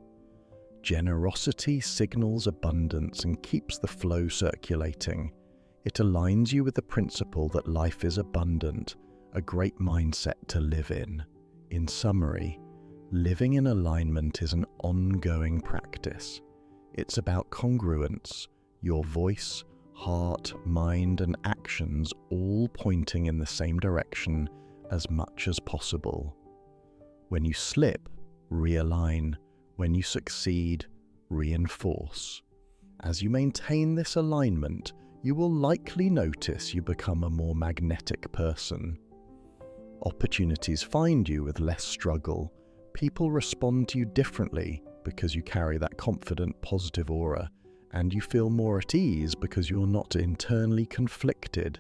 Generosity signals abundance and keeps the flow circulating. It aligns you with the principle that life is abundant, a great mindset to live in. In summary, living in alignment is an ongoing practice. It's about congruence, your voice, heart, mind, and actions all pointing in the same direction as much as possible. When you slip, realign. When you succeed, reinforce. As you maintain this alignment, you will likely notice you become a more magnetic person. Opportunities find you with less struggle. People respond to you differently because you carry that confident, positive aura, and you feel more at ease because you're not internally conflicted.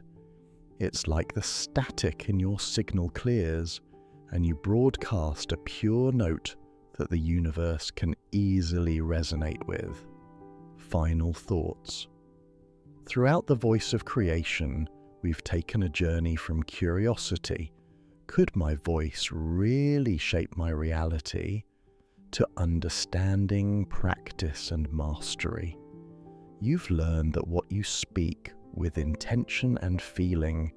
It's like the static in your signal clears, and you broadcast a pure note that the universe can easily resonate with. Final thoughts. Throughout the voice of creation, we've taken a journey from curiosity, could my voice really shape my reality, to understanding, practice, and mastery. You've learned that what you speak with intention and feeling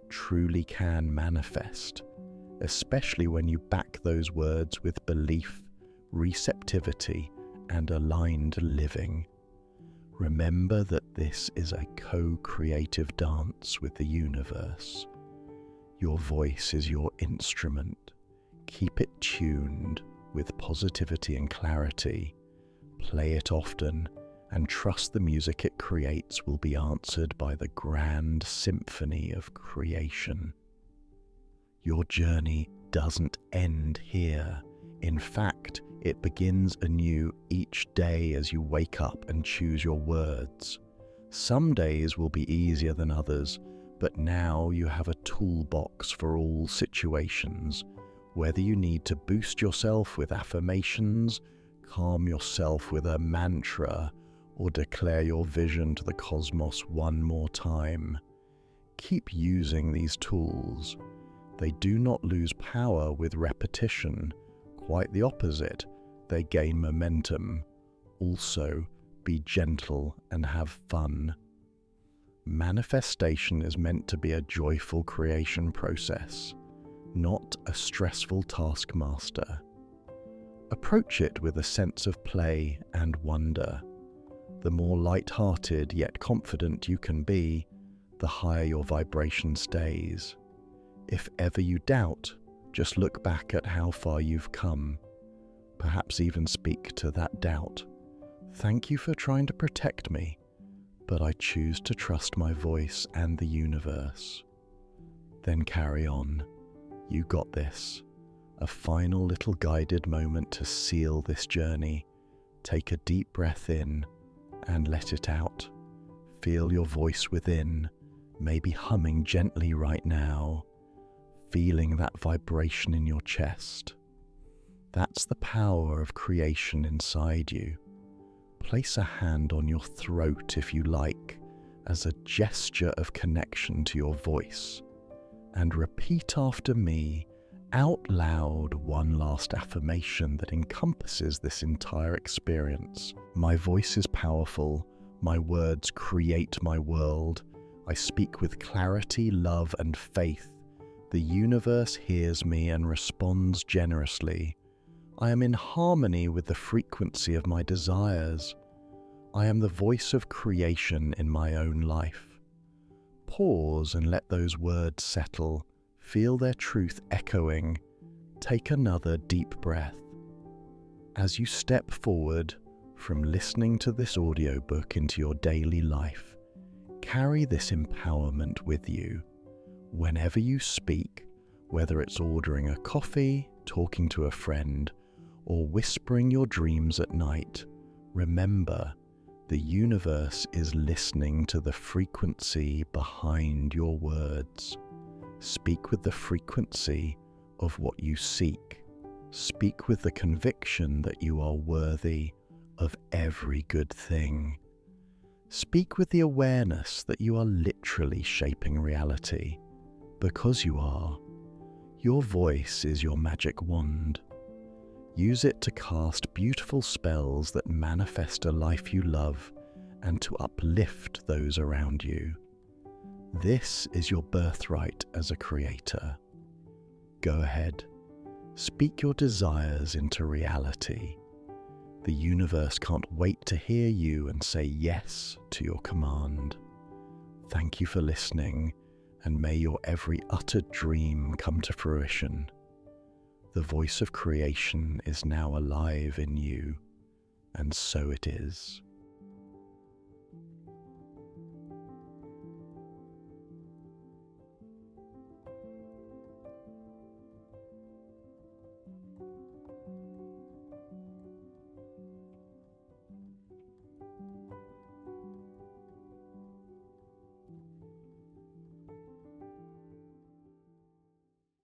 truly can manifest, especially when you back those words with belief, receptivity, and aligned living. Remember that this is a co-creative dance with the universe. Your voice is your instrument. Keep it tuned with positivity and clarity. Play it often and trust the music it creates will be answered by the grand symphony of creation. Your journey doesn't end here. In fact, it begins anew each day as you wake up and choose your words. Some days will be easier than others, but now you have a toolbox for all situations. Whether you need to boost yourself with affirmations, calm yourself with a mantra, or declare your vision to the cosmos one more time, keep using these tools. They do not lose power with repetition. Quite the opposite, they gain momentum. Also, be gentle and have fun. Manifestation is meant to be a joyful creation process, not a stressful taskmaster. Approach it with a sense of play and wonder. The more light-hearted yet confident you can be, the higher your vibration stays. If ever you doubt, just look back at how far you've come. Perhaps even speak to that doubt. Thank you for trying to protect me, but I choose to trust my voice and the universe. Then carry on. You got this. A final little guided moment to seal this journey. Take a deep breath in and let it out. Feel your voice within, maybe humming gently right now, feeling that vibration in your chest. That's the power of creation inside you. Place a hand on your throat if you like, as a gesture of connection to your voice, and repeat after me out loud one last affirmation that encompasses this entire experience. My voice is powerful. My words create my world. I speak with clarity, love, and faith. The universe hears me and responds generously. I am in harmony with the frequency of my desires. I am the voice of creation in my own life. Pause and let those words settle. Feel their truth echoing. Take another deep breath. As you step forward from listening to this audiobook into your daily life, carry this empowerment with you. Whenever you speak, whether it's ordering a coffee, talking to a friend, or whispering your dreams at night, remember, the universe is listening to the frequency behind your words. Speak with the frequency of what you seek. Speak with the conviction that you are worthy of every good thing. Speak with the awareness that you are literally shaping reality, because you are. Your voice is your magic wand. Use it to cast beautiful spells that manifest a life you love and to uplift those around you. This is your birthright as a creator. Go ahead, speak your desires into reality. The universe can't wait to hear you and say yes to your command. Thank you for listening, and may your every uttered dream come to fruition. The voice of creation is now alive in you, and so it is.